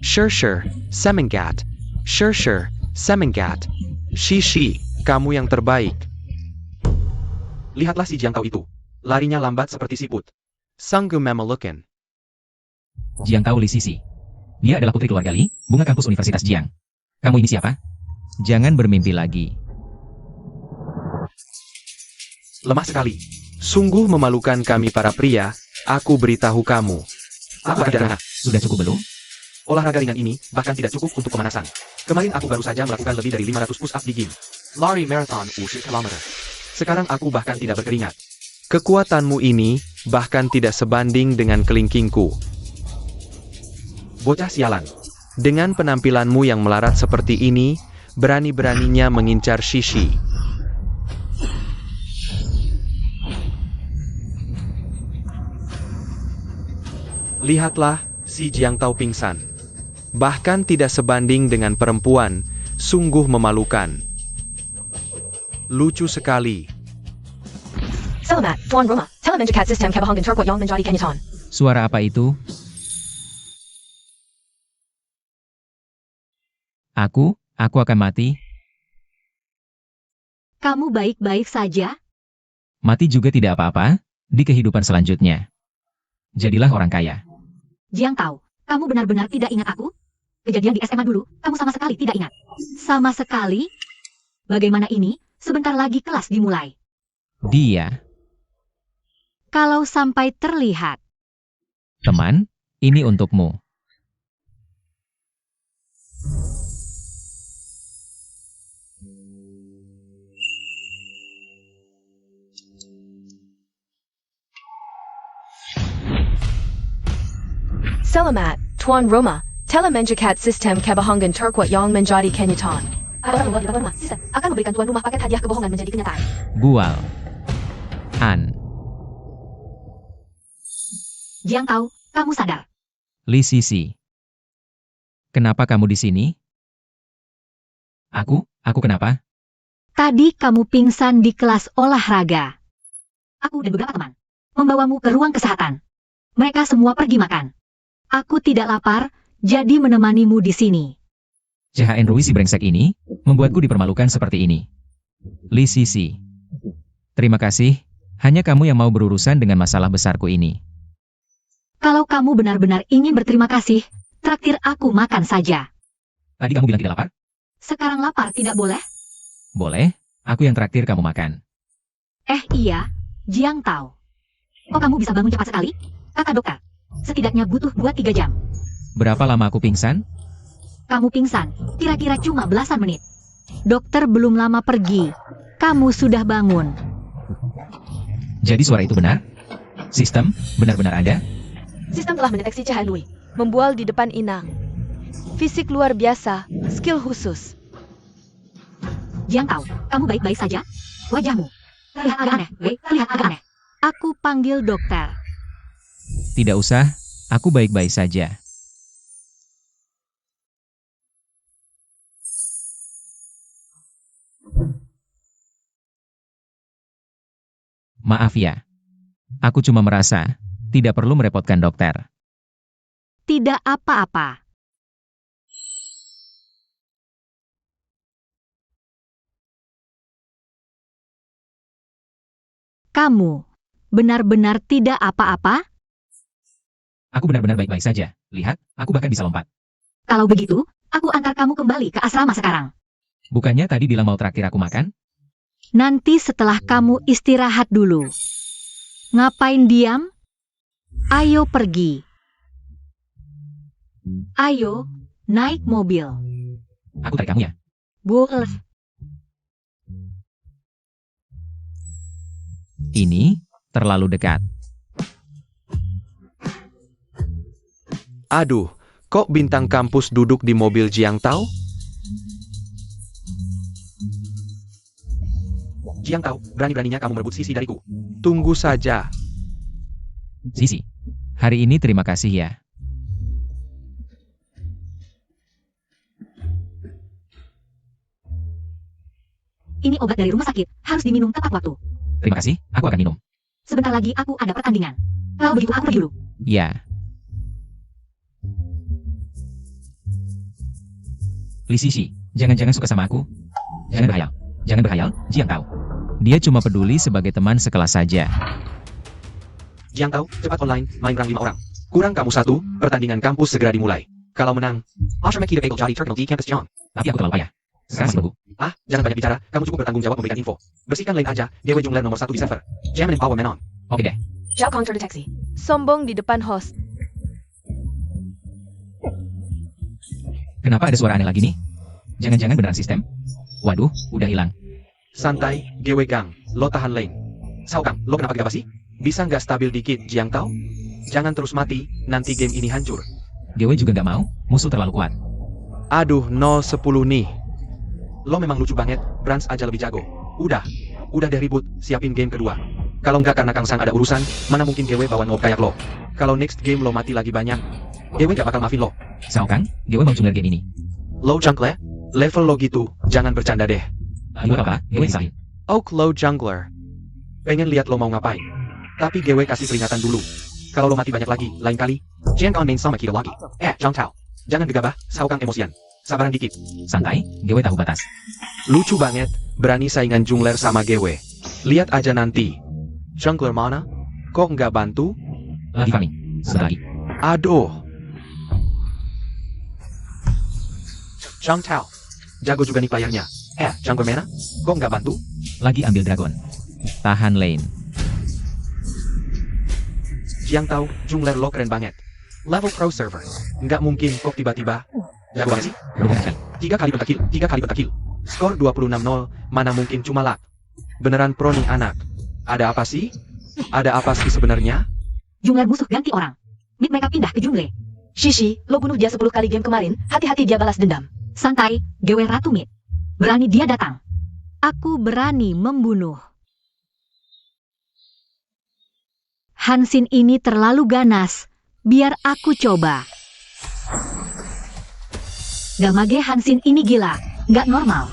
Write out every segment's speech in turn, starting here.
Sure, semangat. Sure, semangat. Shishi, kamu yang terbaik. Lihatlah si Jiang Tao itu. Larinya lambat seperti siput. Sungguh memalukan. Jiang Tao Li Sisi. Dia adalah putri keluarga Li, bunga kampus Universitas Jiang. Kamu ini siapa? Jangan bermimpi lagi. Lemah sekali. Sungguh memalukan kami para pria. Aku beritahu kamu. Apa tidak? Sudah cukup belum? Olahraga ringan ini bahkan tidak cukup untuk pemanasan. Kemarin aku baru saja melakukan lebih dari 500 push up di gym. Lari marathon 50 km. Sekarang aku bahkan tidak berkeringat. Kekuatanmu ini bahkan tidak sebanding dengan kelingkingku. Bocah sialan. Dengan penampilanmu yang melarat seperti ini, berani-beraninya mengincar Shishi. Lihatlah, si Jiang Tao pingsan. Bahkan tidak sebanding dengan perempuan, sungguh memalukan. Lucu sekali. Selamat, Tuan Roma. Telemenjikat Sistem Kebohongan Terkuat yang menjadi kenyataan. Suara apa itu? Aku akan mati. Kamu baik-baik saja? Mati juga tidak apa-apa, di kehidupan selanjutnya. Jadilah orang kaya. Jiang Tao, kamu benar-benar tidak ingat aku? Kejadian di SMA dulu, kamu sama sekali tidak ingat. Sama sekali? Bagaimana ini? Sebentar lagi kelas dimulai. Dia, Kalau sampai terlihat, teman, ini untukmu. Selamat, Tuan Roma. Telemenjikat Sistem Kebohongan Terkuat yang menjadi kenyataan. Sistem akan memberikan tuan rumah paket hadiah kebohongan menjadi kenyataan. Bual. An. Jiang Tao, kamu sadar. Li Sisi. Kenapa kamu di sini? Aku kenapa? Tadi kamu pingsan di kelas olahraga. Aku dan beberapa teman membawamu ke ruang kesehatan. Mereka semua pergi makan. Aku tidak lapar, jadi menemanimu di sini. CHN Rui si brengsek ini, membuatku dipermalukan seperti ini. Li Sisi. Terima kasih, hanya kamu yang mau berurusan dengan masalah besarku ini. Kalau kamu benar-benar ingin berterima kasih, traktir aku makan saja. Tadi kamu bilang tidak lapar? Sekarang lapar tidak boleh? Boleh, aku yang traktir kamu makan. Iya, Jiang Tao. Oh, kamu bisa bangun cepat sekali? Kata dokter. Setidaknya butuh 2-3 jam. Berapa lama aku pingsan? Kamu pingsan, kira-kira cuma belasan menit. Dokter belum lama pergi. Kamu sudah bangun. Jadi suara itu benar? Sistem benar-benar ada? Sistem telah mendeteksi cahaya Lui. Membual di depan inang. Fisik luar biasa, skill khusus. Jiang Tao, kamu baik-baik saja? Wajahmu terlihat agak aneh. Terlihat agak aneh. Aku panggil dokter. Tidak usah, aku baik-baik saja. Maaf ya. Aku cuma merasa, tidak perlu merepotkan dokter. Tidak apa-apa. Kamu benar-benar tidak apa-apa? Aku benar-benar baik-baik saja. Lihat, aku bahkan bisa lompat. Kalau begitu, aku antar kamu kembali ke asrama sekarang. Bukannya tadi bilang mau traktir aku makan? Nanti setelah kamu istirahat dulu. Ngapain diam? Ayo pergi. Ayo, naik mobil. Aku tarik kamu ya? Boleh. Ini terlalu dekat. Aduh, kok bintang kampus duduk di mobil Jiang Tao? Jiang Tao, berani-beraninya kamu merebut Sisi dariku. Tunggu saja. Sisi, hari ini terima kasih ya. Ini obat dari rumah sakit, harus diminum tepat waktu. Terima kasih, aku akan minum. Sebentar lagi aku ada pertandingan. Kalau begitu aku pergi dulu. Ya. Li Sisi, jangan-jangan suka sama aku? Jangan berhayal. Jangan berhayal, Jiang Tao. Dia cuma peduli sebagai teman sekelas saja. Jiang Tao, cepat online, main rang 5 orang. Kurang kamu 1, pertandingan kampus segera dimulai. Kalau menang, Ashramaki the Bagel Jadi Terkenal di kampus Jiang. Tapi aku terlalu payah. Sekarang masih nunggu. Jangan banyak bicara, kamu cukup bertanggung jawab memberikan info. Bersihkan lane aja, Dewa Jungler nomor 1 di server. Jam and Empowerment on. Oke deh. Zhao Kong terdeteksi. Sombong di depan host. Kenapa ada suara aneh lagi nih? Jangan-jangan beneran sistem? Waduh, udah hilang. Santai, Dewa Gang, lo tahan lane. Sao Kang, lo kenapa gegabah sih? Bisa nggak stabil dikit, Jiang Tao? Jangan terus mati, nanti game ini hancur. Dewa juga nggak mau, musuh terlalu kuat. Aduh, 0-10 nih. Lo memang lucu banget, Brans aja lebih jago. Udah deh ribut, siapin game kedua. Kalau nggak karena Kang Sang ada urusan, mana mungkin Dewa bawa ngob kayak lo. Kalau next game lo mati lagi banyak, Dewa nggak bakal maafin lo. Sao Kang, Dewa mau jungler game ini. Low jungler, level lo gitu, jangan bercanda deh. Buat apa? Dewa disahin. Oak low jungler. Pengen lihat lo mau ngapain. Tapi GW kasih peringatan dulu. Kalau lo mati banyak lagi, lain kali, jangan main sama kita lagi. Jiang Tao. Jangan gegabah, Sao Kang emosian. Sabaran dikit. Santai, Dewa tahu batas. Lucu banget, berani saingan jungler sama GW. Lihat aja nanti. Jungler mana? Kok nggak bantu? Lagi farming. Sebentar lagi. Aduh. Jiang Tao. Jago juga nih playernya. Jungler mana? Kok nggak bantu? Lagi ambil dragon. Tahan lane. Jiang Tao, jungler lo keren banget. Level pro server. Nggak mungkin kok tiba-tiba. Jago banget sih. Berhubungan sekali. 3 kali pentakil, 3 kali pentakil. Skor 26-0, mana mungkin cuma lag. Beneran pro nih anak. Ada apa sih? Ada apa sih sebenarnya? Jungler musuh ganti orang. Mid mereka pindah ke jungle. Shishi, lo bunuh dia 10 kali game kemarin, hati-hati dia balas dendam. Santai, GW Ratu Mid. Berani dia datang. Aku berani membunuh. Hansin ini terlalu ganas. Biar aku coba. Damage Hansin ini gila. Nggak normal.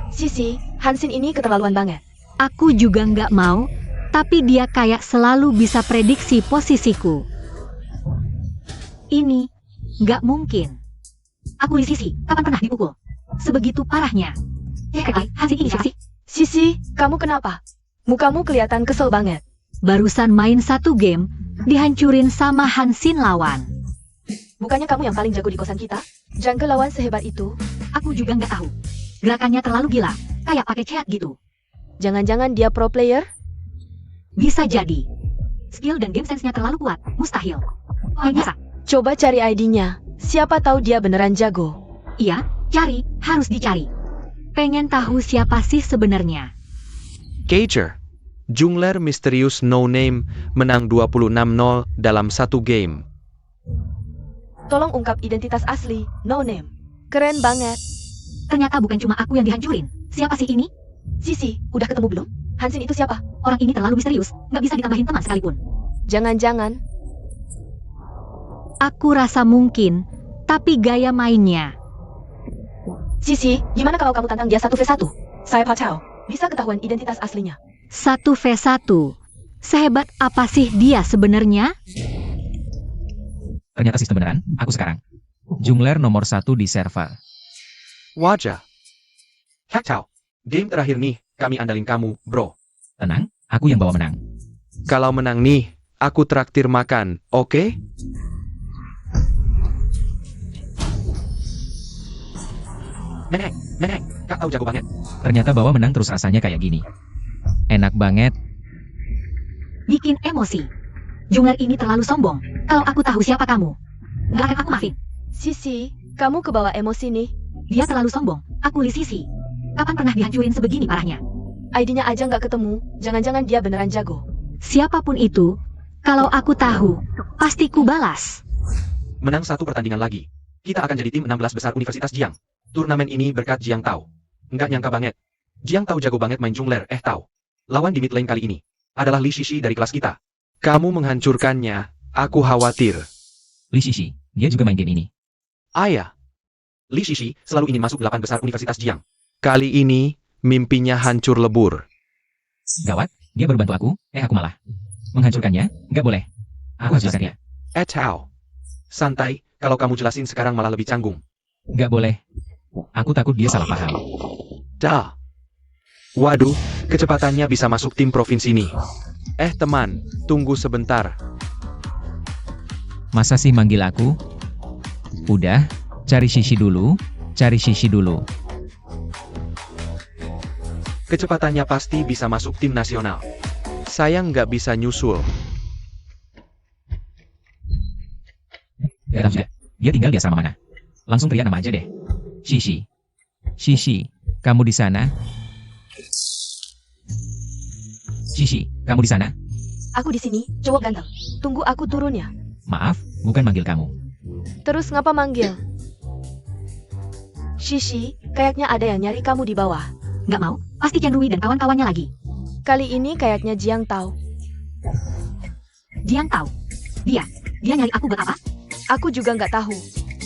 Sisi, Hansin ini keterlaluan banget. Aku juga nggak mau, tapi dia kayak selalu bisa prediksi posisiku. Ini nggak mungkin. Aku di sisi, kapan pernah dipukul? Sebegitu parahnya. Hansin ini siapa sih? Sisi, kamu kenapa? Mukamu kelihatan kesel banget. Barusan main 1 game, dihancurin sama Hansin lawan. Bukannya kamu yang paling jago di kosan kita? Jungle lawan sehebat itu? Aku juga nggak tahu. Gerakannya terlalu gila, kayak pakai chat gitu. Jangan-jangan dia pro player? Bisa jadi. Skill dan game sense-nya terlalu kuat, mustahil. Biasa. Coba cari ID-nya. Siapa tahu dia beneran jago. Iya, cari, harus dicari. Pengen tahu siapa sih sebenarnya. Gager. Jungler misterius no name menang 26-0 dalam 1 game. Tolong ungkap identitas asli, no name. Keren banget. Ternyata bukan cuma aku yang dihancurin. Siapa sih ini? Sisi, udah ketemu belum? Hansin itu siapa? Orang ini terlalu misterius, nggak bisa ditambahin teman sekalipun. Jangan-jangan. Aku rasa mungkin, tapi gaya mainnya. Sisi, gimana kalau kamu tantang dia 1v1? Saya Pacao, bisa ketahuan identitas aslinya. 1v1. Sehebat apa sih dia sebenarnya? Ternyata sistem beneran, aku sekarang. Jungler nomor 1 di server. Wajah. Kacau. Game terakhir nih, kami andalin kamu, bro. Tenang, aku yang bawa menang. Kalau menang nih, aku traktir makan, oke? Nenek, Kak tahu jago banget. Ternyata bawa menang terus rasanya kayak gini. Enak banget. Bikin emosi. Jungler ini terlalu sombong. Kalau aku tahu siapa kamu, nggak akan aku maafin. Sisi, kamu kebawa emosi nih. Dia terlalu sombong. Aku Li Sisi. Kapan pernah dihancurin sebegini parahnya? ID-nya aja nggak ketemu, jangan-jangan dia beneran jago. Siapapun itu, kalau aku tahu, pasti ku balas. Menang 1 pertandingan lagi. Kita akan jadi tim 16 besar Universitas Jiang. Turnamen ini berkat Jiang Tao. Nggak nyangka banget. Jiang Tao jago banget main jungler, Tao. Lawan di mid lane kali ini adalah Li Shishi dari kelas kita. Kamu menghancurkannya, aku khawatir. Li Shishi, dia juga main game ini. Ayah. Li Shishi selalu ingin masuk 8 besar Universitas Jiang. Kali ini, mimpinya hancur lebur. Gawat, dia baru bantu aku malah menghancurkannya. Nggak boleh. Aku harus jelaskan dia. Tao. Santai, kalau kamu jelasin sekarang malah lebih canggung. Nggak boleh. Aku takut dia salah paham. Dah. Waduh, kecepatannya bisa masuk tim provinsi ini. Teman, tunggu sebentar. Masa sih manggil aku? Udah, cari Shishi dulu, cari Shishi dulu. Kecepatannya pasti bisa masuk tim nasional. Saya nggak bisa nyusul. Gak tahu juga, dia tinggal di asrama mana. Langsung teriak nama aja deh. Shishi. Shishi, kamu di sana? Shishi, kamu di sana? Aku di sini, cowok ganteng. Tunggu aku turun ya. Maaf, bukan manggil kamu. Terus ngapa manggil? Shishi, kayaknya ada yang nyari kamu di bawah. Nggak mau, pasti Chen Rui dan kawan-kawannya lagi. Kali ini kayaknya Jiang Tao. Jiang tahu. Dia nyari aku buat apa? Aku juga nggak tahu.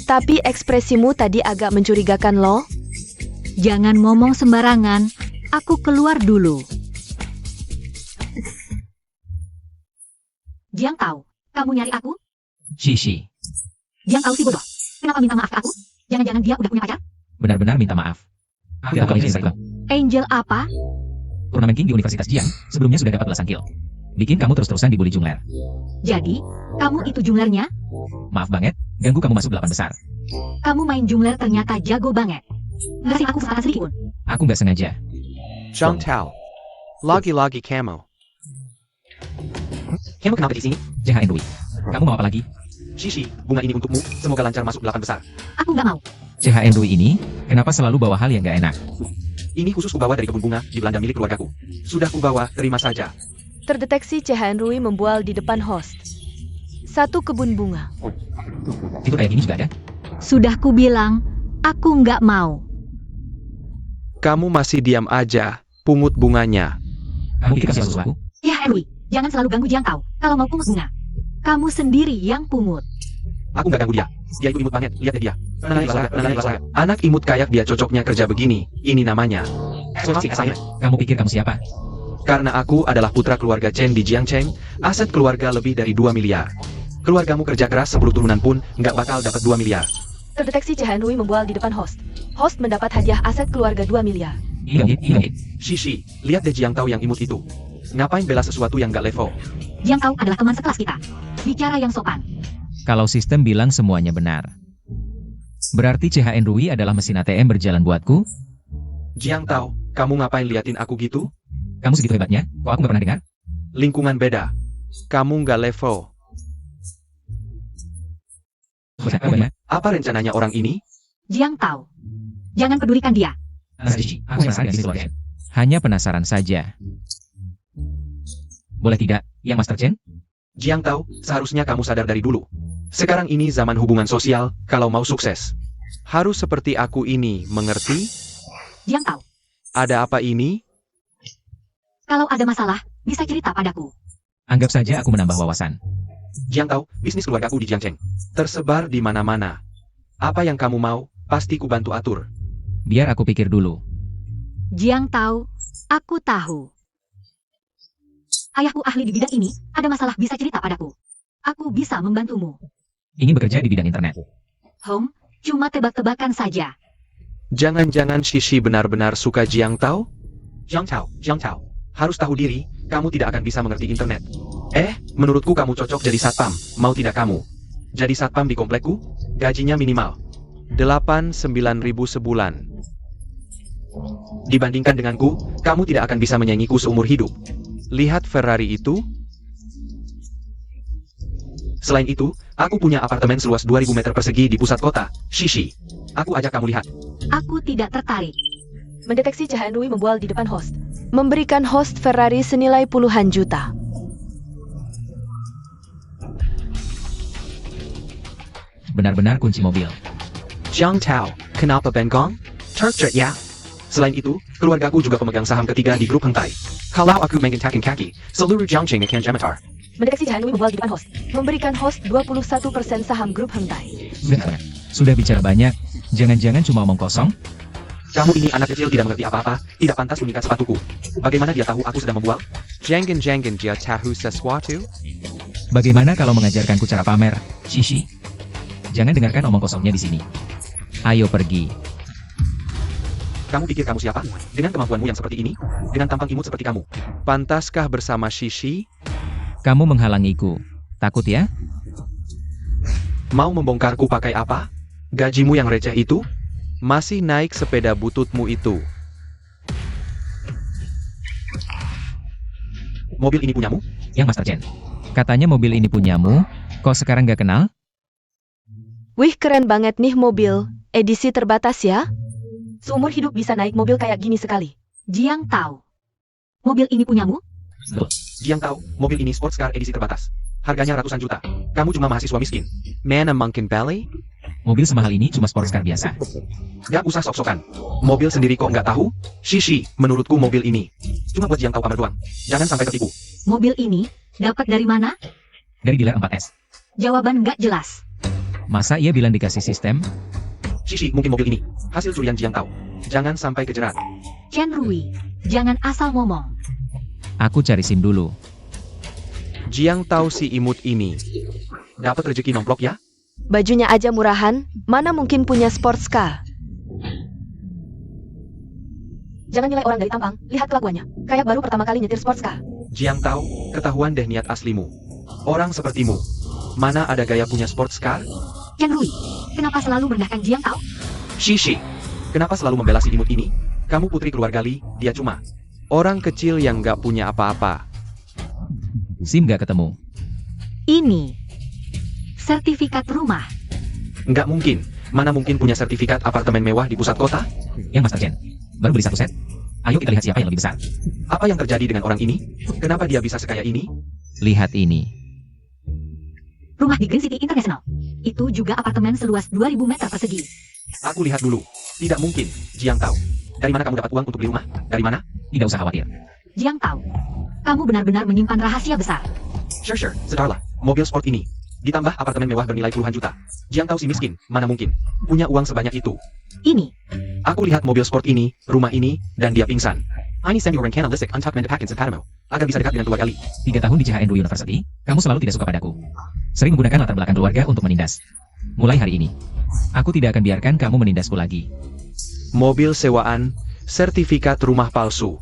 Tapi ekspresimu tadi agak mencurigakan loh. Jangan ngomong sembarangan. Aku keluar dulu. Jiang tahu. Kamu nyari aku? Shishi, Jiang tahu si bodoh. Kenapa minta maaf ke aku? Jangan-jangan dia udah punya pacar? benar-benar minta maaf. Aku tahu Angel Club. Angel apa? Turnamen King di Universitas Jiang, sebelumnya sudah dapat belasan kill. Bikin kamu terus-terusan dibully jungler. Jadi, kamu itu junglernya? Maaf banget, ganggu kamu masuk 8 besar. Kamu main jungler ternyata jago banget. Nggak kasih aku kesempatan sedikit pun. Aku nggak sengaja. Zhang Tao. Lagi-lagi Camo. Kamu kenapa di sini? JHN Rui. Kamu mau apa lagi? Shishi, bunga ini untukmu. Semoga lancar masuk 8 besar. Aku nggak mau. CHN Rui ini, kenapa selalu bawa hal yang gak enak? Ini khusus kubawa dari kebun bunga di Belanda milik keluargaku. Sudah kubawa, terima saja. Terdeteksi CHN Rui membual di depan host. 1 kebun bunga. Itu kayak gini juga ada? Sudah kubilang, aku nggak mau. Kamu masih diam aja, pungut bunganya. Kamu pikir kamu sesuatu? Ya Rui, jangan selalu ganggu Jiang tahu. Kalau mau pungut bunga, kamu sendiri yang pungut. Aku nggak ganggu dia. Dia itu imut banget, lihat deh dia. Anak imut kayak dia cocoknya kerja begini. Ini namanya. Kamu pikir kamu siapa? Karena aku adalah putra keluarga Chen di Jiangcheng, aset keluarga lebih dari 2 miliar. Keluargamu kerja keras 10 turunan pun nggak bakal dapat 2 miliar. Terdeteksi CHN Rui membual di depan host. Host mendapat hadiah aset keluarga 2 miliar. Ingat. Shishi, lihat deh Jiang Tao yang imut itu. Ngapain bela sesuatu yang nggak level? Jiang tahu adalah teman sekelas kita. Bicara yang sopan. Kalau sistem bilang semuanya benar. Berarti CHN Rui adalah mesin ATM berjalan buatku? Jiang Tao, kamu ngapain liatin aku gitu? Kamu segitu hebatnya? Kok aku nggak pernah dengar? Lingkungan beda. Kamu nggak level. Apa rencananya orang ini? Jiang tahu. Jangan pedulikan dia. Shishi, aku penasaran dengan sini keluarga. Hanya penasaran saja. Boleh tidak, yang Master Chen? Jiang Tao, seharusnya kamu sadar dari dulu. Sekarang ini zaman hubungan sosial, kalau mau sukses. Harus seperti aku ini, mengerti? Jiang tahu. Ada apa ini? Kalau ada masalah, bisa cerita padaku. Anggap saja aku menambah wawasan. Jiang Tao, bisnis keluargaku di Jiangcheng. Tersebar di mana-mana. Apa yang kamu mau, pasti ku bantu atur. Biar aku pikir dulu. Jiang tahu. Aku tahu. Ayahku ahli di bidang ini, ada masalah bisa cerita padaku. Aku bisa membantumu. Ingin bekerja di bidang internet. Cuma tebak-tebakan saja. Jangan-jangan Shishi benar-benar suka Jiang Tao? Jiang Tao. Harus tahu diri, kamu tidak akan bisa mengerti internet. Menurutku kamu cocok jadi satpam, mau tidak kamu? Jadi satpam di komplekku, gajinya minimal 8-9 ribu sebulan. Dibandingkan denganku, kamu tidak akan bisa menyaingiku seumur hidup. Lihat Ferrari itu. Selain itu, aku punya apartemen seluas 2000 meter persegi di pusat kota, Shishi. Aku ajak kamu lihat. Aku tidak tertarik. Mendeteksi CHN Rui membual di depan host. Memberikan host Ferrari senilai puluhan juta. Benar-benar kunci mobil. Jiang Tao, kenapa bengong? Terkejut ya? Selain itu, keluargaku juga pemegang saham ketiga di grup Hengtai. Kalau aku menghentakkan kaki, seluruh Jiangcheng akan gemetar. Mendeteksi CHN Rui membual di depan host. Memberikan host 21% saham grup Hengtai. Sudah bicara banyak, jangan-jangan cuma omong kosong? Kamu ini anak kecil tidak mengerti apa-apa, tidak pantas mengikat sepatuku. Bagaimana dia tahu aku sedang membual? Jangan dia tahu sesuatu. Bagaimana kalau mengajarkanku cara pamer? Shishi, jangan dengarkan omong kosongnya di sini. Ayo pergi. Kamu pikir kamu siapa? Dengan kemampuanmu yang seperti ini? Dengan tampang imut seperti kamu? Pantaskah bersama Shishi? Kamu menghalangiku. Takut ya? Mau membongkarku pakai apa? Gajimu yang receh itu? Masih naik sepeda bututmu itu. Mobil ini punyamu? Yang Master Chen. Katanya mobil ini punyamu, kok sekarang gak kenal? Wih, keren banget nih mobil. Edisi terbatas ya. Seumur hidup bisa naik mobil kayak gini sekali. Jiang Tao. Mobil ini punyamu? Betul. Jiang tahu, mobil ini sports car edisi terbatas. Harganya ratusan juta. Kamu cuma mahasiswa miskin. Mana Monkey Valley? Mobil semahal ini cuma sports car biasa. Gak usah sok-sokan. Mobil sendiri kok nggak tahu? Shishi, menurutku mobil ini cuma buat Jiang tahu pamer doang. Jangan sampai tertipu. Mobil ini dapat dari mana? Dari dealer 4S. Jawaban nggak jelas. Masa ia bilang dikasih sistem? Shishi, mungkin mobil ini hasil curian Jiang tahu. Jangan sampai kejerat. Chen Rui, jangan asal ngomong. Aku cari SIM dulu. Jiang tahu si imut ini dapat rezeki nomplok ya? Bajunya aja murahan, mana mungkin punya sports car? Jangan nilai orang dari tampang, lihat kelakuannya. Kayak baru pertama kali nyetir sports car. Jiang tahu, ketahuan deh niat aslimu. Orang sepertimu, mana ada gaya punya sports car? Chen Rui, kenapa selalu merendahkan Jiang Tao? Shishi, kenapa selalu membela si imut ini? Kamu putri keluarga Li, dia cuma orang kecil yang gak punya apa-apa. SIM gak ketemu. Ini sertifikat rumah. Nggak mungkin, mana mungkin punya sertifikat apartemen mewah di pusat kota? Yang Master Chen. Baru beli 1 set. Ayo kita lihat siapa yang lebih besar. Apa yang terjadi dengan orang ini? Kenapa dia bisa sekaya ini? Lihat ini. Rumah di Green City International. Itu juga apartemen seluas 2000 meter persegi. Aku lihat dulu. Tidak mungkin, Jiang tahu. Dari mana kamu dapat uang untuk beli rumah? Dari mana? Tidak usah khawatir. Jiang Tao, kamu benar-benar menyimpan rahasia besar. Sure, sedarlah. Mobil sport ini ditambah apartemen mewah bernilai puluhan juta. Jiang tahu si miskin, mana mungkin punya uang sebanyak itu. Ini, Aku lihat mobil sport ini, rumah ini, dan dia pingsan. I need send your rencanalytic untucked Packins and Padamo, agar bisa dekat dengan keluarga Li. 3 tahun di CHNU University, kamu selalu tidak suka padaku. Sering menggunakan latar belakang keluarga untuk menindas. Mulai hari ini, aku tidak akan biarkan kamu menindasku lagi. Mobil sewaan, sertifikat rumah palsu.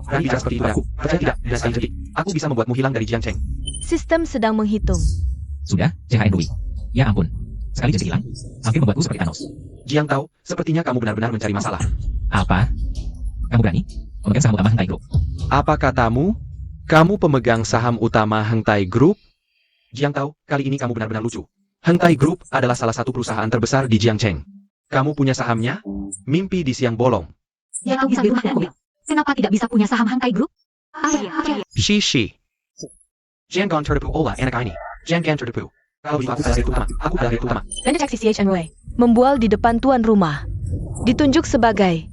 Dan bicara seperti itu padaku, percaya tidak, dan sekali detik, aku bisa membuatmu hilang dari Jiang Cheng. Sistem sedang menghitung. Sudah, CHNU. Ya ampun. Sekali jadi hilang, hampir membuatku seperti Thanos. Jiang tahu, sepertinya kamu benar-benar mencari masalah. Apa? Kamu berani? Pemegang saham utama Heng Tai Group. Apa katamu? Kamu pemegang saham utama Heng Tai Group? Jiang tahu, kali ini kamu benar-benar lucu. Heng Tai Group adalah salah satu perusahaan terbesar di Jiangcheng. Kamu punya sahamnya? Mimpi di siang bolong. Jiang Tao bisa beli rumah dan mobil. Kenapa tidak bisa punya saham Hang Kai Group? Iya. Shishi. Jiang Gong terdepu olah anak ini. Jiang Gan terdepu. Kalau begitu aku adalah direktur utama. Dan cek si CH Roy. Membual di depan tuan rumah. Ditunjuk sebagai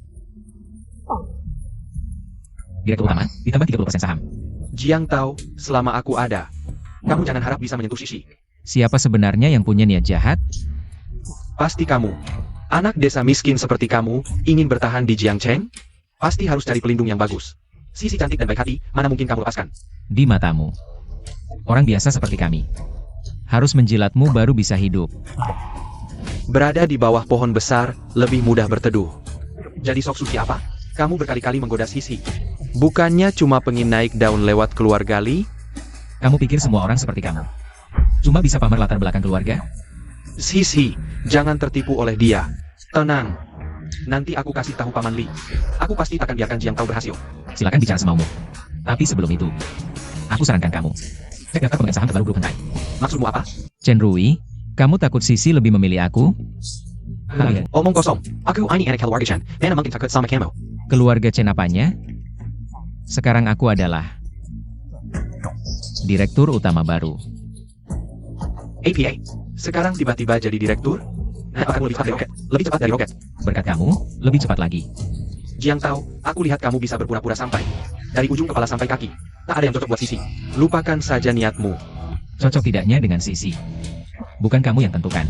Direktur utama, ditambah 30% saham. Jiang tahu, selama aku ada, kamu jangan harap bisa menyentuh Shishi. Siapa sebenarnya yang punya niat jahat? Pasti kamu. Anak desa miskin seperti kamu, ingin bertahan di Jiangcheng? Pasti harus cari pelindung yang bagus. Sisi cantik dan baik hati, mana mungkin kamu lepaskan? Di matamu. Orang biasa seperti kami. Harus menjilatmu baru bisa hidup. Berada di bawah pohon besar, lebih mudah berteduh. Jadi sok suci apa? Kamu berkali-kali menggoda Sisi. Bukannya cuma pengen naik daun lewat keluarga Li? Kamu pikir semua orang seperti kamu? Cuma bisa pamer latar belakang keluarga? Sisi, jangan tertipu oleh dia. Tenang. Nanti aku kasih tahu Paman Li. Aku pasti takkan biarkan Jiang Tao berhasil. Silakan bicara semaumu. Tapi sebelum itu, aku sarankan kamu cek daftar pemegang saham terbaru grup Heng Tai. Maksudmu apa? Chen Rui, kamu takut Sisi lebih memilih aku? Kalian, Omong kosong. Aku ini anak keluarga Chen. Mana mungkin takut sama kamu? Keluarga Chen apanya? Sekarang aku adalah direktur utama baru. APA. Sekarang tiba-tiba jadi direktur? Apakah kamu lebih cepat dari roket? Lebih cepat dari roket. berkat kamu, lebih cepat lagi. Jiang Tao, aku lihat kamu bisa berpura-pura sampai. Dari ujung kepala sampai kaki. Tak ada yang cocok buat Sisi. Lupakan saja niatmu. Cocok tidaknya dengan Sisi. Bukan kamu yang tentukan.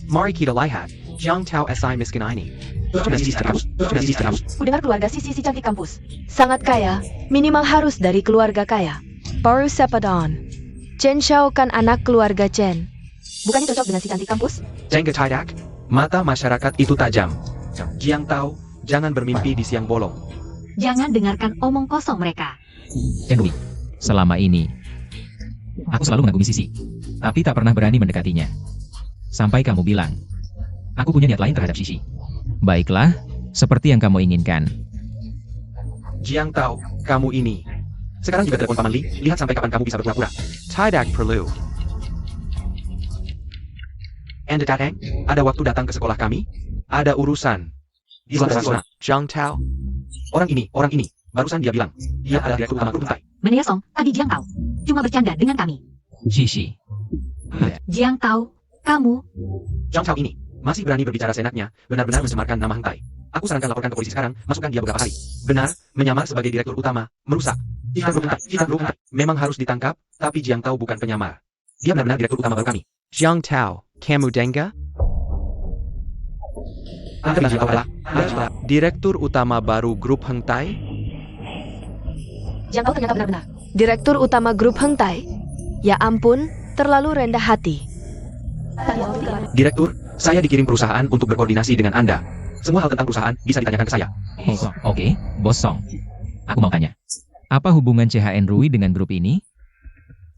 Mari kita lihat. Jiang Tao SI miskin ini. Cocok dengan Sisi kampus. Cocok dengan Sisi kampus. Kudengar keluarga si cantik kampus. Sangat kaya, minimal harus dari keluarga kaya. Baru Sepadon. Chen Xiao kan anak keluarga Chen. Bukannya cocok dengan si cantik kampus? Jengga Tidak. Mata masyarakat itu tajam. Jiang Tao, Jangan bermimpi di siang bolong. Jangan dengarkan omong kosong mereka. Chen Rui, selama ini, aku selalu mengagumi Sisi, tapi tak pernah berani mendekatinya. Sampai kamu bilang, aku punya niat lain terhadap Sisi. Baiklah, seperti yang kamu inginkan. Jiang Tao, kamu ini. Sekarang juga telepon Paman Li, lihat sampai kapan kamu bisa berpura-pura. Tidak perlu. And Tateng, ada waktu datang ke sekolah kami? Ada urusan. Di sana, Jiang Tao. Orang ini, barusan dia bilang, dia adalah direktur utama grup Hentai. Benar Song, tadi Jiang Tao cuma bercanda dengan kami. Sisi. Jiang Tao, kamu, Jiang Tao ini, masih berani berbicara seenaknya, benar-benar mencemarkan nama Hentai. Aku sarankan laporkan ke polisi sekarang, masukkan dia beberapa hari. Benar, menyamar sebagai direktur utama, merusak. Kita grup Hentai, memang harus ditangkap, tapi Jiang Tao bukan penyamar. Dia benar-benar direktur utama baru kami. Jiang Tao, kamu dengar? Direktur utama baru grup Hentai? Jiang Tao ternyata benar-benar direktur utama grup Hentai. Ya ampun, terlalu rendah hati. Direktur, saya dikirim perusahaan untuk berkoordinasi dengan Anda. Semua hal tentang perusahaan bisa ditanyakan ke saya. Oke, Bos Song. Aku mau tanya, apa hubungan CHN Rui dengan grup ini?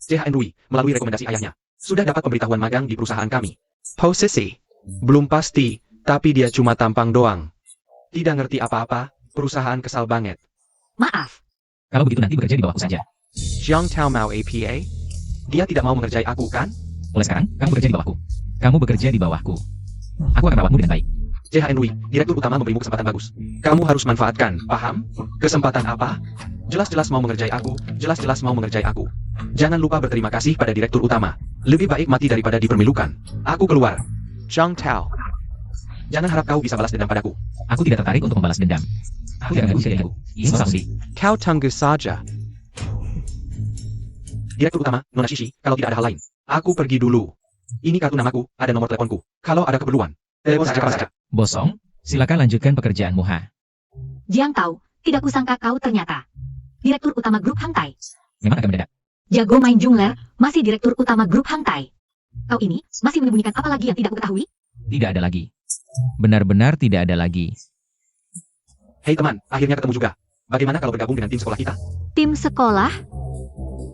CHN Rui, melalui rekomendasi ayahnya, sudah dapat pemberitahuan magang di perusahaan kami. Posisi? Belum pasti, tapi dia cuma tampang doang. Tidak ngerti apa-apa, perusahaan kesal banget. maaf. Kalau begitu nanti bekerja di bawahku saja. Jiang Tao mau APA? Dia tidak mau mengerjai aku, kan? Mulai sekarang, kamu bekerja di bawahku. Kamu bekerja di bawahku. Aku akan merawatmu dengan baik. CHN Rui, direktur utama memberimu kesempatan bagus. Kamu harus manfaatkan, paham? Kesempatan apa? Jelas-jelas mau mengerjai aku, jelas-jelas mau mengerjai aku. Jangan lupa berterima kasih pada direktur utama. Lebih baik mati daripada dipermilukan. Aku keluar. Jiang Tao. Jangan harap kau bisa balas dendam padaku. Aku tidak tertarik untuk membalas dendam. Aku tidak mengganggu kejadianku. Ini masalah sendiri. Kau tunggu saja. Direktur utama, Nona Shishi, kalau tidak ada hal lain. Aku pergi dulu. Ini kartu namaku, ada nomor teleponku. Kalau ada keperluan, telepon saja. Bos Song, silakan lanjutkan pekerjaanmu, Ha. Jiang Tao, tidak kusangka kau ternyata direktur utama grup Hentai. Memang agak mendadak. Jago main jungler, masih direktur utama grup Hentai. Kau ini masih menyembunyikan apa lagi yang tidak kuketahui? Tidak ada lagi. Benar-benar tidak ada lagi. Hei teman, akhirnya ketemu juga. Bagaimana kalau bergabung dengan tim sekolah kita? Tim sekolah?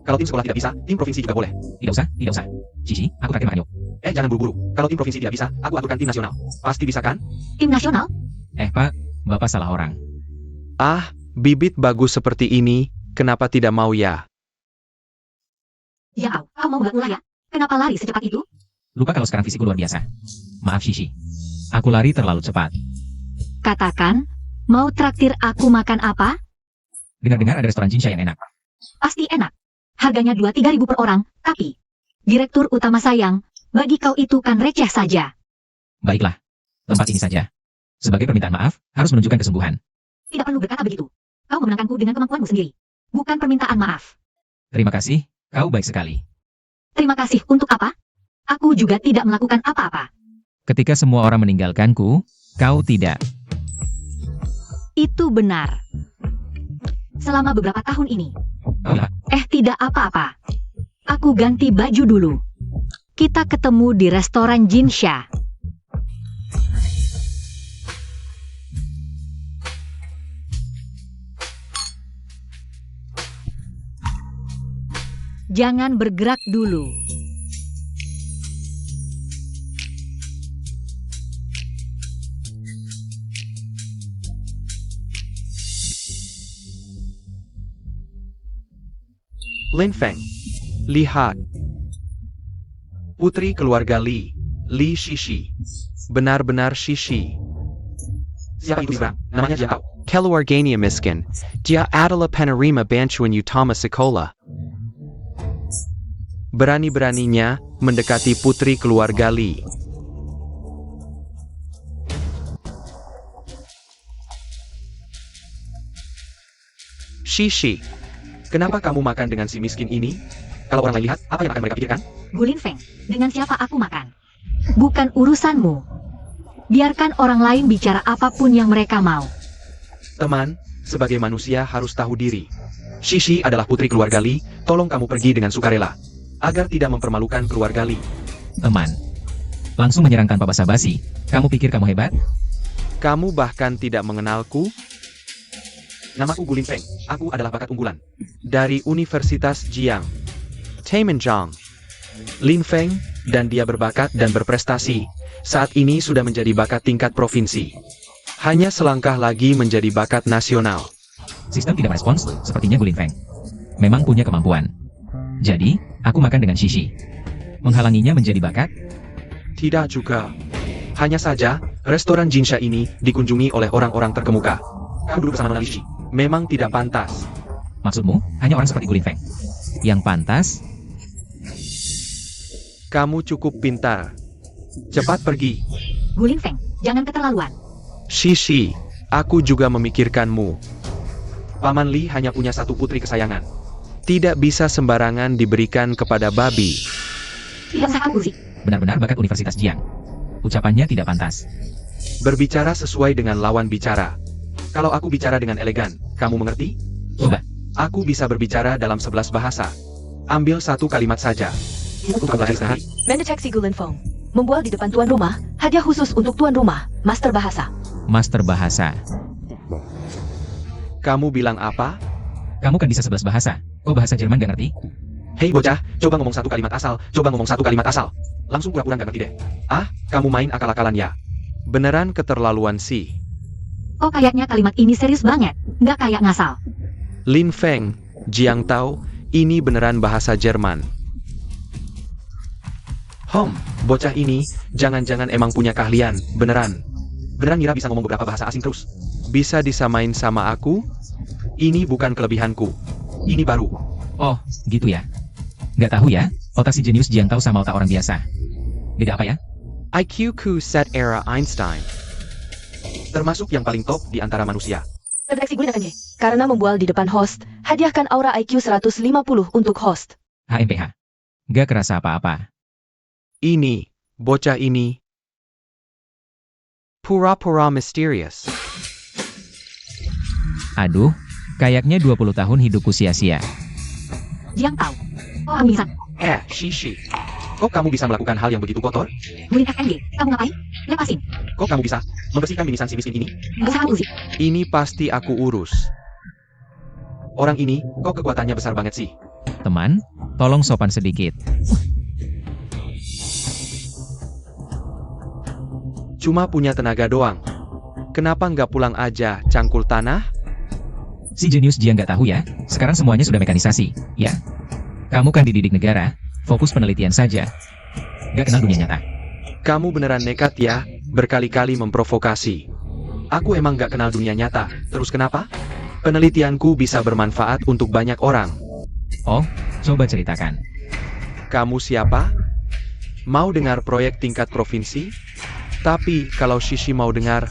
Kalau tim sekolah tidak bisa, tim provinsi juga boleh. Tidak usah, tidak usah. Cici, aku terakhir makan yuk. Jangan buru-buru. Kalau tim provinsi tidak bisa, aku aturkan tim nasional. Pasti bisa kan? Tim nasional? Pak, Bapak salah orang. Ah, bibit bagus seperti ini, kenapa tidak mau ya? Ya kau mau nggak ulah ya? Kenapa lari secepat itu? Lupa kalau sekarang fisikku luar biasa. Maaf, Shishi. Aku lari terlalu cepat. Katakan, mau traktir aku makan apa? Dengar-dengar ada restoran Jinsha yang enak. Pasti enak. Harganya 2-3 ribu per orang, tapi direktur utama sayang, bagi kau itu kan receh saja. Baiklah, tempat ini saja. Sebagai permintaan maaf, harus menunjukkan kesungguhan. Tidak perlu berkata begitu. Kau memenangkanku dengan kemampuanmu sendiri. Bukan permintaan maaf. Terima kasih, kau baik sekali. Terima kasih untuk apa? Aku juga tidak melakukan apa-apa. Ketika semua orang meninggalkanku, kau tidak. Itu benar. Selama beberapa tahun ini. Oh ya, Tidak apa-apa. Aku ganti baju dulu. Kita ketemu di restoran Jinsha. Jangan bergerak dulu. Lin Feng. Lihat. Putri keluarga Li. Li Shishi. Benar-benar Shishi. Siapa itu Ibra? Namanya Jiang Tao. Keluarganya miskin, dia adalah penerima bantuan utama sekolah. Berani-beraninya mendekati putri keluarga Li. Shishi. Kenapa kamu makan dengan si miskin ini? Kalau orang lain lihat, apa yang akan mereka pikirkan? Gulin Feng, dengan siapa aku makan? Bukan urusanmu. Biarkan orang lain bicara apapun yang mereka mau. Teman, sebagai manusia harus tahu diri. Shishi adalah putri keluarga Li, tolong kamu pergi dengan sukarela. Agar tidak mempermalukan keluarga Li. teman. Langsung menyerang tanpa basa-basi. Kamu pikir kamu hebat? Kamu bahkan tidak mengenalku? Namaku Gulin Feng. Aku adalah bakat unggulan. Dari Universitas Jiang. Taimenjang. Lin Feng, dan dia berbakat dan berprestasi. Saat ini sudah menjadi bakat tingkat provinsi. Hanya selangkah lagi menjadi bakat nasional. Sistem tidak merespons, sepertinya Gulin Feng memang punya kemampuan. Jadi, aku makan dengan Shishi. Menghalanginya menjadi bakat? Tidak juga. Hanya saja, restoran Jinsha ini dikunjungi oleh orang-orang terkemuka. Kau duduk bersama Nona Lishi. Memang tidak pantas. Maksudmu, hanya orang seperti Gulin Feng yang pantas? Kamu cukup pintar. Cepat pergi. Gulin Feng, jangan keterlaluan. Shishi, aku juga memikirkanmu. Paman Li hanya punya satu putri kesayangan. Tidak bisa sembarangan diberikan kepada babi. Tidak usah kamu berisik. Benar-benar bakat Universitas Jiang. Ucapannya tidak pantas. Berbicara sesuai dengan lawan bicara. Kalau aku bicara dengan elegan, kamu mengerti? Coba. Aku bisa berbicara dalam 11 bahasa. Ambil satu kalimat saja. Untuk kembali sehari. Mendeteksi Gulin Feng. Membual di depan tuan rumah, hadiah khusus untuk tuan rumah, Master Bahasa. Master Bahasa. Kamu bilang apa? Kamu kan bisa 11 bahasa. Kok bahasa Jerman gak ngerti? Hei bocah, coba ngomong satu kalimat asal. Coba ngomong satu kalimat asal. Langsung pura-pura nggak ngerti deh. Ah, kamu main akal-akalan ya. Beneran keterlaluan sih. Oh kayaknya kalimat ini serius banget, nggak kayak ngasal. Lin Feng, Jiang Tao, ini beneran bahasa Jerman. Bocah ini, jangan-jangan emang punya keahlian, beneran. Beneran ngira bisa ngomong beberapa bahasa asing terus. Bisa disamain sama aku? Ini bukan kelebihanku. Ini baru. Oh, gitu ya. Nggak tahu ya, otak si jenius Jiang Tao sama otak orang biasa. Beda apa ya? IQ-ku set era Einstein. Termasuk yang paling top di antara manusia. Terdeteksi Gulin Feng. Karena membual di depan host, hadiahkan aura IQ 150 untuk host. HMPH. Nggak kerasa apa-apa. Ini, bocah ini. Pura-pura misterius. Aduh, kayaknya 20 tahun hidupku sia-sia. Jiang tahu. Oh Amisan, Shishi. Kok kamu bisa melakukan hal yang begitu kotor? Gulin FNG, kamu ngapain? Lepasin. Kok kamu bisa membersihkan minisan si miskin ini? Nggak usah kamu berisik. Ini pasti aku urus. Orang ini, kok kekuatannya besar banget sih? Teman, tolong sopan sedikit. Cuma punya tenaga doang. Kenapa nggak pulang aja, cangkul tanah? Si jenius Jiang nggak tahu ya, sekarang semuanya sudah mekanisasi, ya? Kamu kan dididik negara, fokus penelitian saja. Nggak kenal dunia nyata. Kamu beneran nekat ya, berkali-kali memprovokasi. Aku emang nggak kenal dunia nyata. Terus kenapa? Penelitianku bisa bermanfaat untuk banyak orang. Oh, coba ceritakan. Kamu siapa? Mau dengar proyek tingkat provinsi? Tapi kalau Shishi mau dengar,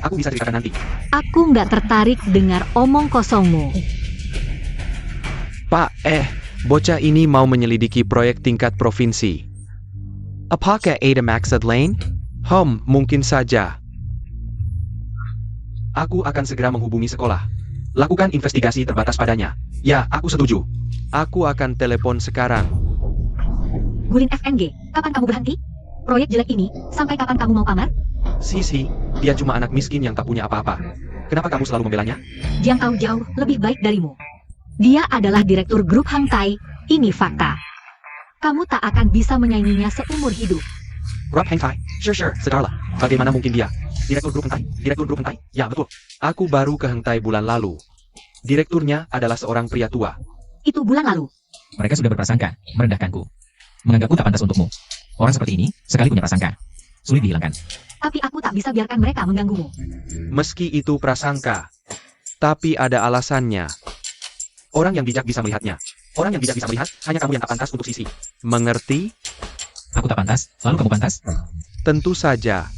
aku bisa ceritakan nanti. Aku nggak tertarik dengar omong kosongmu. Pak, bocah ini mau menyelidiki proyek tingkat provinsi. Apakah ada maksud lain? Mungkin saja. Aku akan segera menghubungi sekolah. Lakukan investigasi terbatas padanya. Ya, aku setuju. Aku akan telepon sekarang. Gulin FNG, kapan kamu berhenti? Proyek jelek ini, sampai kapan kamu mau pamer? Sisi, dia cuma anak miskin yang tak punya apa-apa. Kenapa kamu selalu membelanya? Jiang tahu jauh lebih baik darimu. Dia adalah direktur grup Hang Tai, ini fakta. Kamu tak akan bisa menyainginya seumur hidup. Rob Hang Tai? Sure, sedarlah. Bagaimana mungkin dia? Direktur grup Hang Tai? Direktur grup Hang Tai? Ya, betul. Aku baru ke Hang Tai bulan lalu. Direkturnya adalah seorang pria tua. Itu bulan lalu. Mereka sudah berprasangka, merendahkanku. Menganggapku tak pantas untukmu. Orang seperti ini, sekali punya prasangka, sulit dihilangkan. Tapi aku tak bisa biarkan mereka mengganggumu. Meski itu prasangka, tapi ada alasannya. Orang yang bijak bisa melihatnya. Orang yang bijak bisa melihat, hanya kamu yang tak pantas untuk Sisi. Mengerti? Aku tak pantas, lalu kamu pantas? Tentu saja.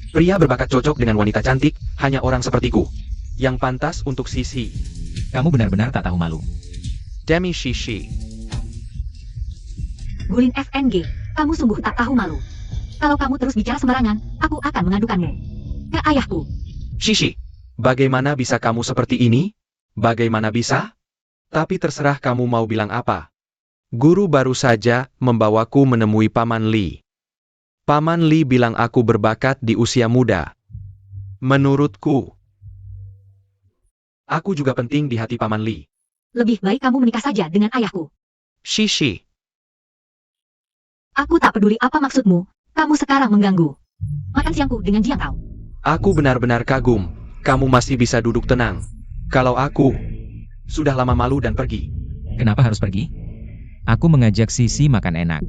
Pria berbakat cocok dengan wanita cantik, hanya orang sepertiku. Yang pantas untuk Sisi. Kamu benar-benar tak tahu malu. Demi Shishi. Gulin FNG, kamu sungguh tak tahu malu. Kalau kamu terus bicara sembarangan, aku akan mengadukanmu ke ayahku. Shishi, bagaimana bisa kamu seperti ini? Bagaimana bisa? Tapi terserah kamu mau bilang apa. Guru baru saja membawaku menemui Paman Li. Paman Li bilang aku berbakat di usia muda. Menurutku, Aku juga penting di hati Paman Li. Lebih baik kamu menikah saja dengan ayahku. Shishi. Aku tak peduli apa maksudmu, kamu sekarang mengganggu. Makan siangku dengan Jiang Tao. Aku benar-benar kagum. Kamu masih bisa duduk tenang. Kalau aku, Sudah lama malu dan pergi. Kenapa harus pergi? Aku mengajak Sisi makan enak.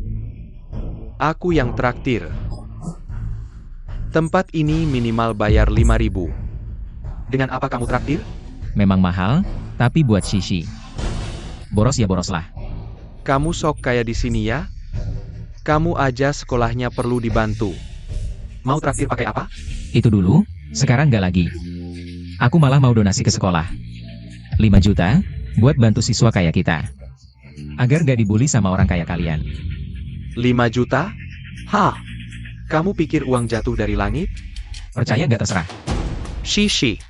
aku yang traktir. Tempat ini minimal bayar 5.000. Dengan apa kamu traktir? Memang mahal, tapi buat Shishi. Boros ya boroslah. Kamu sok kayak di sini ya? Kamu aja sekolahnya perlu dibantu. Mau traktir pakai apa? Itu dulu, sekarang nggak lagi. Aku malah mau donasi ke sekolah. 5 juta, buat bantu siswa kayak kita. Agar gak dibully sama orang kaya kalian. 5 juta? Hah? Kamu pikir uang jatuh dari langit? Percaya nggak terserah. Shishi.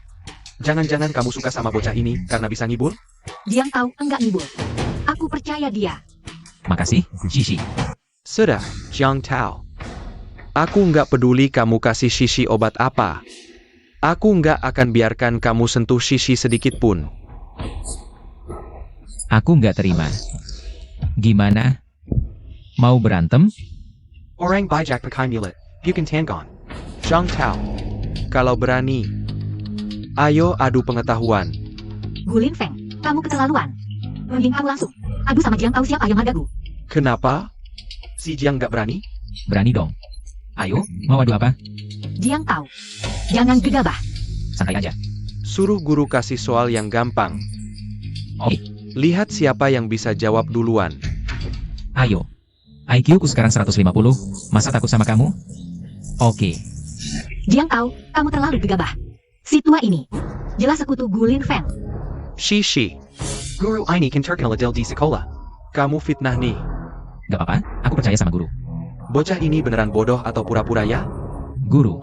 Jangan-jangan kamu suka sama bocah ini karena bisa ngibul? Jiang Tao enggak ngibul. Aku percaya dia. Makasih, Shishi. Sudah, Jiang Tao. Aku nggak peduli kamu kasih Shishi obat apa. Aku nggak akan biarkan kamu sentuh Shishi sedikit pun. Aku nggak terima. Gimana? Mau berantem? Orang bijak pakai mulut. Bukan tanggon. Jiang Tao. Kalau berani, ayo adu pengetahuan. Gulin Feng, kamu keterlaluan. Mending kamu langsung adu sama Jiang Tao siapa yang hargaku. Kenapa? Si Jiang nggak berani? Berani dong. Ayo, mau adu apa? Jiang Tao, jangan gegabah. Santai aja. Suruh guru kasih soal yang gampang. Oke, Lihat siapa yang bisa jawab duluan. ayo. IQ ku sekarang 150, masa takut sama kamu? Oke. Jiang Tao, kamu terlalu gegabah. Si tua ini, jelas sekutu Gulin Feng. Shishi. Guru ini kan terkenal di sekolah. Kamu fitnah nih. Gak apa-apa, aku percaya sama guru. Bocah ini beneran bodoh atau pura-pura ya? Guru.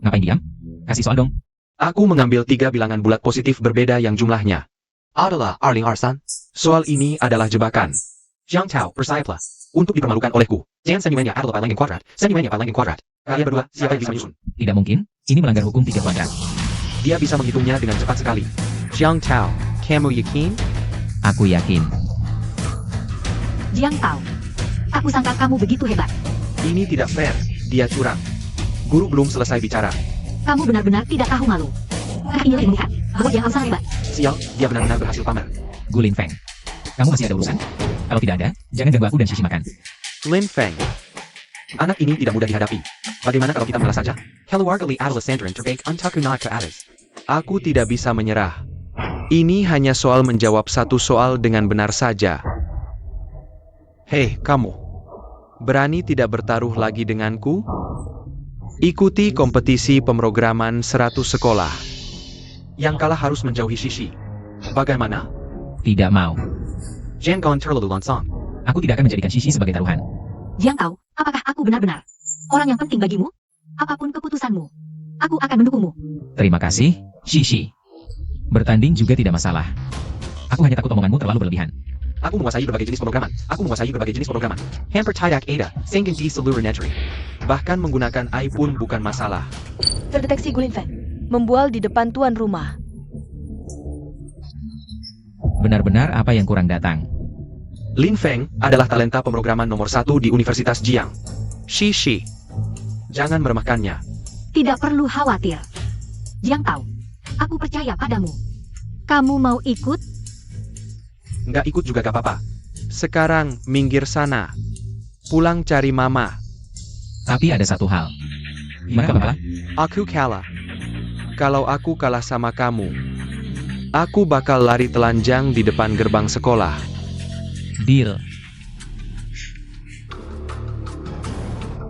Ngapain diam? Kasih soal dong. Aku mengambil 3 bilangan bulat positif berbeda yang jumlahnya adalah Arling Arsan. Soal ini adalah jebakan. Jiang Tao, bersayaplah. Untuk dipermalukan olehku. Jangan senyumannya adalah palangin kuadrat. Senyumannya palangin kuadrat. Kalian berdua, siapa yang bisa menyusun? Tidak mungkin, ini melanggar hukum 3 kuadrat. Dia bisa menghitungnya dengan cepat sekali. Jiang Tao, kamu yakin? Aku yakin. Jiang Tao, aku sangka kamu begitu hebat. Ini tidak fair. Dia curang. Guru belum selesai bicara. Kamu benar-benar tidak tahu malu. Ini melihat bahwa Jiang Tao sangat hebat. Sial, dia benar-benar berhasil pamer. Gulin Feng. Kamu masih ada urusan? Kalau tidak ada, jangan ganggu aku dan Shishi makan. Lin Feng. Anak ini tidak mudah dihadapi. Bagaimana kalau kita mengalah saja? Keluarga Li adalah sandran terbaik untuk naik ke atas. Aku tidak bisa menyerah. Ini hanya soal menjawab satu soal dengan benar saja. Hei, kamu. Berani tidak bertaruh lagi denganku? Ikuti kompetisi pemrograman 100 sekolah. Yang kalah harus menjauhi Shishi. Bagaimana? Tidak mau. Jangan terlalu langsung. Aku tidak akan menjadikan Shishi sebagai taruhan. Jiang Tao, apakah aku benar-benar orang yang penting bagimu? Apapun keputusanmu, aku akan mendukungmu. Terima kasih, Shishi. Bertanding juga tidak masalah. Aku hanya takut omonganmu terlalu berlebihan. Aku menguasai berbagai jenis pemrograman. Hampir tidak ada sehingga di seluruh negeri. Bahkan menggunakan AI pun bukan masalah. Terdeteksi Gulin Feng. Membual di depan tuan rumah. Benar-benar apa yang kurang datang. Lin Feng adalah talenta pemrograman nomor 1 di Universitas Jiang. Shishi. Jangan meremehkannya. Tidak perlu khawatir. Jiang Tao, aku percaya padamu. Kamu mau ikut? Nggak ikut juga gak apa-apa. Sekarang minggir sana. Pulang cari mama. Tapi ada satu hal. Gimana kamu kalah? Aku kalah. Kalau aku kalah sama kamu, aku bakal lari telanjang di depan gerbang sekolah. Deal.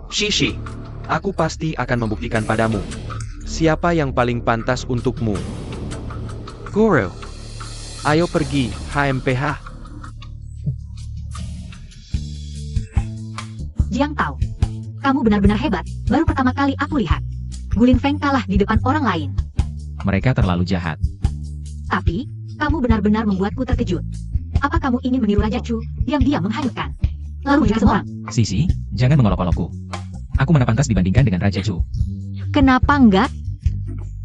Shishi, aku pasti akan membuktikan padamu. Siapa yang paling pantas untukmu? Guru. Ayo pergi, HMPH. Jiang Tao, kamu benar-benar hebat. Baru pertama kali aku lihat Gulin Feng kalah di depan orang lain. Mereka terlalu jahat. Tapi, kamu benar-benar membuatku terkejut. Apa kamu ingin meniru Raja Chu yang dia menghanyutkan? Lalu mereka semua orang. Sisi, jangan mengolok-olokku. Aku mana pantas dibandingkan dengan Raja Chu. Kenapa enggak?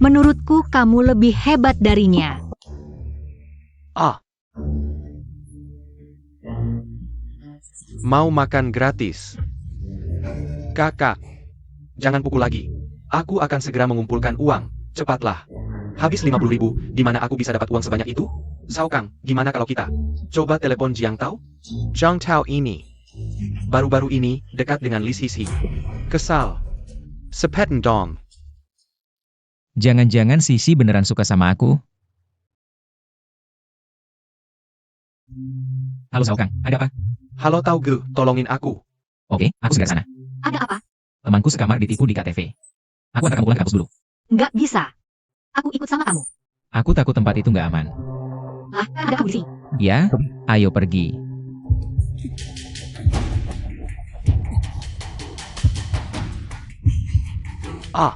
Menurutku kamu lebih hebat darinya. Ah. Mau makan gratis? Kakak, jangan pukul lagi. Aku akan segera mengumpulkan uang. Cepatlah. Habis 50.000, di mana aku bisa dapat uang sebanyak itu? Zhao Kang, gimana kalau kita coba telepon Jiang Tao? Jiang Tao ini baru-baru ini dekat dengan Li Sisi. Kesal. Sepeten dong. Jangan-jangan Sisi beneran suka sama aku? Halo Zhao Kang, ada apa? Halo Tao Ge, tolongin aku. Oke, aku segera sana. Ada apa? Temanku sekamar ditipu di KTV. Aku antar kamu pulang ke kampus dulu. Nggak bisa. Aku ikut sama kamu. Aku takut tempat itu nggak aman. Lah, ada kamu di sini. Ya, ayo pergi. Ah.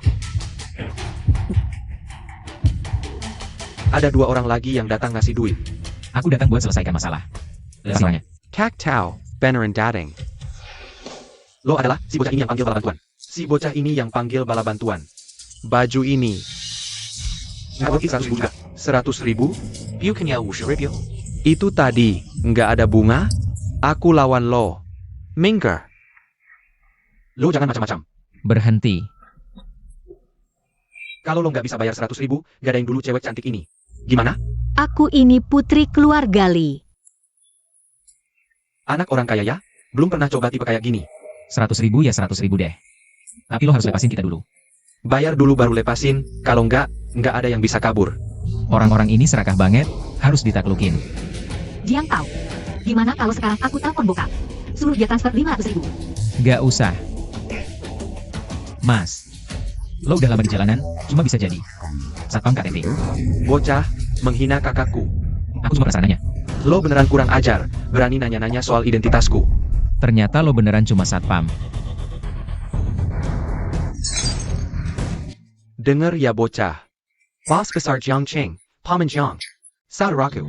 Ada 2 orang lagi yang datang ngasih duit. Aku datang buat selesaikan masalah. Lepas orangnya. Kak Tao, beneran dating. Lo adalah si bocah ini yang panggil bala bantuan. Si bocah ini yang panggil bala bantuan. Baju ini. Nggak 100.000 juga. 100.000? Itu tadi, nggak ada bunga? Aku lawan lo. Minggir. Lo jangan macam-macam. Berhenti. Kalau lo nggak bisa bayar 100.000, gadain dulu cewek cantik ini. Gimana? Aku ini putri keluarga Li. Anak orang kaya ya? Belum pernah coba tipe kayak gini. 100.000 ya 100.000 deh. Tapi lo harus lepasin kita dulu. Bayar dulu baru lepasin, kalau nggak ada yang bisa kabur. Orang-orang ini serakah banget, harus ditaklukin. Jiang Tao. Gimana kalau sekarang aku telepon bokap? Suruh dia transfer 500.000. Gak usah. Mas, lo udah lama di jalanan, cuma bisa jadi satpam KTV. Bocah, menghina kakakku. Aku cuma penasaran nanya. Lo beneran kurang ajar, berani nanya-nanya soal identitasku. Ternyata lo beneran cuma satpam. Dengar ya bocah. Bos besar Jiang Cheng, Paman Jiang. Saudaraku.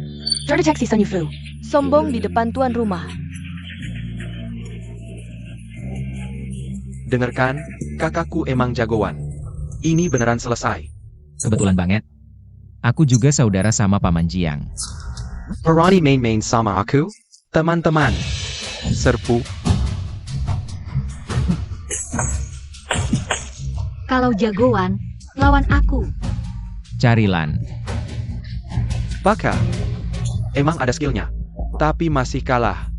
Try to check si Sonny Fu. Sombong di depan tuan rumah. Dengarkan, kakakku emang jagoan. Ini beneran selesai. Kebetulan banget. Aku juga saudara sama Paman Jiang. Berani main-main sama aku? Teman-teman. Serpu. Kalau jagoan, lawan aku. Carilan. Baka. Emang ada skillnya. Tapi masih kalah.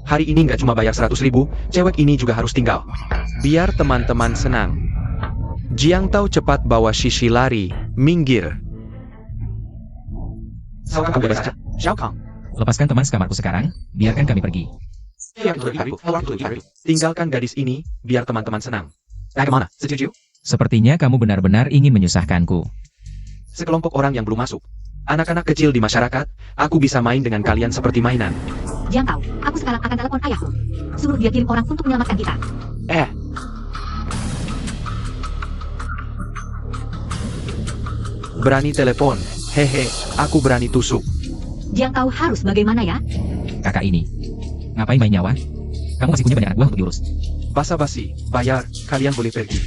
Hari ini nggak cuma bayar 100.000, cewek ini juga harus tinggal. Biar teman-teman senang. Jiang Tao cepat bawa Shishi lari, minggir. Zhao Kang, kamu bebas saja. Zhao Kang. Lepaskan teman sekamarku sekarang, biarkan kami pergi. Tinggalkan gadis ini, biar teman-teman senang. Bagaimana? Setuju? Sepertinya kamu benar-benar ingin menyusahkanku. Sekelompok orang yang belum masuk. Anak-anak kecil di masyarakat, aku bisa main dengan kalian seperti mainan. Jiang Tao, aku sekarang akan telepon ayahku. Suruh dia kirim orang untuk menyelamatkan kita. Berani telepon. Hehe, aku berani tusuk. Jiang Tao harus bagaimana ya? Kakak ini. Ngapain main nyawa? Kamu masih punya banyak anak buah untuk diurus. Basa-basi, bayar, kalian boleh pergi.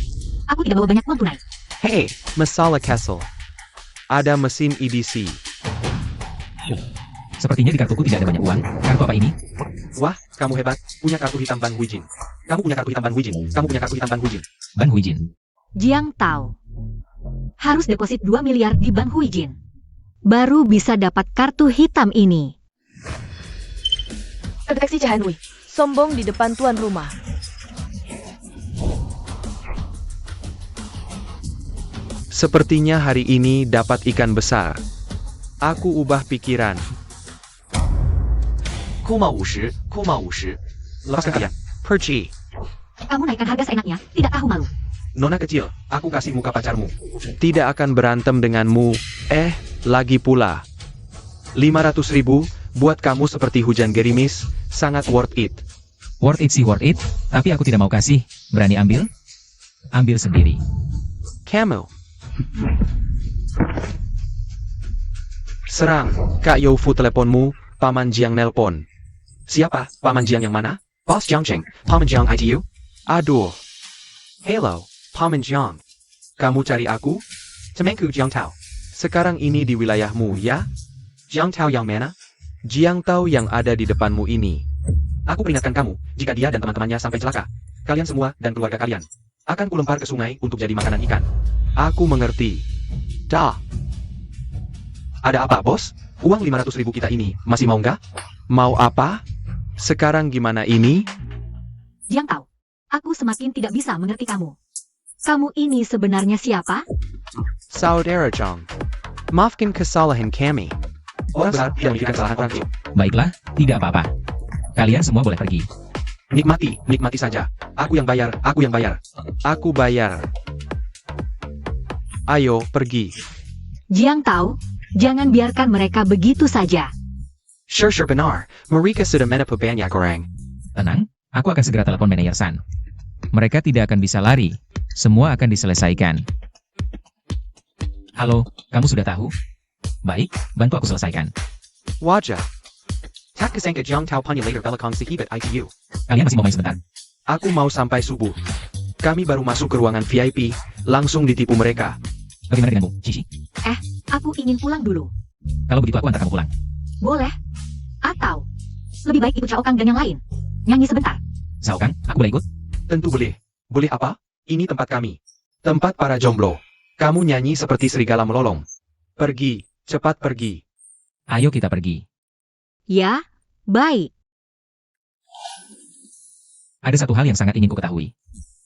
Aku tidak bawa banyak uang tunai. Hei, masalah Castle. Ada mesin EDC. Sepertinya di kartuku tidak ada banyak uang. Kartu apa ini? Wah, kamu hebat. Punya kartu hitam Ban Huijin. Kamu punya kartu hitam Ban Huijin. Kamu punya kartu hitam Ban Huijin. Ban Huijin. Jiang Tao. Harus deposit 2 miliar di Bank Huijin. Baru bisa dapat kartu hitam ini. Terdeteksi Jahan Wei. Sombong di depan tuan rumah. Sepertinya hari ini dapat ikan besar. Aku ubah pikiran. Kuma 50. Lepaskan kalian. Perci. Kamu naikkan harga seenaknya, tidak tahu malu. Nona kecil, aku kasih muka pacarmu. Tidak akan berantem denganmu. Lagi pula. 500.000, buat kamu seperti hujan gerimis, sangat worth it. Worth it sih worth it, tapi aku tidak mau kasih. Berani ambil? Ambil sendiri. Kamu. Serang, Kak Youfu teleponmu, Paman Jiang nelpon. Siapa? Paman Jiang yang mana? Boss Jiangqing, Paman Jiang ITU? Aduh, Hello, Paman Jiang. Kamu cari aku? Temanku Jiang Tao. sekarang ini di wilayahmu, ya? Jiang Tao yang mana? Jiang Tao yang ada di depanmu ini. Aku peringatkan kamu, jika dia dan teman-temannya sampai celaka, kalian semua dan keluarga kalian akan kulempar ke sungai untuk jadi makanan ikan. Aku mengerti. Dah. Ada apa, bos? Uang 500.000 kita ini, masih mau nggak? Mau apa? Sekarang gimana ini? Jiang Tao, aku semakin tidak bisa mengerti kamu. Kamu ini sebenarnya siapa? Saudara Chong. Maafkan kesalahan kami. Orang besar tidak memikirkan kesalahan orang kecil. Baiklah, tidak apa-apa. Kalian semua boleh pergi. Nikmati saja. Aku yang bayar. Aku bayar. Ayo, pergi. Jiang Tao, jangan biarkan mereka begitu saja. Sure benar. Mereka sudah menipu banyak orang. Tenang, aku akan segera telepon manajer San. Mereka tidak akan bisa lari. Semua akan diselesaikan. Halo, kamu sudah tahu? Baik, bantu aku selesaikan. Wajah. Tak kesangka Jiang Tao punya later belakang sehebat ITU. Kalian masih mau main sebentar? Aku mau sampai subuh. Kami baru masuk ke ruangan VIP, langsung ditipu mereka. Bagaimana denganmu, Shishi? Aku ingin pulang dulu. Kalau begitu aku antar kamu pulang. Boleh? Atau lebih baik ikut Chao Kang dan yang lain. Nyanyi sebentar. Sao Kang, aku boleh ikut? Tentu boleh. Boleh apa? Ini tempat kami. Tempat para jomblo. Kamu nyanyi seperti serigala melolong. Pergi, cepat pergi. Ayo kita pergi. Ya, baik. Ada satu hal yang sangat ingin ku ketahui.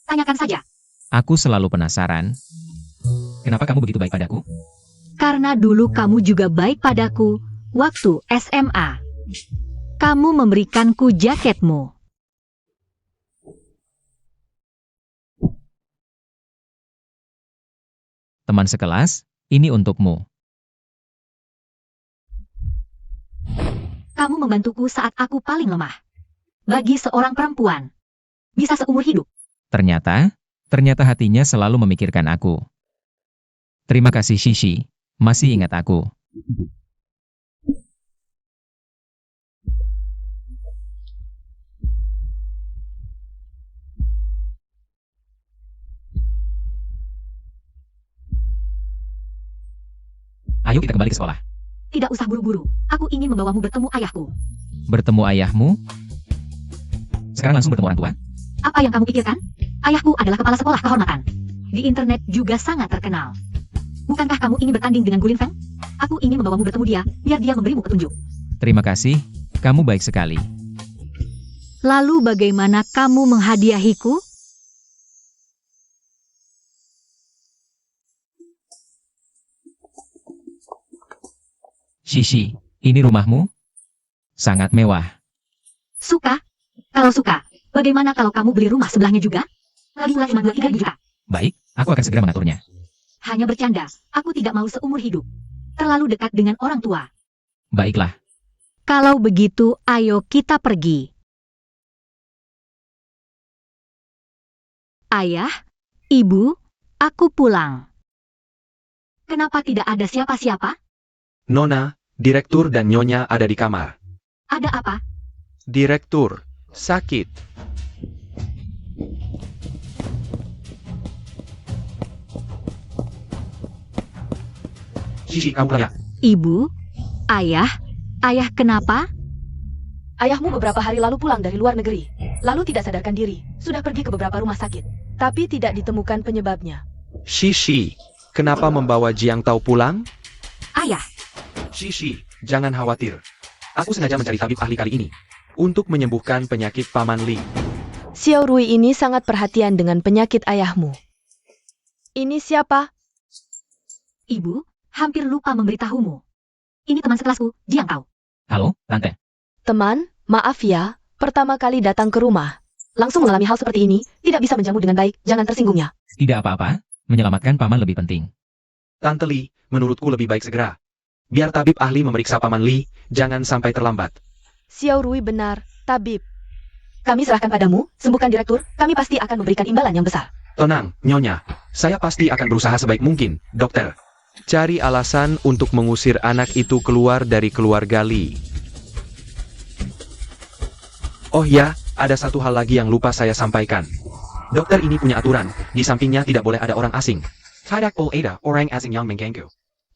Tanyakan saja. Aku selalu penasaran. Kenapa kamu begitu baik padaku? Karena dulu kamu juga baik padaku waktu SMA. Kamu memberikanku jaketmu. Teman sekelas, ini untukmu. Kamu membantuku saat aku paling lemah. Bagi seorang perempuan, bisa seumur hidup. Ternyata hatinya selalu memikirkan aku. Terima kasih Shishi, masih ingat aku. Ayo kita kembali ke sekolah. Tidak usah buru-buru. Aku ingin membawamu bertemu ayahku. Bertemu ayahmu? Sekarang langsung bertemu orang tua? Apa yang kamu pikirkan? Ayahku adalah kepala sekolah kehormatan. Di internet juga sangat terkenal. Bukankah kamu ingin bertanding dengan Gulin Feng? Aku ingin membawamu bertemu dia, biar dia memberimu petunjuk. Terima kasih, kamu baik sekali. Lalu bagaimana kamu menghadiahiku? Shishi, ini rumahmu? Sangat mewah. Suka? Kalau suka, bagaimana kalau kamu beli rumah sebelahnya juga? Lagi mulai cuma 2-3 juta. Baik, aku akan segera mengaturnya. Hanya bercanda, aku tidak mau seumur hidup. Terlalu dekat dengan orang tua. Baiklah. Kalau begitu, ayo kita pergi. Ayah, ibu, aku pulang. Kenapa tidak ada siapa-siapa? Nona, direktur dan nyonya ada di kamar. Ada apa? Direktur, sakit. Shishi, kamu pulang ya? Ibu, ayah kenapa? Ayahmu beberapa hari lalu pulang dari luar negeri. Lalu tidak sadarkan diri. Sudah pergi ke beberapa rumah sakit. Tapi tidak ditemukan penyebabnya. Shishi, kenapa membawa Jiang Tao pulang? Ayah, Shishi, jangan khawatir. Aku sengaja mencari tabib ahli kali ini. Untuk menyembuhkan penyakit Paman Li. Xiao Rui ini sangat perhatian dengan penyakit ayahmu. Ini siapa? ibu, hampir lupa memberitahumu. Ini teman sekelasku, Jiang Tao. Halo, Tante. Teman, maaf ya, pertama kali datang ke rumah. Langsung mengalami hal seperti ini, tidak bisa menjamu dengan baik, jangan tersinggung ya. Tidak apa-apa, menyelamatkan paman lebih penting. Tante Li, menurutku lebih baik segera. Biar tabib ahli memeriksa Paman Li, jangan sampai terlambat. Xiao Rui benar, tabib. Kami serahkan padamu, sembuhkan direktur, kami pasti akan memberikan imbalan yang besar. Tenang, Nyonya. Saya pasti akan berusaha sebaik mungkin, dokter. Cari alasan untuk mengusir anak itu keluar dari keluarga Li. Oh ya, ada satu hal lagi yang lupa saya sampaikan. Dokter ini punya aturan, di sampingnya tidak boleh ada orang asing. Tidak boleh ada orang asing yang mengganggu.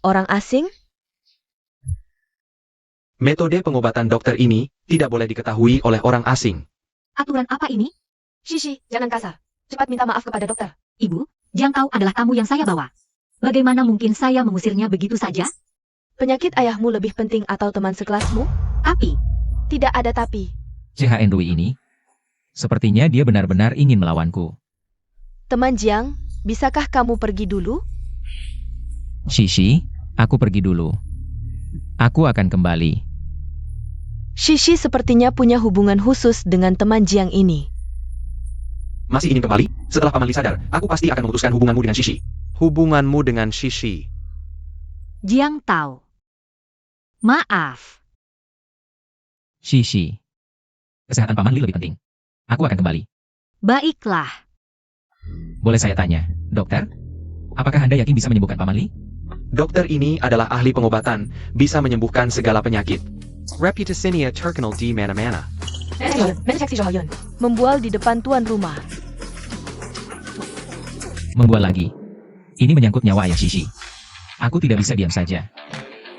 Orang asing? Metode pengobatan dokter ini tidak boleh diketahui oleh orang asing. Aturan apa ini? Shishi, jangan kasar. Cepat minta maaf kepada dokter. Ibu, Jiang Tao adalah tamu yang saya bawa. Bagaimana mungkin saya mengusirnya begitu saja? Penyakit ayahmu lebih penting atau teman sekelasmu? Tapi, Tidak ada tapi. CHN Rui ini, sepertinya dia benar-benar ingin melawanku. Teman Jiang, bisakah kamu pergi dulu? Shishi, aku pergi dulu. Aku akan kembali. Shishi sepertinya punya hubungan khusus dengan teman Jiang ini. Masih ingin kembali? Setelah Paman Li sadar, aku pasti akan memutuskan hubunganmu dengan Shishi. Hubunganmu dengan Shishi. Jiang Tao. Maaf. Shishi. Kesehatan Paman Li lebih penting. Aku akan kembali. Baiklah. Boleh saya tanya, dokter? Apakah Anda yakin bisa menyembuhkan Paman Li? Dokter ini adalah ahli pengobatan, bisa menyembuhkan segala penyakit. Reputasinya terkenal di mana-mana. Membual di depan tuan rumah. Membual lagi. Ini menyangkut nyawa ayah Shishi. Aku tidak bisa diam saja.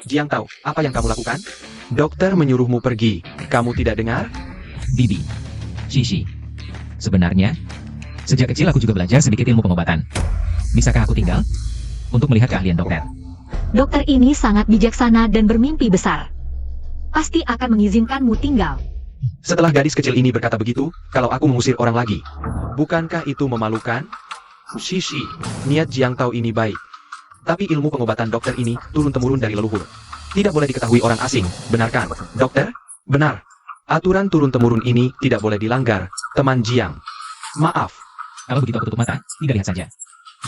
Jiang Tao, apa yang kamu lakukan? Dokter menyuruhmu pergi. Kamu tidak dengar? Bibi. Shishi. Sebenarnya, sejak kecil aku juga belajar sedikit ilmu pengobatan. Bisakah aku tinggal? Untuk melihat keahlian dokter. Dokter ini sangat bijaksana dan bermimpi besar. Pasti akan mengizinkanmu tinggal. Setelah gadis kecil ini berkata begitu, kalau aku mengusir orang lagi. Bukankah itu memalukan? Shishi, niat Jiang Tao ini baik. Tapi ilmu pengobatan dokter ini turun-temurun dari leluhur. Tidak boleh diketahui orang asing, benarkan, dokter? Benar. Aturan turun-temurun ini tidak boleh dilanggar, teman Jiang. Maaf. Kalau begitu aku tutup mata, tidak lihat saja.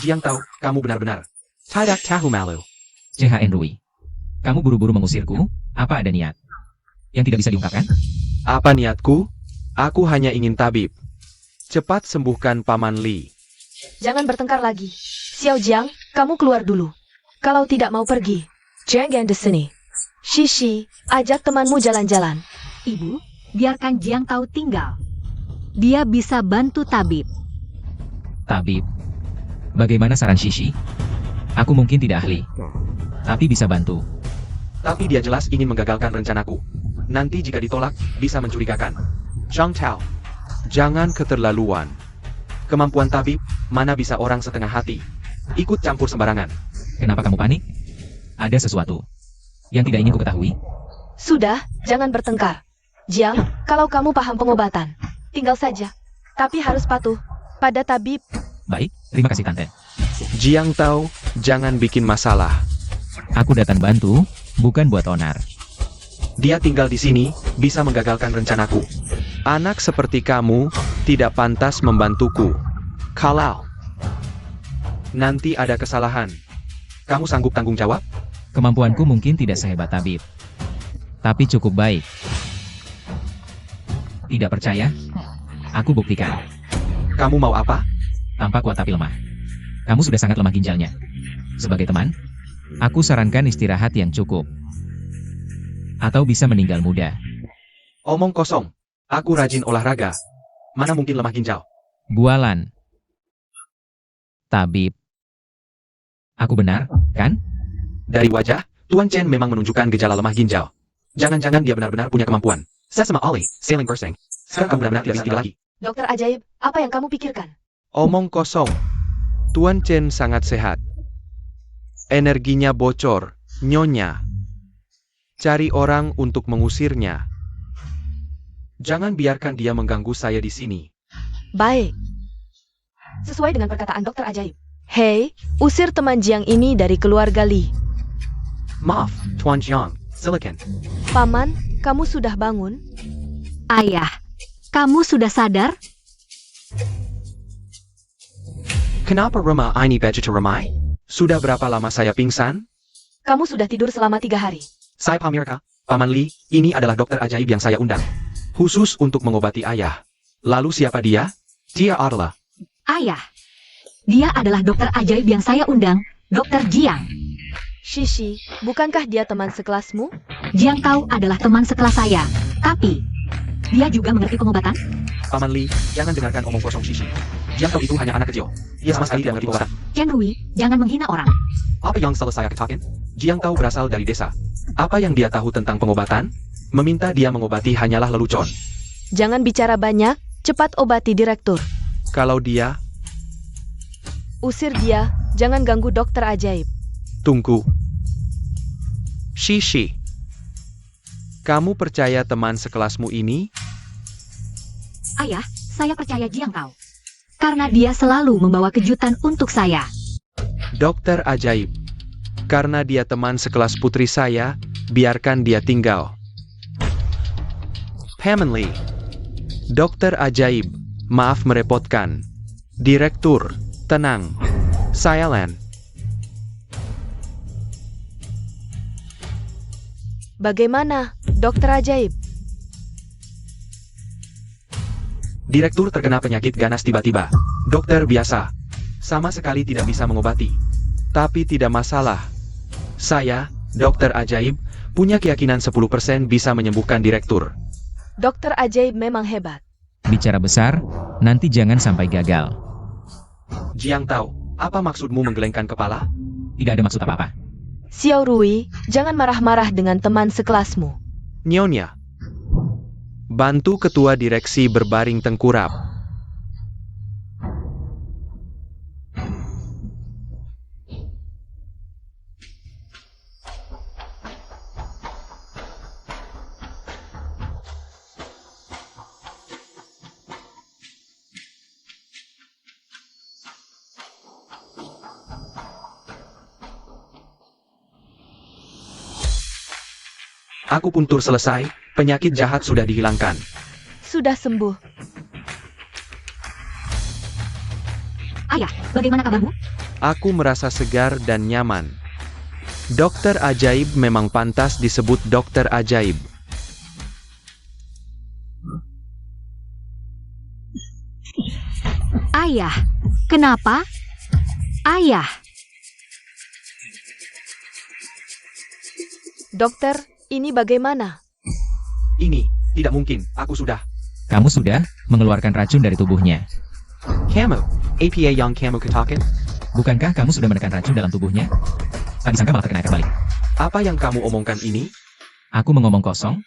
Jiang Tao, kamu benar-benar. Tidak tahu malu. CHN Rui. Kamu buru-buru mengusirku, apa ada niat? Yang tidak bisa diungkapkan? Apa niatku? Aku hanya ingin tabib. Cepat sembuhkan Paman Li. Jangan bertengkar lagi. Xiao Jiang, kamu keluar dulu. Kalau tidak mau pergi, jangan di sini. Shishi, ajak temanmu jalan-jalan. Ibu, biarkan Jiang Tao tinggal. Dia bisa bantu tabib. Tabib. Bagaimana saran Shishi? Aku mungkin tidak ahli. Tapi bisa bantu. Tapi dia jelas ingin menggagalkan rencanaku. Nanti jika ditolak, bisa mencurigakan. Zhang Tao, jangan keterlaluan. Kemampuan tabib, mana bisa orang setengah hati. Ikut campur sembarangan. Kenapa kamu panik? Ada sesuatu yang tidak ingin ku ketahui? Sudah, jangan bertengkar. Jiang, kalau kamu paham pengobatan, tinggal saja. Tapi harus patuh pada tabib. Baik, terima kasih Tante. Jiang Tao, jangan bikin masalah. Aku datang bantu, bukan buat onar. Dia tinggal di sini, bisa menggagalkan rencanaku. Anak seperti kamu, tidak pantas membantuku. Kalau nanti ada kesalahan, kamu sanggup tanggung jawab? Kemampuanku mungkin tidak sehebat tabib. Tapi cukup baik. Tidak percaya? Aku buktikan. Kamu mau apa? Tampak kuat tapi lemah. Kamu sudah sangat lemah ginjalnya. Sebagai teman, aku sarankan istirahat yang cukup. Atau bisa meninggal muda. Omong kosong. Aku rajin olahraga. Mana mungkin lemah ginjal? Bualan. Tabib. Aku benar, kan? Dari wajah, Tuan Chen memang menunjukkan gejala lemah ginjal. Jangan-jangan dia benar-benar punya kemampuan. Sesama Oli, sailing bursting. Sekarang kamu benar-benar tidak bisa tidur lagi. Dokter ajaib, apa yang kamu pikirkan? Omong kosong. Tuan Chen sangat sehat. Energinya bocor, nyonya. Cari orang untuk mengusirnya. Jangan biarkan dia mengganggu saya di sini. Baik. Sesuai dengan perkataan dokter ajaib. Hei, usir teman Jiang ini dari keluarga Li. Maaf, Tuan Jiang, silakan. Paman, kamu sudah bangun? Ayah, kamu sudah sadar? Kenapa rumah ini begitu ramai? Sudah berapa lama saya pingsan? Kamu sudah tidur selama 3 hari. Saya pamirka, Paman Li, ini adalah dokter ajaib yang saya undang. Khusus untuk mengobati ayah. Lalu siapa dia? Dia adalah... Ayah. Dia adalah dokter ajaib yang saya undang, Dokter Jiang. Shishi, bukankah dia teman sekelasmu? Jiang Tao adalah teman sekelas saya. Tapi, dia juga mengerti pengobatan? Paman Li, jangan dengarkan omong kosong Shishi. Jiang Tao itu hanya anak kecil. Dia sama sekali tidak mengerti pengobatan. Chen Rui, jangan menghina orang. Apa yang selesai aku katakan? Jiang Tao berasal dari desa. Apa yang dia tahu tentang pengobatan? Meminta dia mengobati hanyalah lelucon. Jangan bicara banyak, cepat obati direktur. Kalau dia, Usir dia, jangan ganggu dokter ajaib. tunggu. Shishi, kamu percaya teman sekelasmu ini? Ayah, saya percaya Jiang Tao. Karena dia selalu membawa kejutan untuk saya. Dokter ajaib. Karena dia teman sekelas putri saya, biarkan dia tinggal. Paman Li. Dokter ajaib, maaf merepotkan. Direktur, tenang. Saya Lan. Bagaimana, dokter ajaib? Direktur terkena penyakit ganas tiba-tiba. Dokter biasa. Sama sekali tidak bisa mengobati. Tapi tidak masalah. Saya, dokter ajaib, punya keyakinan 10% bisa menyembuhkan direktur. Dokter ajaib memang hebat. Bicara besar, nanti jangan sampai gagal. Jiang Tao, apa maksudmu menggelengkan kepala? Tidak ada maksud apa-apa. Xiao Rui, jangan marah-marah dengan teman sekelasmu. Nyonya. Bantu ketua direksi berbaring tengkurap. Aku puntur selesai, penyakit jahat sudah dihilangkan. Sudah sembuh. Ayah, bagaimana kabarmu? Aku merasa segar dan nyaman. Dokter ajaib memang pantas disebut dokter ajaib. Ayah, kenapa? Ayah, Dokter, ini bagaimana? Ini, tidak mungkin, aku sudah. Kamu sudah mengeluarkan racun dari tubuhnya. Kamu, apa yang kamu katakan? Bukankah kamu sudah menekan racun dalam tubuhnya? Tak disangka malah terkena efek balik. Apa yang kamu omongkan ini? Aku mengomong kosong.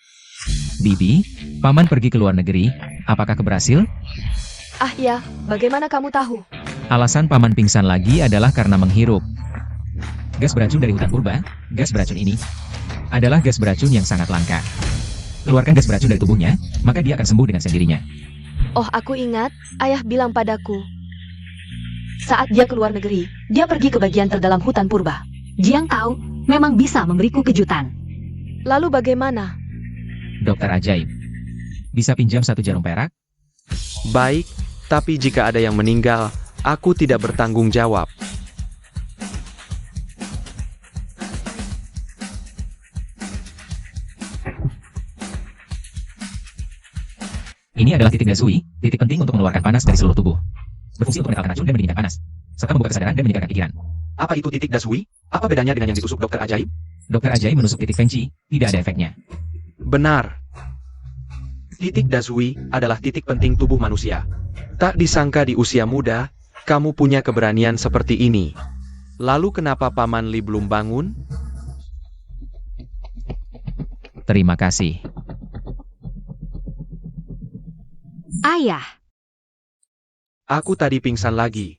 Bibi, paman pergi ke luar negeri. Apakah keberhasil? Ah ya, bagaimana kamu tahu? Alasan paman pingsan lagi adalah karena menghirup gas beracun dari hutan purba. Gas beracun ini adalah gas beracun yang sangat langka. Keluarkan gas beracun dari tubuhnya, maka dia akan sembuh dengan sendirinya. Oh, aku ingat, ayah bilang padaku. Saat dia keluar negeri, dia pergi ke bagian terdalam hutan purba. Jiang Tao memang bisa memberiku kejutan. Lalu bagaimana? Dokter ajaib. Bisa pinjam 1 jarum perak? Baik, tapi jika ada yang meninggal, aku tidak bertanggung jawab. Ini adalah titik Dasui, titik penting untuk mengeluarkan panas dari seluruh tubuh. Berfungsi untuk menetralkan racun dan mendinginkan panas, serta membuka kesadaran dan meningkatkan pikiran. Apa itu titik Dasui? Apa bedanya dengan yang ditusuk dokter ajaib? Dokter ajaib menusuk titik Feng Qi, tidak ada efeknya. Benar. Titik Dasui adalah titik penting tubuh manusia. Tak disangka di usia muda, kamu punya keberanian seperti ini. Lalu kenapa Paman Li belum bangun? Terima kasih. Ayah, Aku tadi pingsan lagi.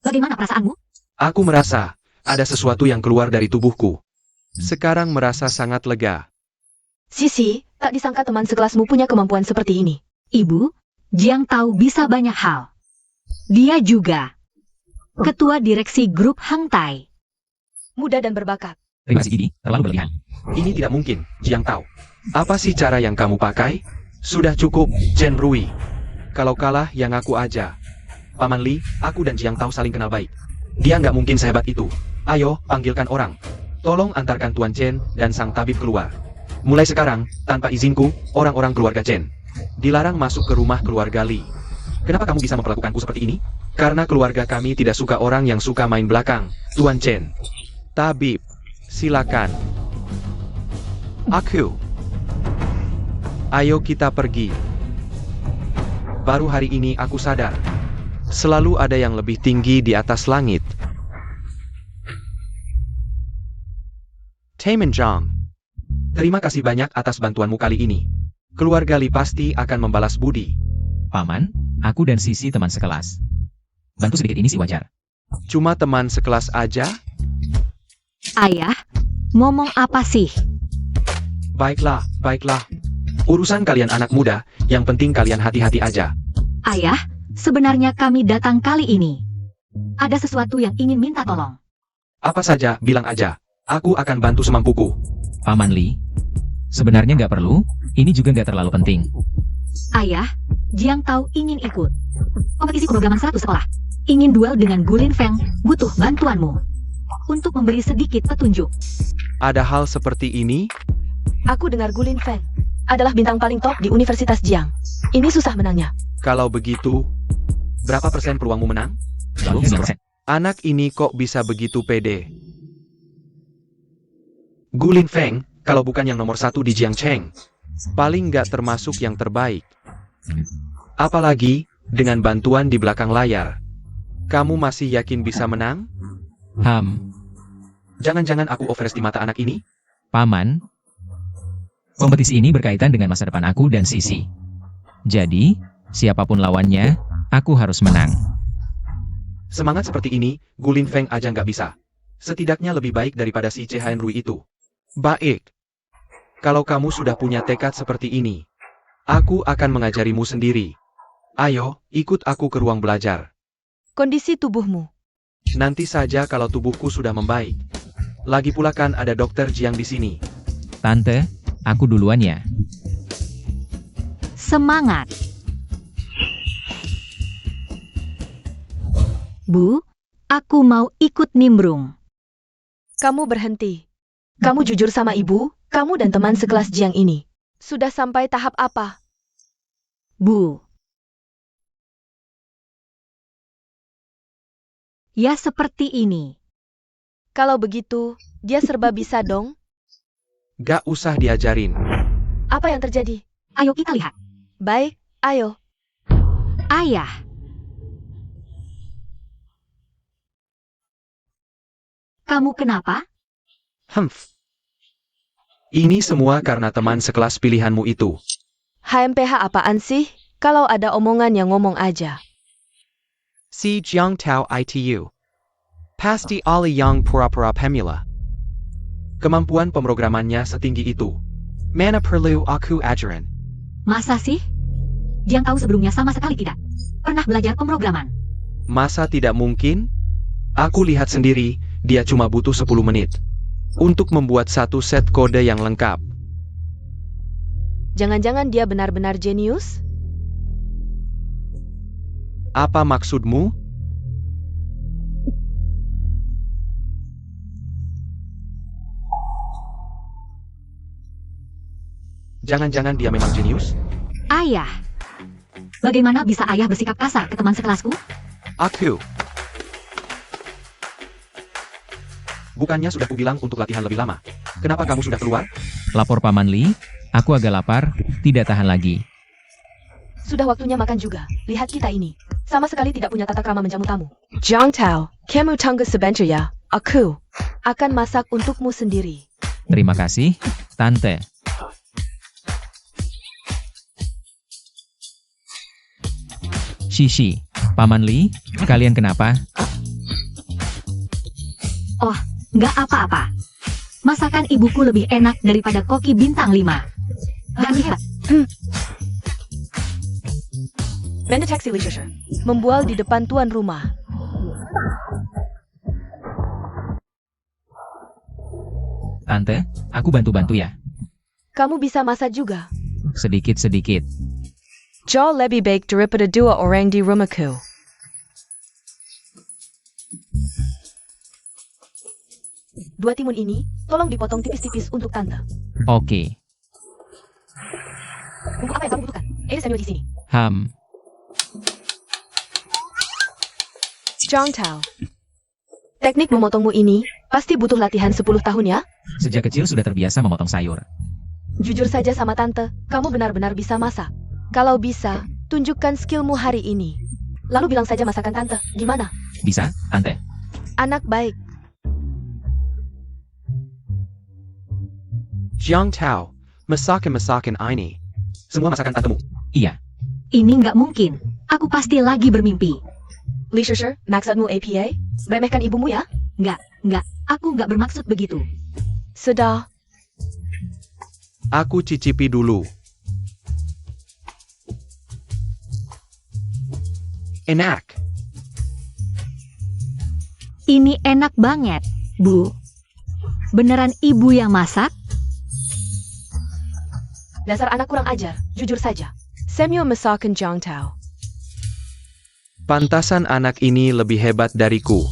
bagaimana perasaanmu? Aku merasa, ada sesuatu yang keluar dari tubuhku. Sekarang merasa sangat lega. Sisi, tak disangka teman sekelasmu punya kemampuan seperti ini. Ibu, Jiang Tao bisa banyak hal. Dia juga ketua direksi grup Hang Tai. Muda dan berbakat. Terima kasih Bibi, terlalu berlebihan. Ini tidak mungkin, Jiang Tao. Apa sih cara yang kamu pakai? Sudah cukup, Chen Rui. Kalau kalah, yang aku aja. Paman Li, aku dan Jiang Tao saling kenal baik. Dia nggak mungkin sehebat itu. Ayo, panggilkan orang. Tolong antarkan Tuan Chen dan sang tabib keluar. Mulai sekarang, tanpa izinku, orang-orang keluarga Chen dilarang masuk ke rumah keluarga Li. Kenapa kamu bisa memperlakukanku seperti ini? Karena keluarga kami tidak suka orang yang suka main belakang, Tuan Chen. Tabib, silakan. Aku. Ayo kita pergi. Baru hari ini aku sadar. Selalu ada yang lebih tinggi di atas langit. Taeminjang. Terima kasih banyak atas bantuanmu kali ini. Keluarga Lee pasti akan membalas budi. Paman, aku dan Sisi teman sekelas. Bantu sedikit ini sih wajar. Cuma teman sekelas aja? Ayah, ngomong apa sih? Baiklah, baiklah. Urusan kalian anak muda, yang penting kalian hati-hati aja. Ayah, sebenarnya kami datang kali ini. Ada sesuatu yang ingin minta tolong. Apa saja, bilang aja. Aku akan bantu semampuku. Paman Lee, sebenarnya nggak perlu, ini juga nggak terlalu penting. Ayah, Jiang Tao ingin ikut kompetisi pemrograman 100 sekolah. Ingin duel dengan Gulin Feng, butuh bantuanmu untuk memberi sedikit petunjuk. Ada hal seperti ini? Aku dengar Gulin Feng adalah bintang paling top di Universitas Jiang. Ini susah menangnya. Kalau begitu, berapa persen peluangmu menang? 29%. Anak ini kok bisa begitu pede? Gulin Feng, kalau bukan yang nomor 1 di Jiangcheng, paling nggak termasuk yang terbaik. Apalagi, dengan bantuan di belakang layar. Kamu masih yakin bisa menang? Jangan-jangan aku overestimate anak ini? Paman, kompetisi ini berkaitan dengan masa depan aku dan Sisi. Jadi, siapapun lawannya, aku harus menang. Semangat seperti ini, Gulin Feng aja nggak bisa. Setidaknya lebih baik daripada si Chen Rui itu. Baik. Kalau kamu sudah punya tekad seperti ini, aku akan mengajarimu sendiri. Ayo, ikut aku ke ruang belajar. Kondisi tubuhmu. Nanti saja kalau tubuhku sudah membaik. Lagi pula kan ada dokter Jiang di sini. Tante, aku duluan ya. Semangat. Bu, aku mau ikut nimbrung. Kamu berhenti. Kamu jujur sama ibu, kamu dan teman sekelas Jiang ini. Sudah sampai tahap apa? Bu. Ya seperti ini. Kalau begitu, dia serba bisa dong. Gak usah diajarin. Apa yang terjadi? Ayo kita lihat. Baik, ayo. Ayah. Kamu kenapa? Ini semua karena teman sekelas pilihanmu itu. HMPH apaan sih? Kalau ada omongan yang ngomong aja. Si Jiang Tao ITU. Pasti Ali yang pura-pura pemula. Kemampuan pemrogramannya setinggi itu. Mana perlu aku ajarin? Masa sih? Jiang Tao sebelumnya sama sekali tidak pernah belajar pemrograman. Masa tidak mungkin? Aku lihat sendiri, dia cuma butuh 10 menit. Untuk membuat satu set kode yang lengkap. Jangan-jangan dia benar-benar jenius? Apa maksudmu? Jangan-jangan dia memang jenius? Ayah. Bagaimana bisa ayah bersikap kasar ke teman sekelasku? Aku. Bukannya sudah kubilang untuk latihan lebih lama. Kenapa kamu sudah keluar? Lapor Paman Lee, aku agak lapar, tidak tahan lagi. Sudah waktunya makan juga. Lihat kita ini. Sama sekali tidak punya tata krama menjamu tamu. Jiang Tao, kamu tunggu sebentar ya. Aku akan masak untukmu sendiri. Terima kasih, Tante. Shishi, Paman Lee, kalian kenapa? Oh, nggak apa-apa. Masakan ibuku lebih enak daripada koki bintang 5. Dan lihat, Mendeteksi literature. Membual di depan tuan rumah. Tante, aku bantu-bantu ya. Kamu bisa masak juga. Sedikit-sedikit. Jauh lebih baik daripada 2 orang di rumahku. Dua timun ini, tolong dipotong tipis-tipis untuk tante. Oke. Bumbu apa yang kamu butuhkan? Ada senior di sini. Jiang Tao. Teknik memotongmu ini, pasti butuh latihan 10 tahun ya? Sejak kecil sudah terbiasa memotong sayur. Jujur saja sama tante, kamu benar-benar bisa masak. Kalau bisa, Tunjukkan skillmu hari ini. Lalu bilang saja masakan tante, gimana? Bisa, Tante. Anak baik. Jiang Tao, masakan ini. Semua masakan tantemu. Iya. Ini nggak mungkin. Aku pasti lagi bermimpi. Li Shishir, maksudmu APA? Remehkan ibumu ya? Nggak. Aku nggak bermaksud begitu. Sudah. Aku cicipi dulu. Enak. Ini enak banget, Bu. Beneran ibu yang masak? Dasar anak kurang ajar, jujur saja. Samuel masakan Jiang Tao. Pantasan anak ini lebih hebat dariku.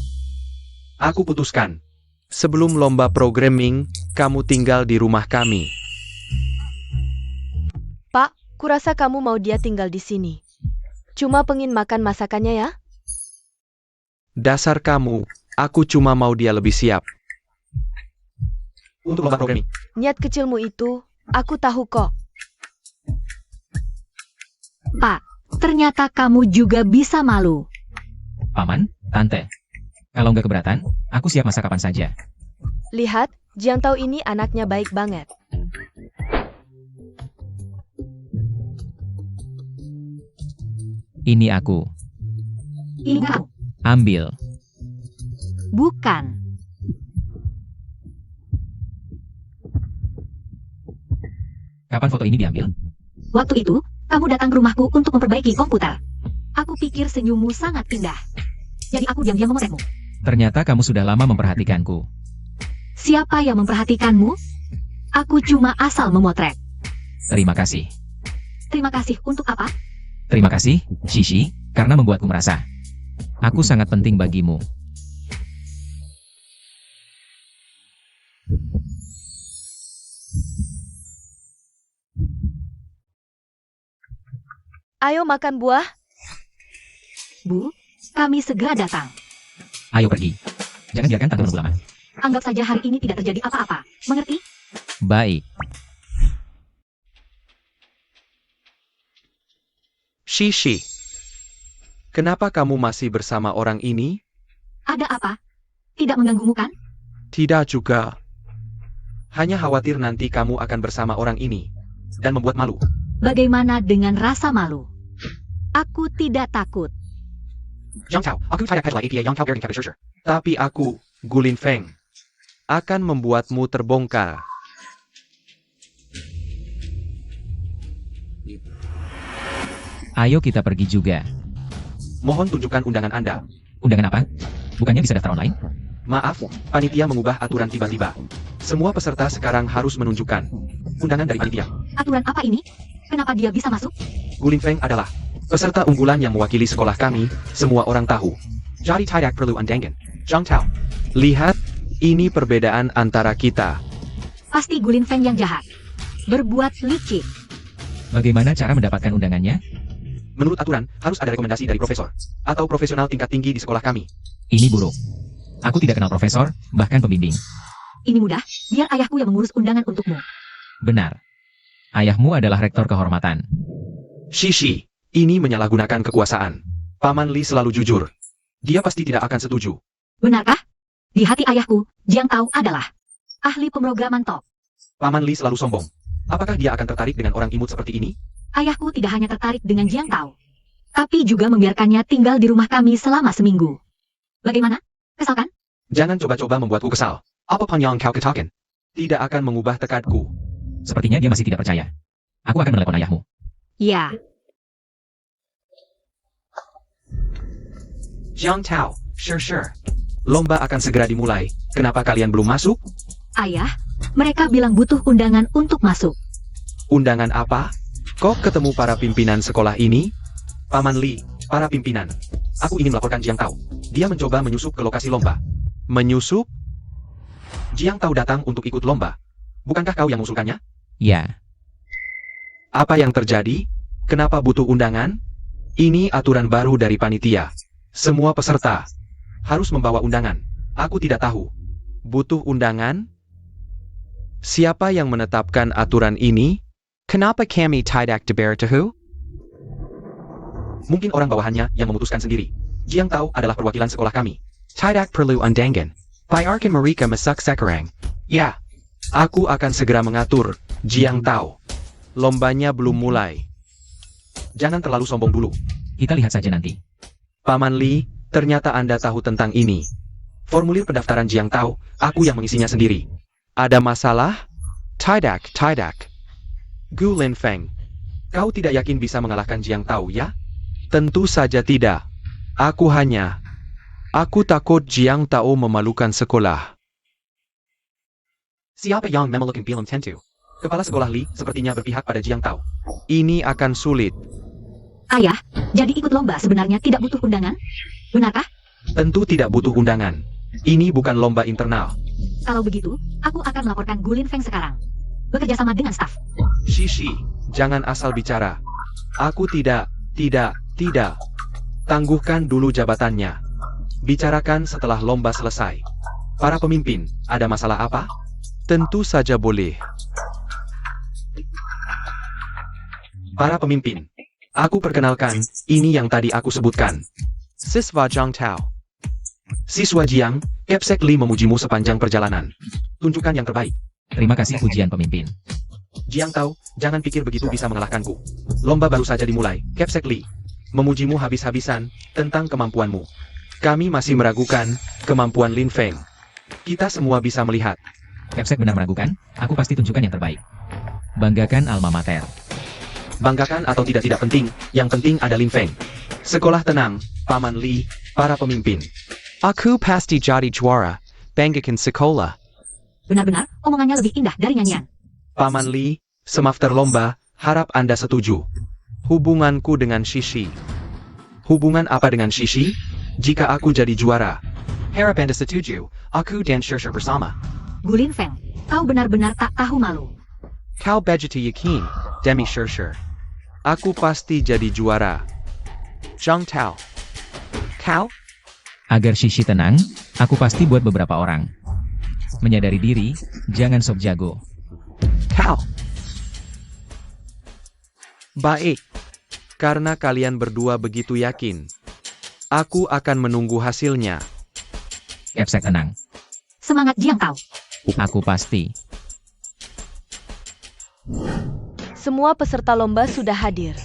Aku putuskan. Sebelum lomba programming, kamu tinggal di rumah kami. Pak, kurasa kamu mau dia tinggal di sini. Cuma pengin makan masakannya ya? Dasar kamu, aku cuma mau dia lebih siap. Untuk lomba programming. Niat kecilmu itu, aku tahu kok. Pak, ternyata kamu juga bisa malu. Paman, Tante. Kalau nggak keberatan, aku siap masak kapan saja. Lihat, Jiang Tao ini anaknya baik banget. Ini aku. Ini kamu. Ambil. Bukan. Kapan foto ini diambil? Waktu itu, kamu datang ke rumahku untuk memperbaiki komputer. Aku pikir senyummu sangat indah. Jadi aku diam-diam memotretmu. Ternyata kamu sudah lama memperhatikanku. Siapa yang memperhatikanmu? Aku cuma asal memotret. Terima kasih. Terima kasih untuk apa? Terima kasih, Shishi, karena membuatku merasa aku sangat penting bagimu. Ayo makan buah. Bu, kami segera datang. Ayo pergi. Jangan biarkan Tante menunggu lama. Anggap saja hari ini tidak terjadi apa-apa. Mengerti? Baik. Shishi. Kenapa kamu masih bersama orang ini? Ada apa? Tidak mengganggumu kan? Tidak juga. Hanya khawatir nanti kamu akan bersama orang ini. Dan membuat malu. Bagaimana dengan rasa malu? Aku tidak takut. Jiang Tao, aku tidak adalah APA Yang Tao Bearing Capital Shishir. Tapi aku, Gulin Feng, akan membuatmu terbongkar. Ayo kita pergi juga. Mohon tunjukkan undangan Anda. Undangan apa? Bukannya bisa daftar online? Maaf, panitia mengubah aturan tiba-tiba. Semua peserta sekarang harus menunjukkan undangan dari panitia. Aturan apa ini? Kenapa dia bisa masuk? Gulin Feng adalah peserta unggulan yang mewakili sekolah kami, semua orang tahu. Jadi tidak perlu undangan. Jiang Tao, lihat, ini perbedaan antara kita. Pasti Gulin Feng yang jahat. Berbuat licik. Bagaimana cara mendapatkan undangannya? Menurut aturan, harus ada rekomendasi dari profesor atau profesional tingkat tinggi di sekolah kami. Ini buruk. Aku tidak kenal profesor, bahkan pembimbing. Ini mudah, biar ayahku yang mengurus undangan untukmu. Benar. Ayahmu adalah rektor kehormatan. Shishi, ini menyalahgunakan kekuasaan. Paman Li selalu jujur. Dia pasti tidak akan setuju. Benarkah? Di hati ayahku, Jiang Tao adalah ahli pemrograman top. Paman Li selalu sombong. Apakah dia akan tertarik dengan orang imut seperti ini? Ayahku tidak hanya tertarik dengan Jiang Tao, tapi juga membiarkannya tinggal di rumah kami selama seminggu. Bagaimana? Kesal kan? Jangan coba-coba membuatku kesal. Apapun yang kau katakan, tidak akan mengubah tekadku. Sepertinya dia masih tidak percaya. Aku akan menelepon ayahmu. Ya, Jiang Tao, sure. Lomba akan segera dimulai. Kenapa kalian belum masuk? ayah, mereka bilang butuh undangan untuk masuk. Undangan apa? Kok ketemu para pimpinan sekolah ini? Paman Li, para pimpinan. Aku ingin melaporkan Jiang Tao. Dia mencoba menyusup ke lokasi lomba. Menyusup? Jiang Tao datang untuk ikut lomba. Bukankah kau yang mengusulkannya? Ya, Apa yang terjadi? Kenapa butuh undangan? Ini aturan baru dari panitia. Semua peserta harus membawa undangan. Aku tidak tahu. Butuh undangan? Siapa yang menetapkan aturan ini? Kenapa kami tidak diberitahu? Mungkin orang bawahannya yang memutuskan sendiri. Jiang Tao adalah perwakilan sekolah kami. Tidak perlu undangan. Biarkan mereka masak sekarang. Ya, aku akan segera mengatur, Jiang Tao. Lombanya belum mulai. Jangan terlalu sombong dulu. Kita lihat saja nanti. Paman Li, ternyata Anda tahu tentang ini. Formulir pendaftaran Jiang Tao, aku yang mengisinya sendiri. Ada masalah? Tidak. Gu Lin Feng. Kau tidak yakin bisa mengalahkan Jiang Tao, ya? Tentu saja tidak. Aku takut Jiang Tao memalukan sekolah. Siapa yang memalukan belum tentu. Kepala sekolah Li sepertinya berpihak pada Jiang Tao. Ini akan sulit. Ayah, jadi ikut lomba sebenarnya tidak butuh undangan? Benarkah? Tentu tidak butuh undangan. Ini bukan lomba internal. Kalau begitu, aku akan melaporkan Gulin Feng sekarang. Bekerja sama dengan staf. Shishi, jangan asal bicara. Aku tidak. Tangguhkan dulu jabatannya. Bicarakan setelah lomba selesai. Para pemimpin, ada masalah apa? Tentu saja boleh. Para pemimpin, aku perkenalkan, ini yang tadi aku sebutkan. Siswa Jiang Tao. Siswa Jiang, Kepsek Li memujimu sepanjang perjalanan. Tunjukkan yang terbaik. Terima kasih pujian pemimpin. Jiang Tao, jangan pikir begitu bisa mengalahkanku. Lomba baru saja dimulai, Kepsek Li. Memujimu habis-habisan tentang kemampuanmu. Kami masih meragukan kemampuan Lin Feng. Kita semua bisa melihat. Kepsek benar meragukan, aku pasti tunjukkan yang terbaik. Banggakan alma mater. Banggakan atau tidak penting, yang penting ada Lin Feng. Sekolah tenang, Paman Li, para pemimpin. Aku pasti jadi juara. Banggakan sekolah. Benar-benar, omongannya lebih indah dari nyanyian. Paman Li, semafter lomba, harap Anda setuju. Hubunganku dengan Shishi. Hubungan apa dengan Shishi? Jika aku jadi juara. Harap Anda setuju, aku dan Shishi bersama. Gulin Feng, kau benar-benar tak tahu malu. Kau begitu yakin, Demi Shishi. Aku pasti jadi juara. Jiang Tao. Kau? Agar Shishi tenang, aku pasti buat beberapa orang. Menyadari diri, jangan sok jago. Kau. Baik. Karena kalian berdua begitu yakin, aku akan menunggu hasilnya. Kepsek tenang. Semangat Jiang Tao. Aku pasti. Semua peserta lomba sudah hadir.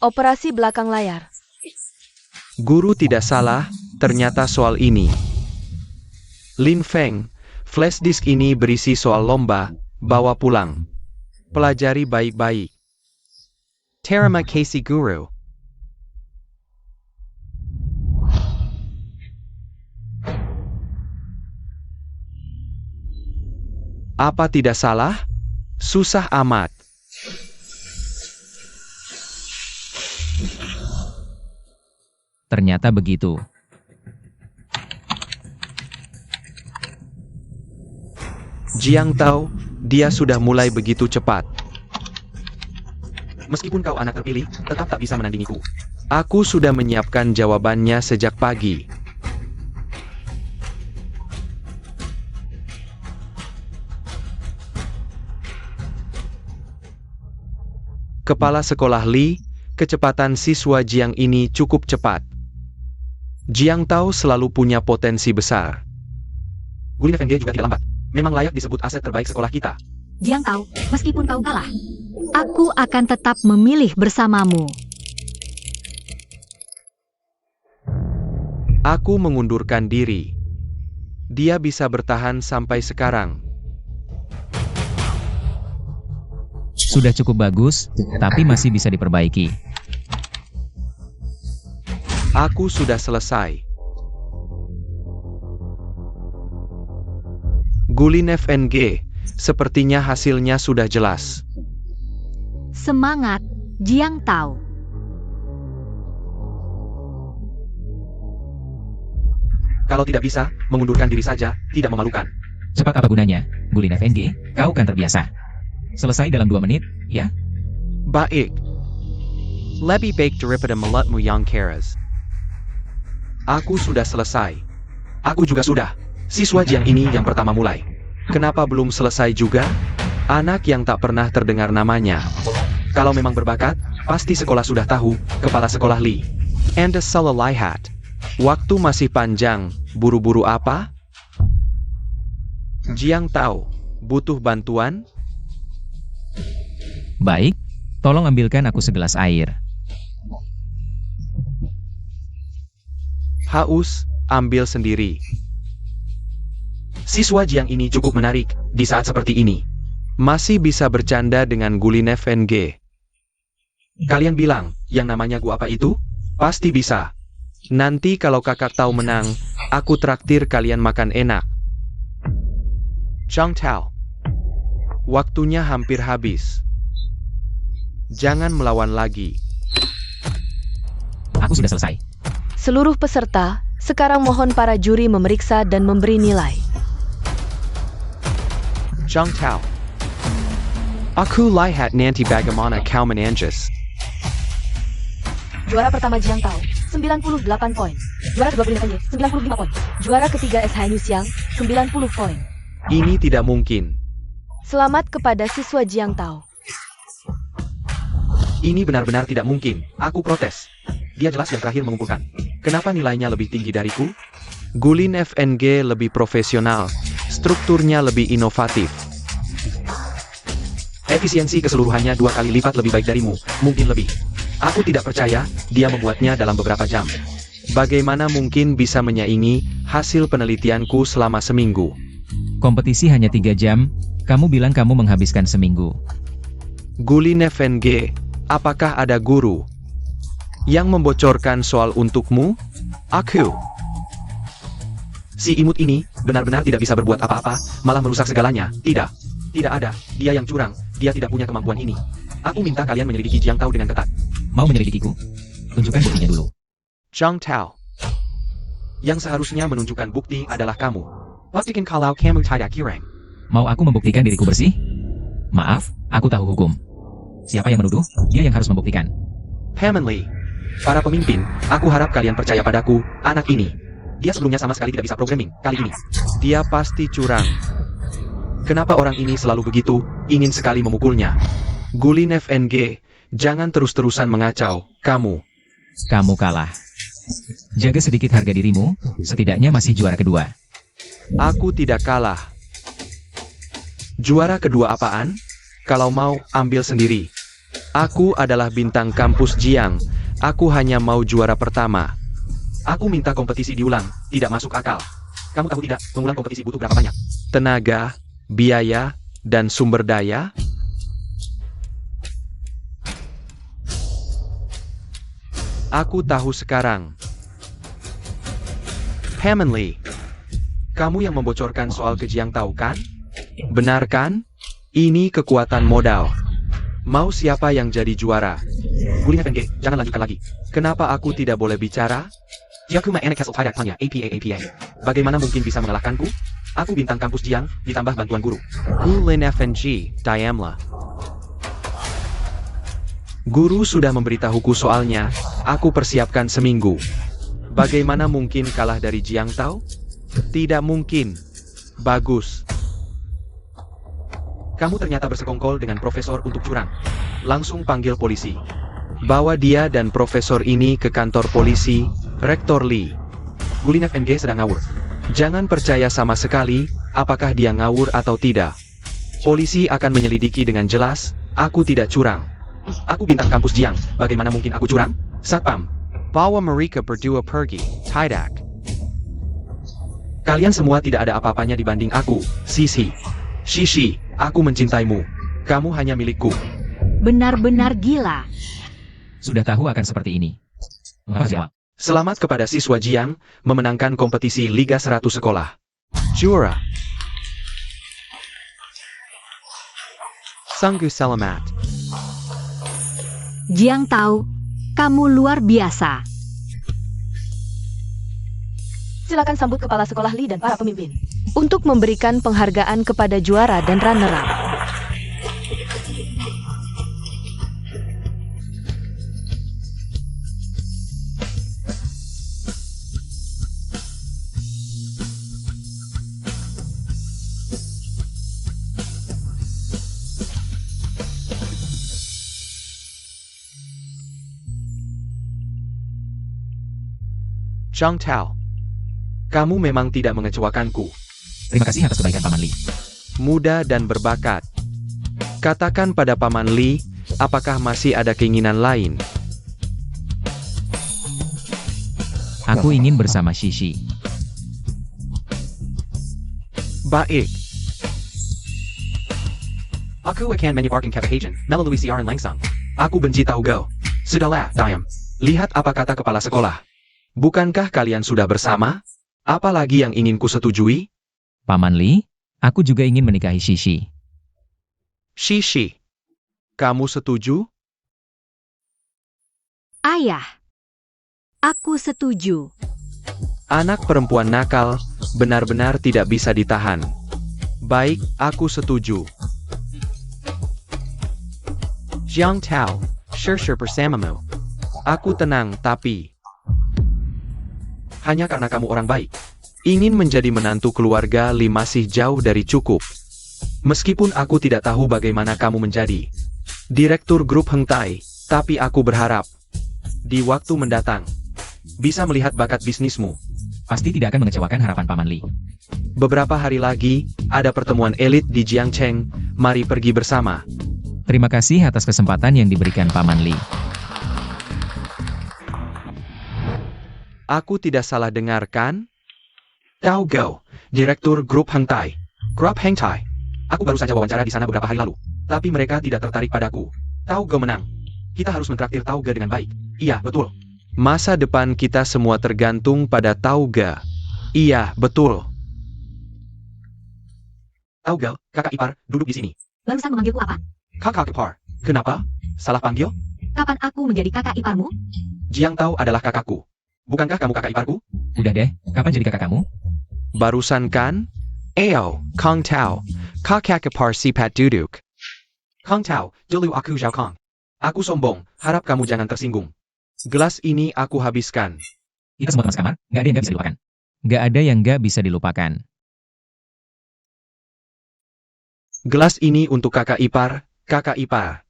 Operasi belakang layar. Guru tidak salah, ternyata soal ini. Lin Feng, flash disk ini berisi soal lomba, bawa pulang. Pelajari baik-baik. Terima kasih guru. Apa tidak salah? Susah amat. Ternyata begitu. Jiang Tao, dia sudah mulai begitu cepat. Meskipun kau anak terpilih, tetap tak bisa menandingiku. Aku sudah menyiapkan jawabannya sejak pagi. Kepala sekolah Li, kecepatan siswa Jiang ini cukup cepat. Jiang Tao selalu punya potensi besar. Gulin Feng juga tidak lambat. Memang layak disebut aset terbaik sekolah kita. Jiang Tao, meskipun kau kalah, aku akan tetap memilih bersamamu. Aku mengundurkan diri. Dia bisa bertahan sampai sekarang. Sudah cukup bagus, tapi masih bisa diperbaiki. Aku sudah selesai. Gulin FNG, sepertinya hasilnya sudah jelas. Semangat, Jiang Tao. Kalau tidak bisa, mengundurkan diri saja, tidak memalukan. Cepat apa gunanya, Gulin FNG, kau kan terbiasa. Selesai dalam 2 menit, ya? Baik. Lebih baik daripada mulutmu yang keras. Aku sudah selesai. Aku juga sudah. Siswa Jiang ini yang pertama mulai. Kenapa belum selesai juga? Anak yang tak pernah terdengar namanya. Kalau memang berbakat, pasti sekolah sudah tahu, kepala sekolah Li. Anda salah lihat. Waktu masih panjang, buru-buru apa? Jiang tahu, butuh bantuan? Baik, tolong ambilkan aku segelas air. Haus, ambil sendiri. Siswa Jiang ini cukup menarik, di saat seperti ini. Masih bisa bercanda dengan Gulin FNG. Kalian bilang, yang namanya gua apa itu? Pasti bisa. Nanti kalau kakak tahu menang, aku traktir kalian makan enak. Zhang Tao. Waktunya hampir habis. Jangan melawan lagi. Aku sudah selesai. Seluruh peserta, sekarang mohon para juri memeriksa dan memberi nilai. Zhang Tao. Aku lihat nanti bagaimana kau menanjus. Juara pertama Jiang Tao, 98 poin. Juara kedua Gulin FNG, 95 poin. Juara ketiga SH Xiang, 90 poin. Ini tidak mungkin. Selamat kepada siswa Jiang Tao. Ini benar-benar tidak mungkin. Aku protes. Dia jelas yang terakhir mengumpulkan. Kenapa nilainya lebih tinggi dariku? Gulin FNG lebih profesional. Strukturnya lebih inovatif. Efisiensi keseluruhannya 2 kali lipat lebih baik darimu. Mungkin lebih. Aku tidak percaya, dia membuatnya dalam beberapa jam. Bagaimana mungkin bisa menyaingi hasil penelitianku selama seminggu? Kompetisi hanya 3 jam, kamu bilang kamu menghabiskan seminggu. Gulin FNG, apakah ada guru yang membocorkan soal untukmu? Aku. Si imut ini benar-benar tidak bisa berbuat apa-apa, malah merusak segalanya. Tidak. Tidak ada. Dia yang curang. Dia tidak punya kemampuan ini. Aku minta kalian menyelidiki Jiang Tao dengan ketat. Mau menyelidikiku? Tunjukkan buktinya dulu. Zhang Tao. Yang seharusnya menunjukkan bukti adalah kamu. Pastikan kalau kamu tidak kirang. Mau aku membuktikan diriku bersih? Maaf, aku tahu hukum. Siapa yang menuduh, dia yang harus membuktikan. Heavenly. Para pemimpin, aku harap kalian percaya padaku, anak ini. Dia sebelumnya sama sekali tidak bisa programming, kali ini. Dia pasti curang. Kenapa orang ini selalu begitu, ingin sekali memukulnya? Gulin FNG, jangan terus-terusan mengacau, kamu. Kamu kalah. Jaga sedikit harga dirimu, setidaknya masih juara kedua. Aku tidak kalah. Juara kedua apaan? Kalau mau, ambil sendiri. Aku adalah bintang kampus Jiang. Aku hanya mau juara pertama. Aku minta kompetisi diulang, tidak masuk akal. Kamu tahu tidak, mengulang kompetisi butuh berapa banyak? Tenaga, biaya, dan sumber daya? Aku tahu sekarang. Heavenly, kamu yang membocorkan soal ke Jiang Tao kan? Benar kan? Ini kekuatan modal. Mau siapa yang jadi juara? Gulin FNG, jangan lanjutkan lagi. Kenapa aku tidak boleh bicara? Yakuma enek hasil tidak punya APA. Bagaimana mungkin bisa mengalahkanku? Aku bintang kampus Jiang, ditambah bantuan guru. Gulin FNG, Diamla. Guru sudah memberitahuku soalnya, aku persiapkan seminggu. Bagaimana mungkin kalah dari Jiang Tao? Tidak mungkin. Bagus. Kamu ternyata bersekongkol dengan profesor untuk curang. Langsung panggil polisi. Bawa dia dan profesor ini ke kantor polisi, Rektor Lee. Gulin FNG sedang ngawur. Jangan percaya sama sekali, apakah dia ngawur atau tidak. Polisi akan menyelidiki dengan jelas, aku tidak curang. Aku bintang kampus Jiang, bagaimana mungkin aku curang? Satpam. Bawa mereka berdua pergi, tidak. Kalian semua tidak ada apa-apanya dibanding aku, Sisi. Shishi, aku mencintaimu. Kamu hanya milikku. Benar-benar gila. Sudah tahu akan seperti ini. Jawab. Selamat kepada siswa Jiang, memenangkan kompetisi Liga 100 Sekolah. Juara. Sanggu selamat. Jiang Tao, kamu luar biasa. Silakan sambut kepala sekolah Li dan para pemimpin untuk memberikan penghargaan kepada juara dan runner-up. Zhang Tao. Kamu memang tidak mengecewakanku. Terima kasih atas kebaikan Paman Li. Muda dan berbakat. Katakan pada Paman Li, apakah masih ada keinginan lain? Aku ingin bersama Shishi. Baik. Aku akan menyebarkan kebahagiaan melalui siaran langsung. Aku benci Taugo. Sudahlah, diam. Lihat apa kata kepala sekolah. Bukankah kalian sudah bersama? Apalagi yang ingin kusetujui? Paman Li, aku juga ingin menikahi Shishi. Shishi. Kamu setuju? Ayah. Aku setuju. Anak perempuan nakal, benar-benar tidak bisa ditahan. Baik, aku setuju. Zhang Tao, sure bersamamu. Aku tenang, tapi... Hanya karena kamu orang baik. Ingin menjadi menantu keluarga Li masih jauh dari cukup. Meskipun aku tidak tahu bagaimana kamu menjadi direktur grup Heng Tai, tapi aku berharap di waktu mendatang bisa melihat bakat bisnismu. Pasti tidak akan mengecewakan harapan Paman Li. Beberapa hari lagi, ada pertemuan elit di Jiangcheng. Mari pergi bersama. Terima kasih atas kesempatan yang diberikan Paman Li. Aku tidak salah dengar kan? Tao Go, direktur grup Heng Tai. Grup Heng Tai. Aku baru saja wawancara di sana beberapa hari lalu. Tapi mereka tidak tertarik padaku. Tao Go menang. Kita harus mentraktir Tao Go dengan baik. Iya, betul. Masa depan kita semua tergantung pada Tao Go. Iya, betul. Tao Go, kakak ipar, duduk di sini. Barusan memanggilku apa? Kakak ipar. Kenapa? Salah panggil? Kapan aku menjadi kakak iparmu? Jiang Tao adalah kakakku. Bukankah kamu kakak iparku? Udah deh, kapan jadi kakak kamu? Barusan kan? Eo, Kong Tao. Kakak ipar sifat duduk. Kong Tao, dulu aku Zhao Kong. Aku sombong, harap kamu jangan tersinggung. Gelas ini aku habiskan. Kita semua teman sekamar, nggak ada yang nggak bisa dilupakan. Nggak ada yang nggak bisa dilupakan. Gelas ini untuk kakak ipar, kakak ipar.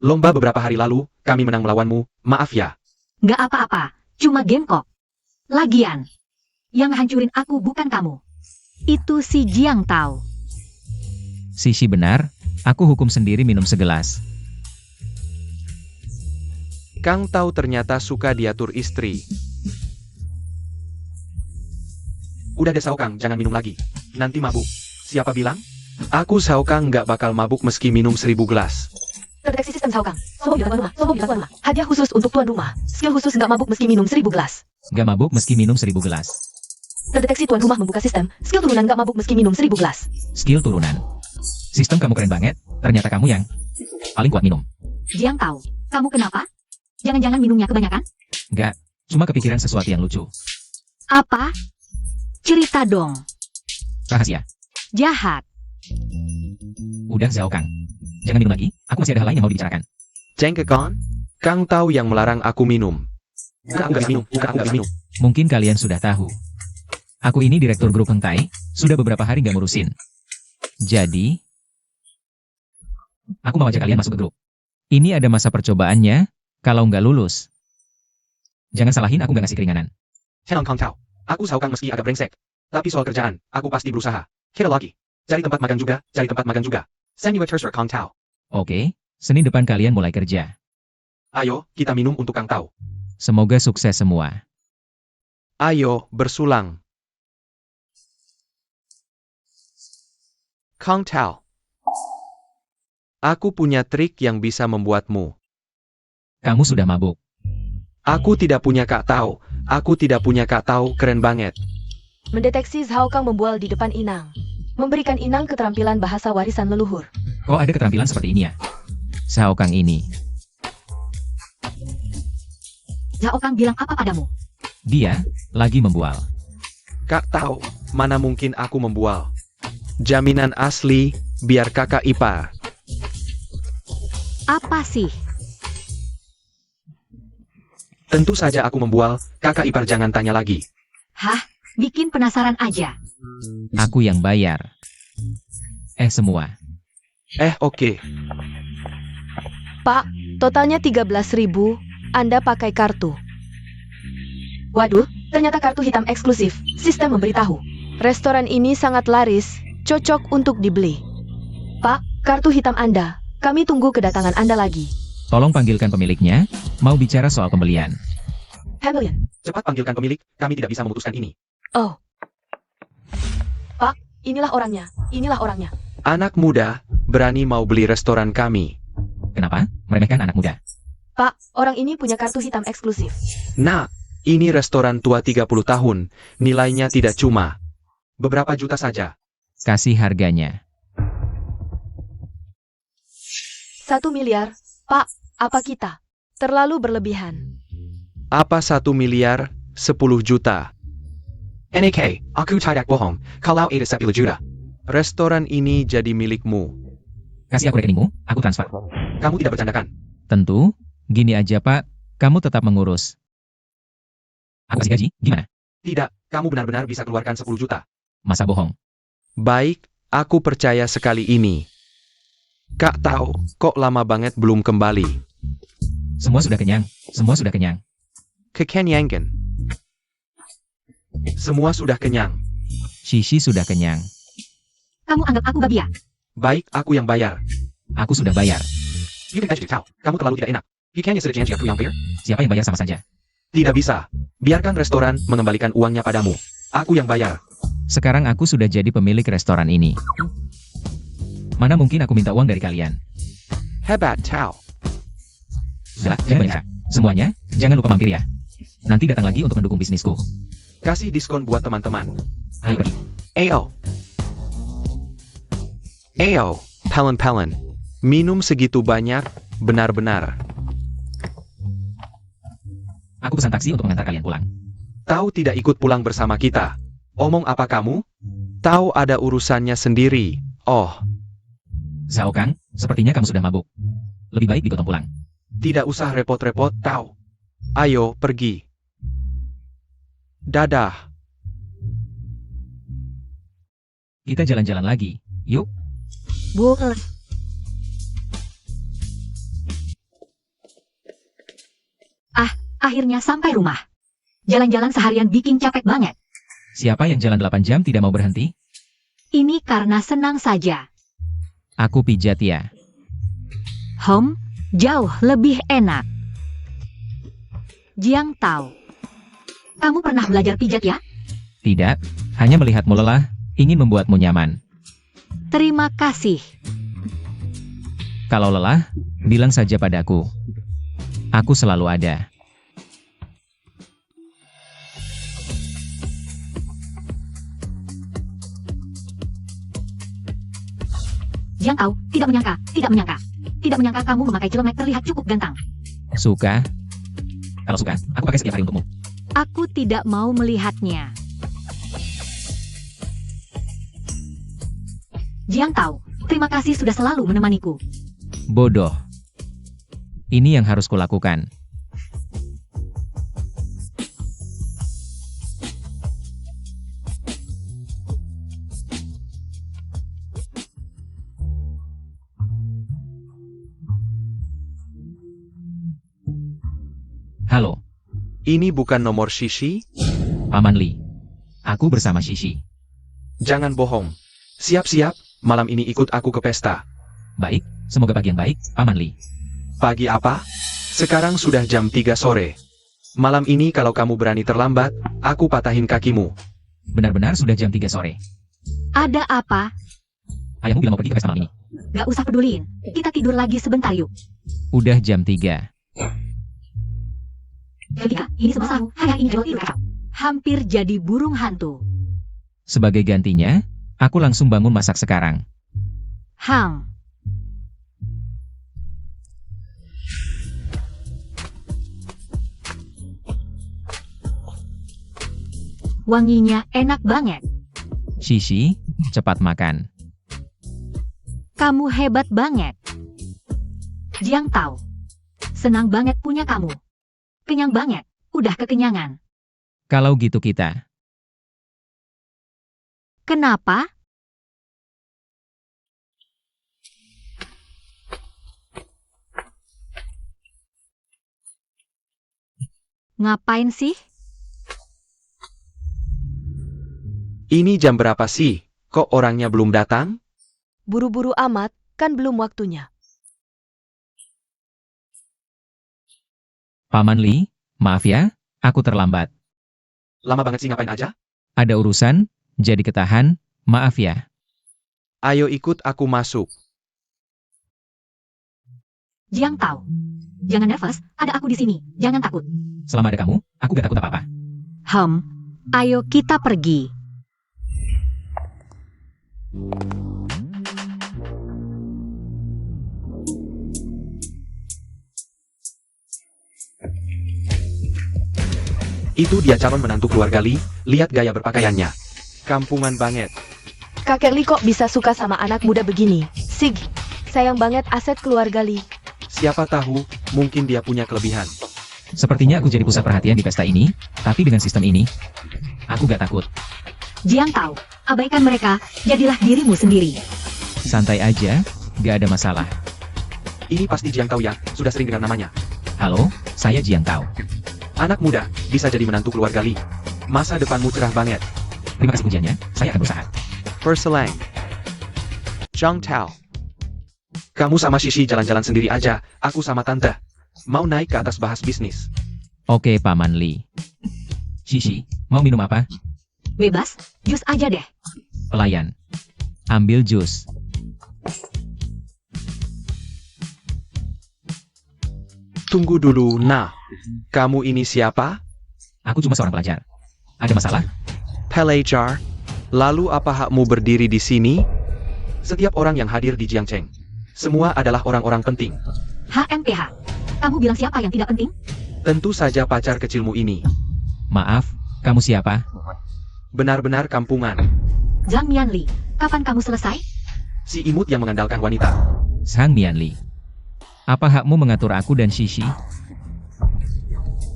Lomba beberapa hari lalu, kami menang melawanmu, maaf ya. Nggak apa-apa, cuma game kok. Lagian, yang hancurin aku bukan kamu. Itu si Jiang Tao. Shishi benar, aku hukum sendiri minum segelas. Kang Tao ternyata suka diatur istri. Udah deh Sao Kang, jangan minum lagi. Nanti mabuk. Siapa bilang? Aku Sao Kang nggak bakal mabuk meski minum 1000 gelas. Terdeteksi sistem Sao Kang. Sombong di tuan rumah, sombong di tuan rumah. Hadiah khusus untuk tuan rumah. Skill khusus nggak mabuk meski minum 1000 gelas. Nggak mabuk meski minum 1000 gelas. Terdeteksi tuan rumah membuka sistem. Skill turunan nggak mabuk meski minum 1000 gelas. Skill turunan. Sistem kamu keren banget, ternyata kamu yang paling kuat minum. Jiang Tao, kamu kenapa? Jangan-jangan minumnya kebanyakan? Nggak, cuma kepikiran sesuatu yang lucu. Apa? Cerita dong. Rahasia. Jahat. Udah Zhao Kang. Jangan minum lagi, aku masih ada hal lain yang mau dibicarakan. Ceng Kekon? Kang Tao yang melarang aku minum. Bukan aku nggak minum, bukan aku nggak minum. Mungkin kalian sudah tahu. Aku ini direktur grup Heng Tai, sudah beberapa hari nggak ngurusin. Jadi, aku mau ajak kalian masuk ke grup. Ini ada masa percobaannya, kalau nggak lulus. Jangan salahin aku nggak ngasih keringanan. Tenang Kang Tao. Aku Sao Kang meski agak brengsek. Tapi soal kerjaan, aku pasti berusaha. Kita lagi. Cari tempat magang juga, cari tempat magang juga. Send you a terser Kang Tao. Oke, Senin depan kalian mulai kerja. Ayo, kita minum untuk Kang Tao. Semoga sukses semua. Ayo, bersulang. Kang Tao. Aku punya trik yang bisa membuatmu. Kamu sudah mabuk. Aku tidak punya Kak Tao. Aku tidak punya Kak Tao, keren banget. Mendeteksi Zhao Kang membual di depan Inang. Memberikan Inang keterampilan bahasa warisan leluhur. Kok ada keterampilan seperti ini ya? Zhao Kang ini. Zhao Kang bilang apa padamu? Dia lagi membual. Kak Tao, mana mungkin aku membual. Jaminan asli, biar kakak ipar. Apa sih? Tentu saja aku membual, kakak ipar jangan tanya lagi. Hah? Bikin penasaran aja. Aku yang bayar. Semua. Oke. Pak, totalnya 13.000. Anda pakai kartu. Waduh, Ternyata kartu hitam eksklusif. Sistem memberitahu. Restoran ini sangat laris, cocok untuk dibeli. Pak, kartu hitam Anda. Kami tunggu kedatangan Anda lagi. Tolong panggilkan pemiliknya, mau bicara soal pembelian. Hamilton. Cepat panggilkan pemilik, kami tidak bisa memutuskan ini. Oh. Pak, inilah orangnya. Inilah orangnya. Anak muda, berani mau beli restoran kami. Kenapa? Meremehkan anak muda. Pak, orang ini punya kartu hitam eksklusif. Nah, ini restoran tua 30 tahun, nilainya tidak cuma Beberapa juta saja. Kasih harganya. 1 miliar. Pak, apa kita? Terlalu berlebihan. apa 1 miliar, 10 juta. NAK, aku tidak bohong, kalau itu 10 juta. Restoran ini jadi milikmu. Kasih aku rekeningmu, aku transfer. Kamu tidak bercandakan. Tentu, gini aja Pak, kamu tetap mengurus. Aku kasih gaji, gimana? Tidak, kamu benar-benar bisa keluarkan 10 juta. Masa bohong? Baik, aku percaya sekali ini. Kak tahu, kok lama banget belum kembali. Semua sudah kenyang, semua sudah kenyang. Kekenyangan. Semua sudah kenyang. Shishi sudah kenyang. Kamu anggap aku babi ya? Baik, aku yang bayar. Aku sudah bayar. You can catch it out. Kamu terlalu tidak enak. You can't use it against your fair. Siapa yang bayar sama saja? Tidak bisa. Biarkan restoran mengembalikan uangnya padamu. Aku yang bayar. Sekarang aku sudah jadi pemilik restoran ini. Mana mungkin aku minta uang dari kalian? Hebat, Tao. Sudahlah, jangan banyak. Semuanya, jangan lupa mampir ya. Nanti datang lagi untuk mendukung bisnisku. Kasih diskon buat teman-teman. Ayo pergi. Ayo. Ayo, Pelen-Pelen. Minum segitu banyak, benar-benar. Aku pesan taksi untuk mengantar kalian pulang. Tahu tidak ikut pulang bersama kita. Omong apa kamu? Tahu ada urusannya sendiri. Oh, Zhao Kang, sepertinya kamu sudah mabuk. Lebih baik digotong pulang. tidak usah repot-repot, tahu. Ayo, pergi. Dadah. Kita jalan-jalan lagi. Yuk. Boleh. Akhirnya sampai rumah. Jalan-jalan seharian bikin capek banget. Siapa yang jalan 8 jam tidak mau berhenti? Ini karena senang saja. Aku pijat ya. Jauh lebih enak. Jiang Tao. Kamu pernah belajar pijat ya? Tidak, hanya melihatmu lelah, ingin membuatmu nyaman. Terima kasih. Kalau lelah, bilang saja padaku. Aku selalu ada. Jiang Tao, tidak menyangka kamu memakai celemek terlihat cukup ganteng. Suka? Kalau suka, aku pakai setiap hari untukmu. Aku tidak mau melihatnya. Jiang Tao, terima kasih sudah selalu menemaniku. Bodoh. Ini yang harus kulakukan. Halo, Ini bukan nomor Shishi? Paman Li. Aku bersama Shishi. Jangan bohong. Siap-siap, malam ini ikut aku ke pesta. Baik, semoga pagi yang baik, Paman Li. Pagi apa? Sekarang sudah jam 3 sore. Malam ini kalau kamu berani terlambat, aku patahin kakimu. Benar-benar sudah jam 3 sore. Ada apa? Ayahmu bilang mau pergi ke pesta malam ini. Gak usah peduliin. Kita tidur lagi sebentar yuk. Udah jam 3. Ketika ini semua salah, hanya ini jauh tidur kacau. Hampir jadi burung hantu. Sebagai gantinya, aku langsung bangun masak sekarang. Wanginya enak banget. Shishi, cepat makan. Kamu hebat banget. Jiang Tao. Senang banget punya kamu. Kenyang banget. Udah kekenyangan. Kalau gitu kita. Kenapa? Ngapain sih? Ini jam berapa sih? Kok orangnya belum datang? Buru-buru amat, kan belum waktunya. Paman Li, maaf ya, aku terlambat. Lama banget sih ngapain aja? Ada urusan, jadi ketahan, maaf ya. Ayo ikut aku masuk. Jiang Tao. Jangan nervous, ada aku di sini. Jangan takut. Selama ada kamu, aku gak takut apa-apa. Ayo kita pergi. Itu dia calon menantu keluarga Li, lihat gaya berpakaiannya. Kampungan banget. Kakek Li kok bisa suka sama anak muda begini? Sig, sayang banget aset keluarga Li. Siapa tahu, mungkin dia punya kelebihan. Sepertinya aku jadi pusat perhatian di pesta ini, tapi dengan sistem ini, aku gak takut. Jiang Tao, abaikan mereka, jadilah dirimu sendiri. Santai aja, gak ada masalah. Ini pasti Jiang Tao ya, sudah sering dengar namanya. Halo, saya Jiang Tao. Anak muda, bisa jadi menantu keluarga Li. Masa depanmu cerah banget. Terima kasih pujiannya, saya akan berusaha. Perselang. Zhang Tao. Kamu sama Shishi jalan-jalan sendiri aja, aku sama tante. Mau naik ke atas bahas bisnis. Oke Paman Li. Shishi, mau minum apa? Bebas, jus aja deh. Pelayan. Ambil jus. Tunggu dulu, nah. Kamu ini siapa? Aku cuma seorang pelajar. Ada masalah? Pelajar. Lalu apa hakmu berdiri di sini? Setiap orang yang hadir di Jiangcheng, semua adalah orang-orang penting. HMPH. Kamu bilang siapa yang tidak penting? Tentu saja pacar kecilmu ini. Maaf, kamu siapa? Benar-benar kampungan. Zhang Mianli, kapan kamu selesai? Si imut yang mengandalkan wanita. Sang Mianli. Apa hakmu mengatur aku dan Shishi?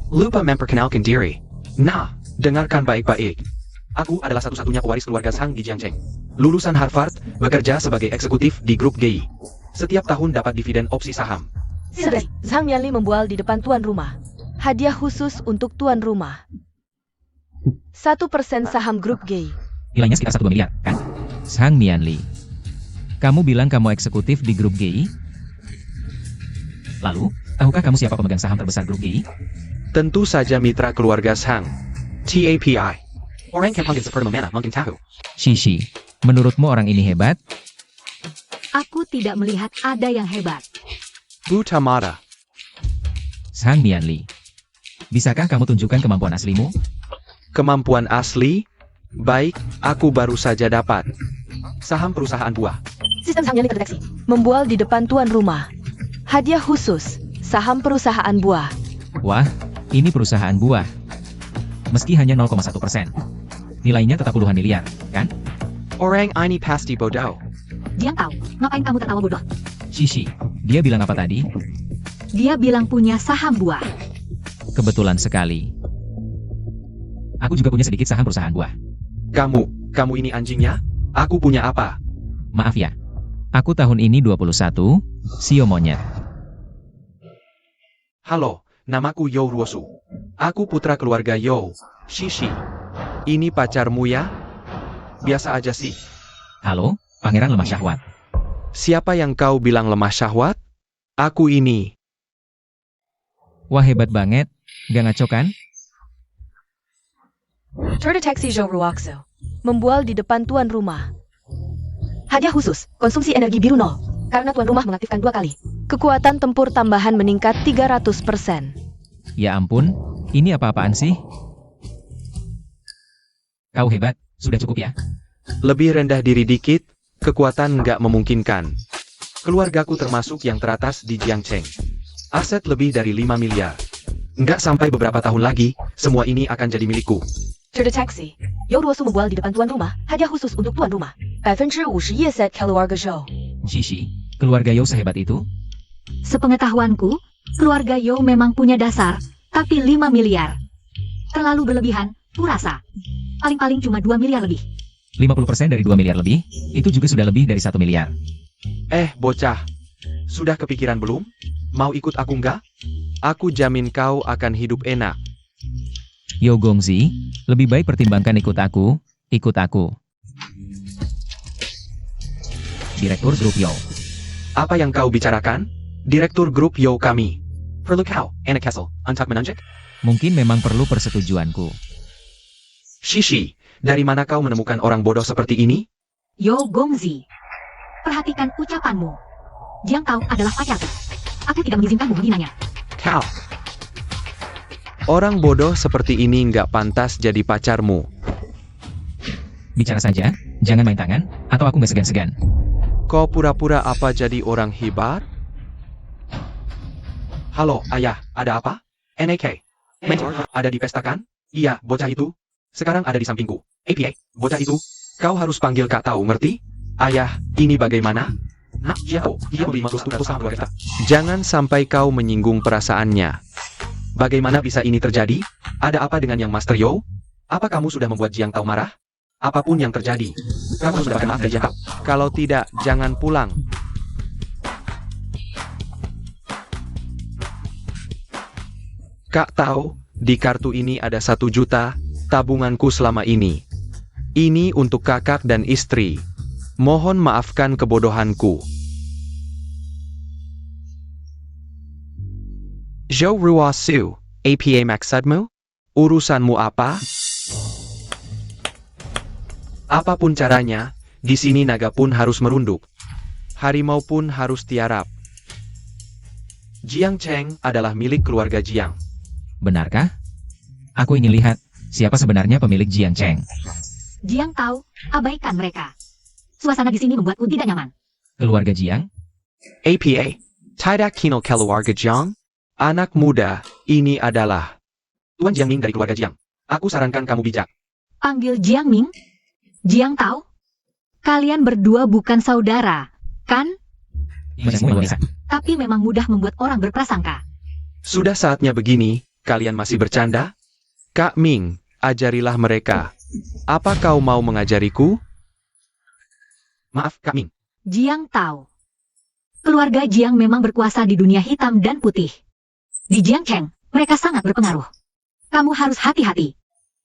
Lupa memperkenalkan diri. Nah, dengarkan baik-baik. Aku adalah satu-satunya pewaris keluarga Sang di Jiangcheng. Lulusan Harvard, bekerja sebagai eksekutif di grup GI. Setiap tahun dapat dividen opsi saham. Sudah, Zhang Mianli membual di depan tuan rumah. Hadiah khusus untuk tuan rumah. 1% saham grup GI. Nilainya sekitar 1 miliar, kan? Sang Mianli. Kamu bilang kamu eksekutif di grup GI? Lalu, tahukah kamu siapa pemegang saham terbesar grup GI? Tentu saja mitra keluarga Sang. TAPI. Orang yang panggil seperti mana mungkin tahu. Shishi, menurutmu orang ini hebat? Aku tidak melihat ada yang hebat. Butamata. Sang Mianli. Bisakah kamu tunjukkan kemampuan aslimu? Kemampuan asli? Baik, aku baru saja dapat. Saham perusahaan buah. Sistem Zhang Mianli terdeteksi. Membual di depan tuan rumah. Hadiah khusus, saham perusahaan buah. Wah, ini perusahaan buah. Meski hanya 0,1%. Nilainya tetap puluhan miliar, kan? Orang ini pasti bodoh. Jiang Tao, ngapain kamu tertawa bodoh? Shishi, dia bilang apa tadi? Dia bilang punya saham buah. Kebetulan sekali. Aku juga punya sedikit saham perusahaan buah. Kamu ini anjingnya? Aku punya apa? Maaf ya. Aku tahun ini 21, Sio Monyet. Halo, namaku You Ruosu. Aku putra keluarga You, Shishi. Ini pacarmu ya? Biasa aja sih. Halo, Pangeran Lemah Syahwat. Siapa yang kau bilang lemah syahwat? Aku ini. Wah hebat banget, gak ngaco kan? Terdeteksi Zhou Ruoxo. Membual di depan tuan rumah. Hadiah khusus, konsumsi energi biru 0. Karena tuan rumah mengaktifkan 2 kali. Kekuatan tempur tambahan meningkat 300%. Ya ampun, ini apa-apaan sih? Kau hebat, sudah cukup ya? Lebih rendah diri dikit, kekuatan nggak memungkinkan. Keluargaku termasuk yang teratas di Jiangcheng. Aset lebih dari 5 miliar. Nggak sampai beberapa tahun lagi, semua ini akan jadi milikku. Terdeteksi. You Ruosu membual di depan tuan rumah. Hadiah khusus untuk tuan rumah. 50% yeset keluarga Zhou. Shishi, keluarga Yo sehebat itu? Sepengetahuanku, keluarga Yo memang punya dasar, tapi 5 miliar. Terlalu berlebihan, kurasa. Paling-paling cuma 2 miliar lebih. 50% dari 2 miliar lebih, itu juga sudah lebih dari 1 miliar. Bocah. Sudah kepikiran belum? Mau ikut aku nggak? Aku jamin kau akan hidup enak. Yo Gongzi, lebih baik pertimbangkan ikut aku, Ikut aku. Direktur Grup Yo. Apa yang kau bicarakan? Direktur grup Yo kami. Perlu kau, Anak Kessel, untuk menunjuk? Mungkin memang perlu persetujuanku. Shishi, dari mana kau menemukan orang bodoh seperti ini? Yo Gongzi. Perhatikan ucapanmu. Jiang Tao adalah pacarku. Aku tidak mengizinkanmu menghinanya. Kau. Orang bodoh seperti ini nggak pantas jadi pacarmu. Bicara saja, jangan main tangan, atau aku nggak segan-segan. Kau pura-pura apa jadi orang hebat? Halo, ayah, ada apa? NAK. Mentor, ada di pesta kan? Iya, bocah itu. Sekarang ada di sampingku. APA, bocah itu. Kau harus panggil Kak Tau, ngerti? Ayah, ini bagaimana? Nak, dia beli keluarga. Jangan sampai kau menyinggung perasaannya. Bagaimana bisa ini terjadi? Ada apa dengan yang Master Yo? Apa kamu sudah membuat Jiang Tao marah? Apapun yang terjadi, kamu sudah maaf dari Jiang Tao. Kalau tidak, jangan pulang. Kak Tao, di kartu ini ada 1 juta, tabunganku selama ini. Ini untuk kakak dan istri. Mohon maafkan kebodohanku. Zhou Ruosu, APA maksudmu? Urusanmu apa? Apapun caranya, di sini naga pun harus merunduk. Harimau pun harus tiarap. Jiang Cheng adalah milik keluarga Jiang. Benarkah? Aku ingin lihat, siapa sebenarnya pemilik Jiang Cheng. Jiang Tao, abaikan mereka. Suasana di sini membuatku tidak nyaman. Keluarga Jiang? APA, tidak kino keluarga Jiang? Anak muda, ini adalah Tuan Jiang Ming dari keluarga Jiang. Aku sarankan kamu bijak. Panggil Jiang Ming? Jiang Tao? Kalian berdua bukan saudara, kan? Tapi memang mudah membuat orang berprasangka. Sudah saatnya begini, kalian masih bercanda? Kak Ming, ajarilah mereka. Apa kau mau mengajariku? Maaf, Kak Ming. Jiang Tao. Keluarga Jiang memang berkuasa di dunia hitam dan putih. Di Jiang Cheng, mereka sangat berpengaruh. Kamu harus hati-hati.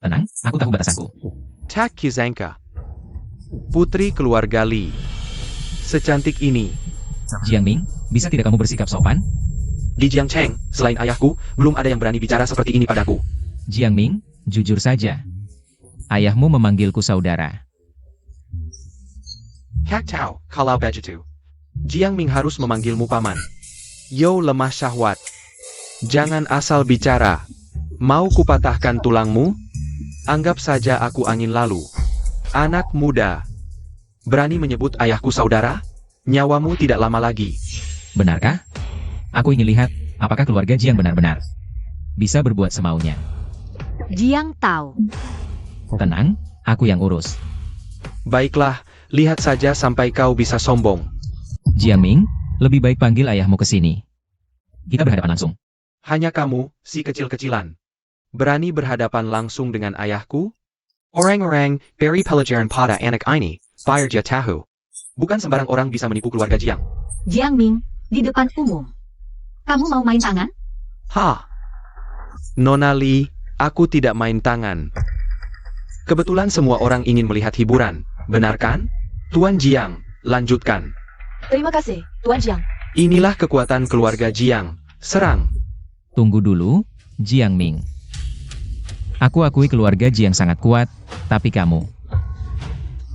Tenang, aku tahu batasanku. Tak Kizanka. Putri keluarga Li. Secantik ini. Jiang Ming, bisa tidak kamu bersikap sopan? Di Jiang Cheng, selain ayahku, belum ada yang berani bicara seperti ini padaku. Jiang Ming, jujur saja. Ayahmu memanggilku saudara. Kak Tao, kalau begitu. Jiang Ming harus memanggilmu paman. Yo lemah syahwat. Jangan asal bicara. Mau kupatahkan tulangmu? Anggap saja aku angin lalu. Anak muda. Berani menyebut ayahku saudara? Nyawamu tidak lama lagi. Benarkah? Aku ingin lihat, apakah keluarga Jiang benar-benar bisa berbuat semaunya. Jiang Tao. Tenang, aku yang urus. Baiklah, lihat saja sampai kau bisa sombong. Jiang Ming, lebih baik panggil ayahmu ke sini. Kita berhadapan langsung. Hanya kamu, si kecil-kecilan. Berani berhadapan langsung dengan ayahku? Orang-orang, beri pelajaran pada anak ini, biar dia tahu. Bukan sembarang orang bisa menipu keluarga Jiang. Jiang Ming, di depan umum. Kamu mau main tangan? Ha! Nona Li, aku tidak main tangan. Kebetulan semua orang ingin melihat hiburan, benar kan? Tuan Jiang, lanjutkan. Terima kasih, Tuan Jiang. Inilah kekuatan keluarga Jiang. Serang. Tunggu dulu, Jiang Ming. Aku akui keluarga Jiang sangat kuat, tapi kamu.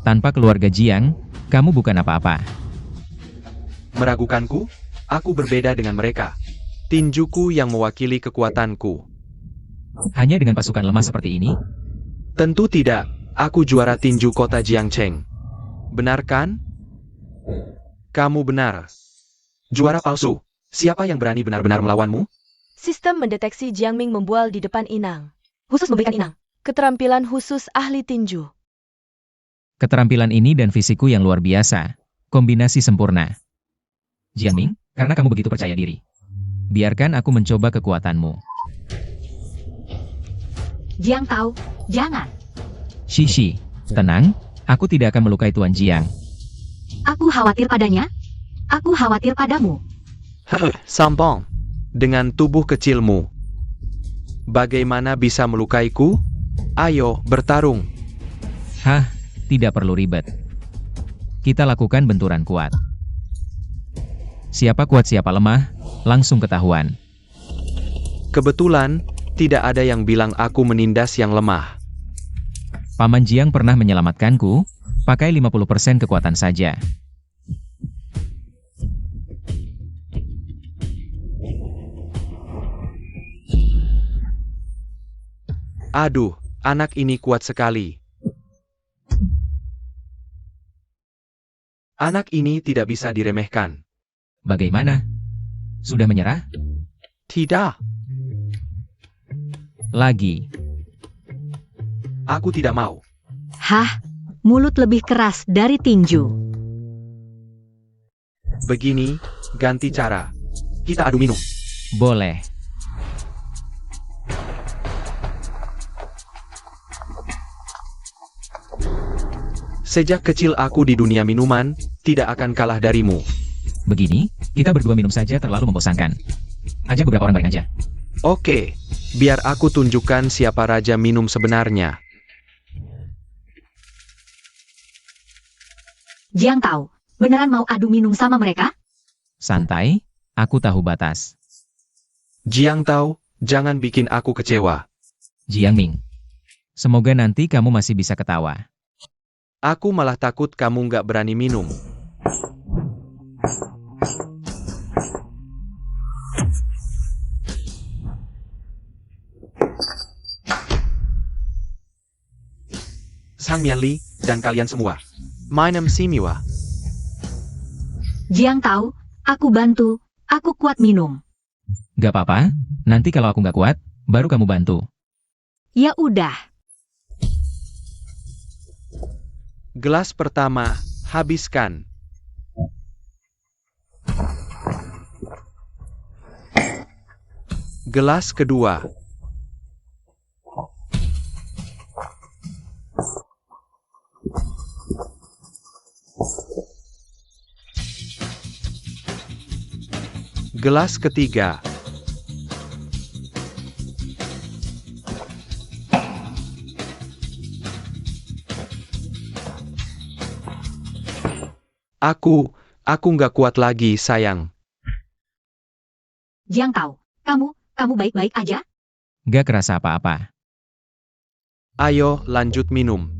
Tanpa keluarga Jiang, kamu bukan apa-apa. Meragukanku? Aku berbeda dengan mereka. Tinjuku yang mewakili kekuatanku. Hanya dengan pasukan lemah seperti ini? Tentu tidak. Aku juara tinju kota Jiangcheng. Benar kan? Kamu benar. Juara palsu. Siapa yang berani benar-benar melawanmu? Sistem mendeteksi Jiang Ming membual di depan inang. Khusus memberikan inang. Keterampilan khusus ahli tinju. Keterampilan ini dan fisikku yang luar biasa. Kombinasi sempurna. Jiang Ming, karena kamu begitu percaya diri. Biarkan aku mencoba kekuatanmu. Jiang Tao, jangan. Shishi, tenang, aku tidak akan melukai Tuan Jiang. Aku khawatir padanya. Aku khawatir padamu. Sombong. Dengan tubuh kecilmu. Bagaimana bisa melukaiku? Ayo, bertarung. Hah, tidak perlu ribet. Kita lakukan benturan kuat. Siapa kuat siapa lemah, langsung ketahuan. Kebetulan, tidak ada yang bilang aku menindas yang lemah. Paman Jiang pernah menyelamatkanku, pakai 50% kekuatan saja. Aduh, anak ini kuat sekali. Anak ini tidak bisa diremehkan. Bagaimana? Sudah menyerah? Tidak, Lagi. aku tidak mau. Hah, mulut lebih keras dari tinju. Begini, ganti cara. Kita adu minum. Boleh. Sejak kecil aku di dunia minuman, tidak akan kalah darimu. Begini, kita berdua minum saja terlalu membosankan. Ajak beberapa orang bareng aja. Oke, biar aku tunjukkan siapa raja minum sebenarnya. Jiang tahu, beneran mau adu minum sama mereka? Santai, aku tahu batas. Jiang Tao, jangan bikin aku kecewa. Jiang Ming. Semoga nanti kamu masih bisa ketawa. Aku malah takut kamu nggak berani minum. Sang Mianli, dan kalian semua. Minum Simiwa. Jiang tahu, aku bantu, aku kuat minum. Gak apa-apa, nanti kalau aku gak kuat, baru kamu bantu. Ya udah. Gelas pertama, habiskan. Gelas kedua. Gelas ketiga. Aku nggak kuat lagi, sayang. Jiang tahu, kamu baik-baik aja? Gak kerasa apa-apa. Ayo, lanjut minum.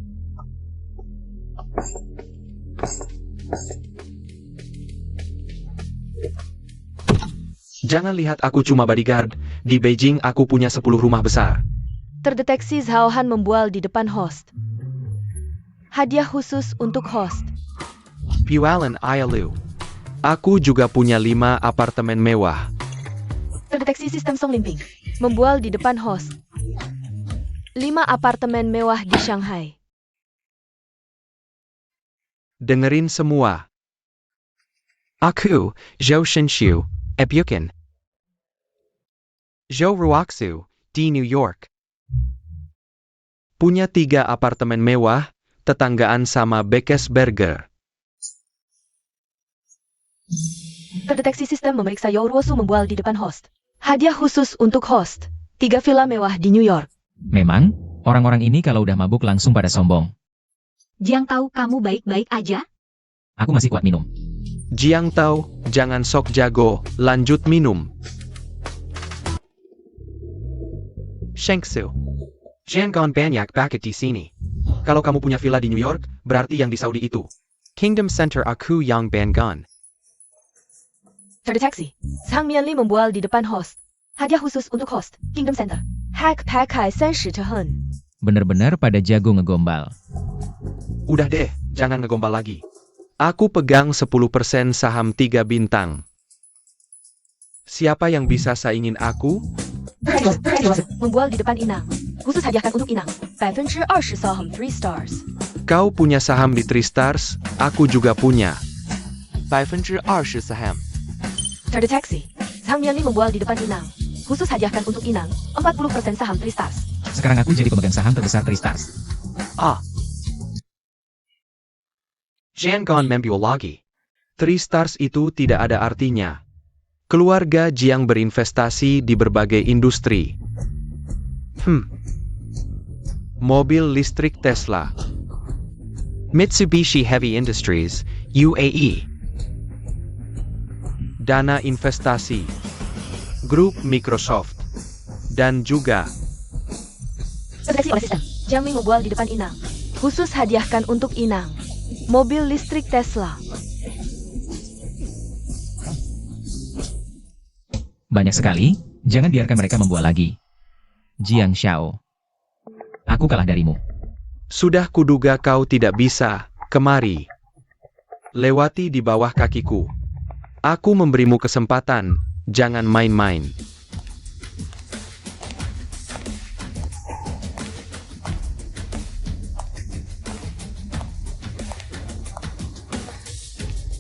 Jangan lihat aku cuma bodyguard. Di Beijing aku punya 10 rumah besar. Terdeteksi Zhao Han membual di depan host. Hadiah khusus untuk host. Pualan Ayalu. Aku juga punya 5 apartemen mewah. Terdeteksi sistem Song Limping. Membual di depan host. 5 apartemen mewah di Shanghai. Dengerin semua. Aku, Zhou Shenxiu, Ebukin. Zhou Ruoxu, di New York. Punya 3 apartemen mewah, tetanggaan sama Beckesberger. Terdeteksi sistem memeriksa You Ruosu membual di depan host. Hadiah khusus untuk host. 3 villa mewah di New York. Memang, orang-orang ini kalau udah mabuk langsung pada sombong. Jiang tahu kamu baik-baik aja? Aku masih kuat minum. Jiang Tao, jangan sok jago, lanjut minum. Shengsu. Jangan banyak paket di sini. Kalau kamu punya villa di New York, berarti yang di Saudi itu. Kingdom Center aku yang Bangan. Terdeteksi. Sang Mianli membual di depan host. Hadiah khusus untuk host. Kingdom Center. Hack pakai 30 Chehen. Bener-bener pada jago ngegombal. Udah deh, jangan ngegombal lagi. Aku pegang 10% saham 3 bintang. Siapa yang bisa saingin aku? Membual di depan Inang. Khusus hadiahkan untuk Inang. 20% saham 3 stars. Kau punya saham di 3 Stars, aku juga punya. 20% saham. Terdeteksi. Sang Mianli membual di depan Inang. Khusus hadiahkan untuk Inang. 40% saham 3 stars. Sekarang aku jadi pemegang saham terbesar Tristas. Ah. Jangan membual lagi. 3 Stars itu tidak ada artinya. Keluarga Jiang berinvestasi di berbagai industri. Mobil listrik Tesla. Mitsubishi Heavy Industries, UAE. Dana investasi, grup Microsoft, dan juga Terdeteksi oleh sistem. Jiang Ming membual di depan Inang. Khusus hadiahkan untuk Inang. Mobil listrik Tesla. Banyak sekali, jangan biarkan mereka membual lagi. Jiang Xiao. Aku kalah darimu. sudah kuduga kau tidak bisa, kemari. Lewati di bawah kakiku. Aku memberimu kesempatan, jangan main-main.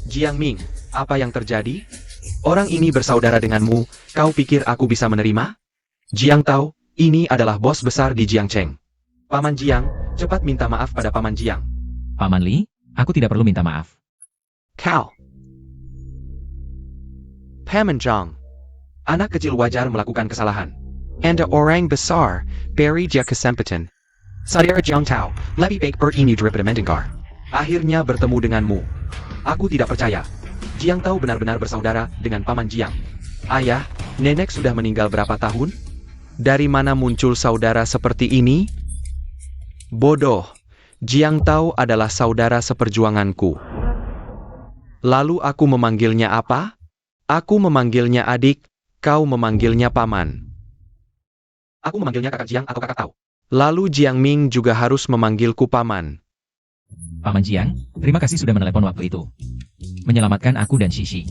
Jiang Ming, apa yang terjadi? Orang ini bersaudara denganmu, kau pikir aku bisa menerima? Jiang Tao, ini adalah bos besar di Jiangcheng. Paman Jiang, cepat minta maaf pada Paman Jiang. Paman Li, aku tidak perlu minta maaf. Kau. Paman Jiang. Anak kecil wajar melakukan kesalahan. Anda orang besar, beri dia kesempatan. Saudara Jiang Tao, lebih baik ini daripada mendengar. Akhirnya bertemu denganmu. Aku tidak percaya. Jiang Tao benar-benar bersaudara dengan Paman Jiang. Ayah, nenek sudah meninggal berapa tahun? Dari mana muncul saudara seperti ini? Bodoh. Jiang Tao adalah saudara seperjuanganku. Lalu aku memanggilnya apa? Aku memanggilnya adik, kau memanggilnya paman. Aku memanggilnya kakak Jiang atau kakak Tao. Lalu Jiang Ming juga harus memanggilku paman. Paman Jiang, terima kasih sudah menelepon waktu itu. Menyelamatkan aku dan Shishi.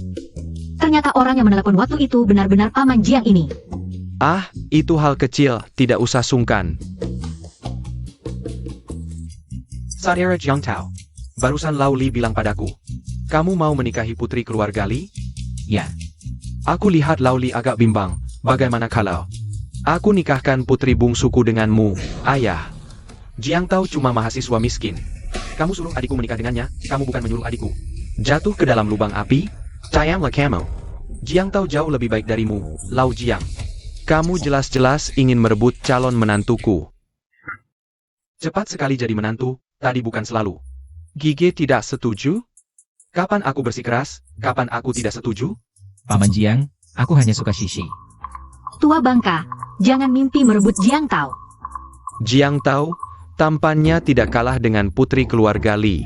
Ternyata orang yang menelepon waktu itu benar-benar Paman Jiang ini. Ah, itu hal kecil, tidak usah sungkan. Saudara Jiang Tao, barusan Lau Li bilang padaku, kamu mau menikahi putri keluarga Li? Ya, Aku lihat Lau Li agak bimbang, bagaimana kalau aku nikahkan putri bungsuku denganmu, ayah? Jiang Tao cuma mahasiswa miskin. Kamu suruh adikku menikah dengannya, kamu bukan menyuruh adikku jatuh ke dalam lubang api? Sayanglah kamu. Jiang Tao jauh lebih baik darimu, Lau Jiang. Kamu jelas-jelas ingin merebut calon menantuku. Cepat sekali jadi menantu, tadi bukan selalu. Gige tidak setuju? Kapan aku bersikeras, kapan aku tidak setuju? Paman Jiang, aku hanya suka Shishi. Tua bangka, jangan mimpi merebut Jiang Tao. Jiang Tao, tampannya tidak kalah dengan putri keluarga Li.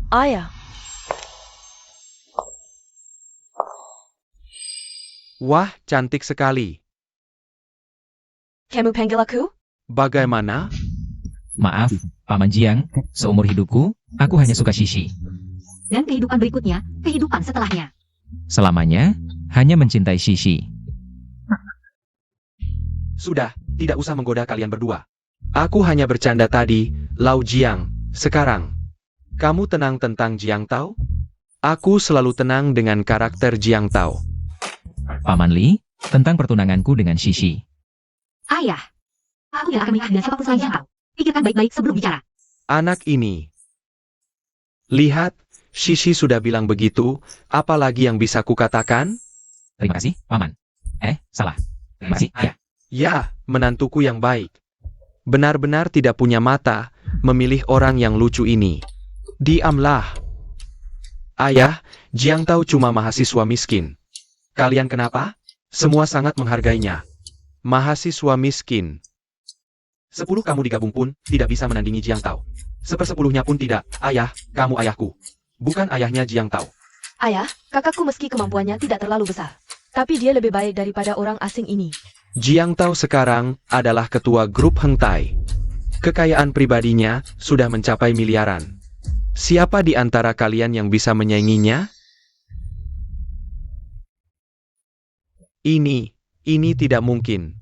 Ayah, Wah, cantik sekali. kamu panggil aku? Bagaimana? Maaf, Paman Jiang, seumur hidupku, aku hanya suka Shishi. Dan kehidupan berikutnya, kehidupan setelahnya. Selamanya, hanya mencintai Shishi. Sudah, tidak usah menggoda kalian berdua. Aku hanya bercanda tadi, Lau Jiang. Sekarang, kamu tenang tentang Jiang Tao? Aku selalu tenang dengan karakter Jiang Tao. Paman Li, tentang pertunanganku dengan Shishi. Ayah, aku tidak akan menikah dengan siapapun selain Jiang Tao. Pikirkan baik-baik sebelum bicara. Anak ini. Lihat, Shishi sudah bilang begitu, apalagi yang bisa kukatakan? Terima kasih, Paman. Salah. Terima kasih, ya. Ya, menantuku yang baik. Benar-benar tidak punya mata, memilih orang yang lucu ini. Diamlah. Ayah, Jiang Tao cuma mahasiswa miskin. Kalian kenapa? Semua sangat menghargainya. Mahasiswa miskin. 10 kamu digabung pun, tidak bisa menandingi Jiang Tao. 1/10-nya pun tidak. Ayah, kamu ayahku. Bukan ayahnya Jiang Tao. Ayah, kakakku meski kemampuannya tidak terlalu besar. Tapi dia lebih baik daripada orang asing ini. Jiang Tao sekarang adalah ketua grup Heng Tai. Kekayaan pribadinya sudah mencapai miliaran. Siapa di antara kalian yang bisa menyainginya? Ini tidak mungkin.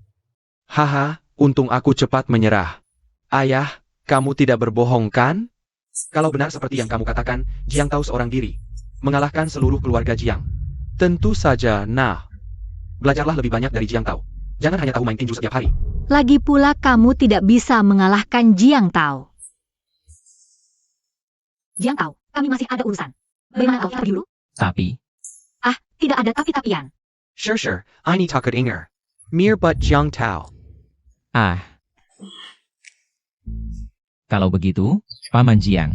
Haha, untung aku cepat menyerah. Ayah, kamu tidak berbohong kan? Kalau benar seperti yang kamu katakan, Jiang Tao seorang diri. Mengalahkan seluruh keluarga Jiang. Tentu saja, nah. Belajarlah lebih banyak dari Jiang Tao. Jangan hanya tahu main tinju setiap hari. Lagi pula kamu tidak bisa mengalahkan Jiang Tao. Jiang Tao, kami masih ada urusan. Bagaimana kalau kita pergi dulu? Tapi, Tidak ada tapi-tapian. Sure, I need takut inger. Mir but Jiang Tao. kalau begitu, Paman Jiang.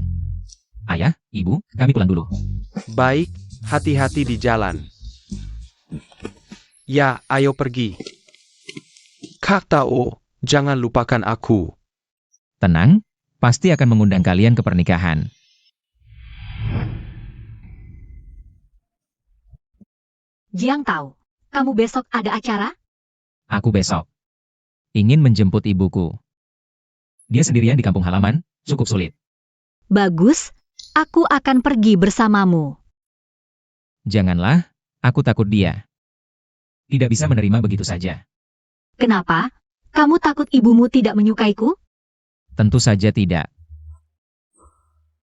Ayah, Ibu, kami pulang dulu. Baik, hati-hati di jalan. Ya, ayo pergi. Kak Tao, jangan lupakan aku. Tenang, pasti akan mengundang kalian ke pernikahan. Jiang Tao, kamu besok ada acara? Aku besok ingin menjemput ibuku. Dia sendirian di kampung halaman, cukup sulit. Bagus, aku akan pergi bersamamu. Janganlah, aku takut dia tidak bisa menerima begitu saja. Kenapa? Kamu takut ibumu tidak menyukaiku? Tentu saja tidak.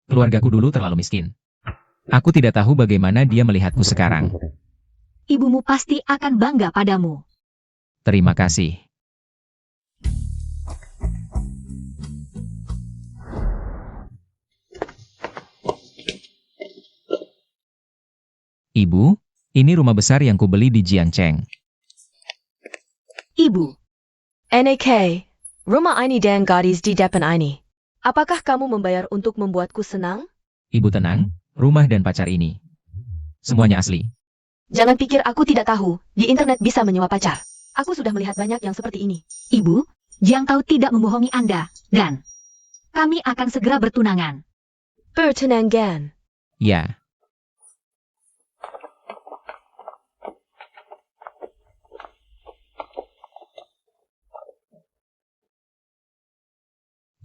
Keluargaku dulu terlalu miskin. Aku tidak tahu bagaimana dia melihatku sekarang. Ibumu pasti akan bangga padamu. Terima kasih. Ibu, ini rumah besar yang kubeli di Jiangcheng. Ibu, NAK, rumah ini dan gadis di depan ini. Apakah kamu membayar untuk membuatku senang? Ibu tenang, rumah dan pacar ini semuanya asli. Jangan pikir aku tidak tahu, di internet bisa menyewa pacar. Aku sudah melihat banyak yang seperti ini. Ibu, Jiang Tao tidak membohongi Anda, dan kami akan segera bertunangan. Bertunangan. Ya.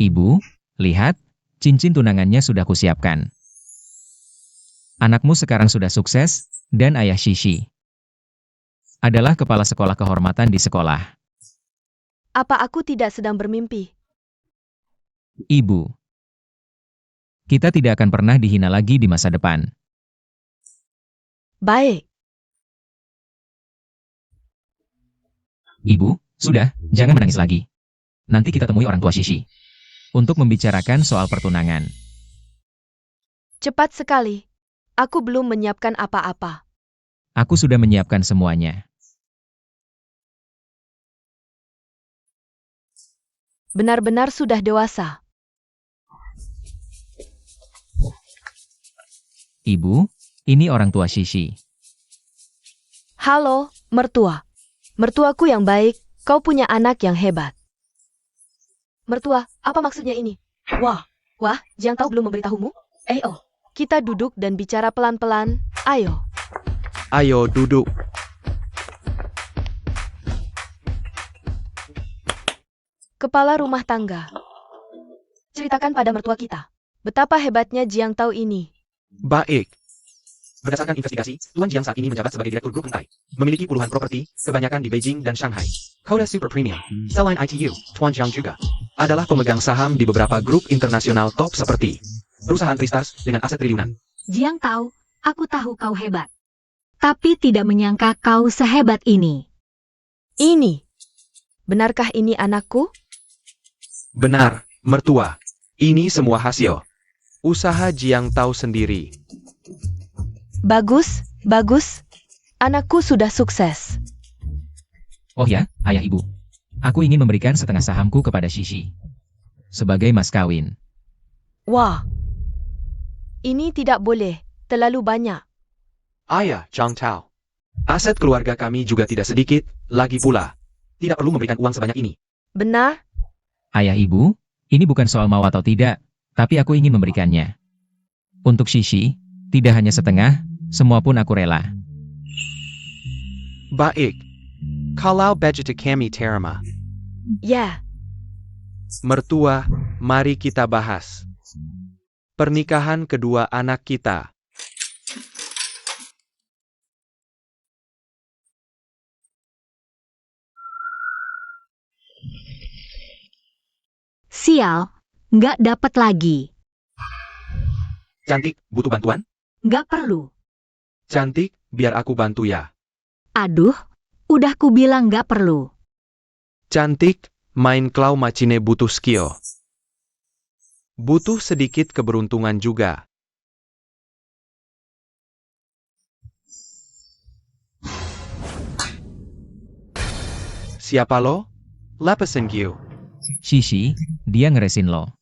Ibu, lihat, cincin tunangannya sudah kusiapkan. Anakmu sekarang sudah sukses, dan ayah Shishi adalah kepala sekolah kehormatan di sekolah. Apa aku tidak sedang bermimpi? Ibu, kita tidak akan pernah dihina lagi di masa depan. Baik. Ibu, sudah, jangan menangis lagi. Nanti kita temui orang tua Shishi untuk membicarakan soal pertunangan. Cepat sekali. Aku belum menyiapkan apa-apa. Aku sudah menyiapkan semuanya. Benar-benar sudah dewasa. Ibu, ini orang tua Shishi. Halo, mertua. Mertuaku yang baik, kau punya anak yang hebat. Mertua, apa maksudnya ini? Wah, Jiang Tao belum memberitahumu? Kita duduk dan bicara pelan-pelan, ayo. Ayo duduk. Kepala rumah tangga. Ceritakan pada mertua kita, betapa hebatnya Jiang Tao ini. Baik. Berdasarkan investigasi, Tuan Jiang saat ini menjabat sebagai direktur grup Hentai. Memiliki puluhan properti, kebanyakan di Beijing dan Shanghai. Koda Super Premium, selain ITU, Tuan Jiang juga adalah pemegang saham di beberapa grup internasional top seperti perusahaan Tristas dengan aset triliunan. Jiang Tao, aku tahu kau hebat. Tapi tidak menyangka kau sehebat ini. Ini. Benarkah ini anakku? Benar, mertua. Ini semua hasil usaha Jiang Tao sendiri. Bagus, bagus. Anakku sudah sukses. Oh ya, ayah ibu. Aku ingin memberikan setengah sahamku kepada Shishi sebagai mas kawin. Wah. Ini tidak boleh, terlalu banyak. Ayah Jiang Tao. Aset keluarga kami juga tidak sedikit, lagi pula. Tidak perlu memberikan uang sebanyak ini. Benar? Ayah ibu, ini bukan soal mau atau tidak, tapi aku ingin memberikannya. Untuk Shishi, tidak hanya setengah, semua pun aku rela. Baik. Kalau begitu kami terima. Ya. Mertua, mari kita bahas pernikahan kedua anak kita. Sial, nggak dapat lagi. Cantik, butuh bantuan? Nggak perlu. Cantik, biar aku bantu ya. Aduh, udah ku bilang nggak perlu. Cantik, main claw machine butuh skill. Butuh sedikit keberuntungan juga. Siapa lo? Lepasin Q. Shishi, dia ngeresin lo.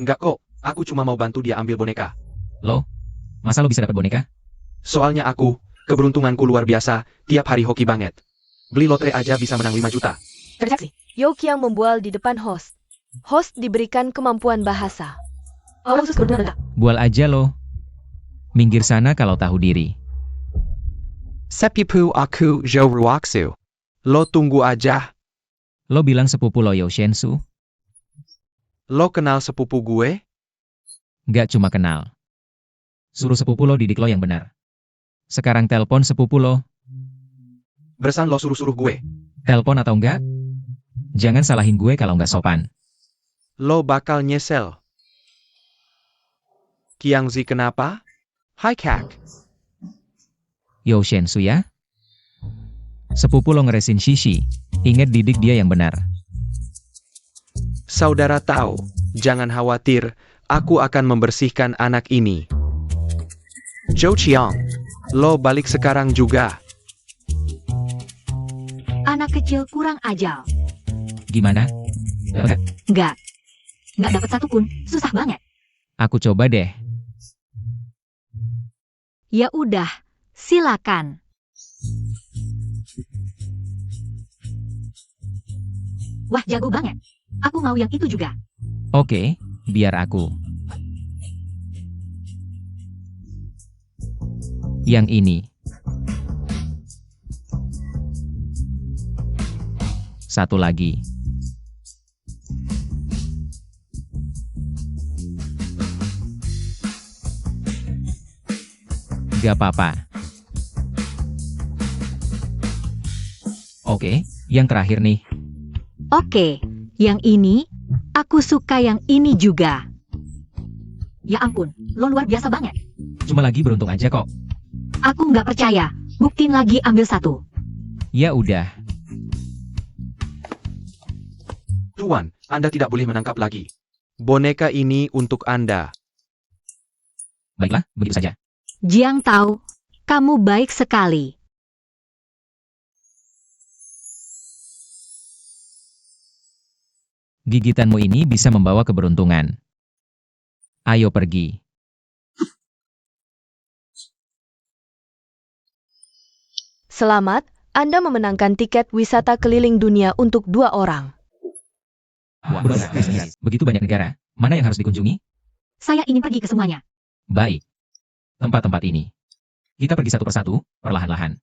Enggak kok, aku cuma mau bantu dia ambil boneka. Lo? Masa lo bisa dapat boneka? Soalnya keberuntunganku luar biasa, tiap hari hoki banget. Beli lotre aja bisa menang 5 juta. Terjadi. Yo Qiang membual di depan host. Host diberikan kemampuan bahasa. Oh, khusus berguna. Bual aja lo. Minggir sana kalau tahu diri. Sepipu aku Zhou Ruoxu. Lo tunggu aja. Lo bilang sepupu lo Yao Shensu? Lo kenal sepupu gue? Gak cuma kenal. Suruh sepupu lo didik lo yang benar. Sekarang telpon sepupu lo. Bersan lo suruh-suruh gue. Telpon atau enggak? Jangan salahin gue kalau nggak sopan. Lo bakal nyesel. Qiangzi kenapa? Hai Kak. Yao Shensu ya? Sepupu lo ngeresin Shishi. Ingat didik dia yang benar. Saudara tahu, jangan khawatir, aku akan membersihkan anak ini. Zhou Qiang, lo balik sekarang juga. Anak kecil kurang ajal. Gimana? Enggak. Nggak dapat satu pun, susah banget. Aku coba deh. Ya udah, silakan. Wah, jago banget. Aku mau yang itu juga. Oke, biar aku. Yang ini. Satu lagi. Gak apa-apa. Oke, yang terakhir nih. Oke, yang ini, aku suka yang ini juga. Ya ampun, lo luar biasa banget. Cuma lagi beruntung aja kok. Aku nggak percaya. Buktiin lagi ambil satu. Ya udah. Tuan, Anda tidak boleh menangkap lagi. Boneka ini untuk Anda. Baiklah, begitu saja. Jiang tahu, kamu baik sekali. Gigitanmu ini bisa membawa keberuntungan. Ayo pergi. Selamat, Anda memenangkan tiket wisata keliling dunia untuk 2 orang. Wah, begitu banyak negara. Mana yang harus dikunjungi? Saya ingin pergi ke semuanya. Baik. Tempat-tempat ini. Kita pergi satu persatu, perlahan-lahan.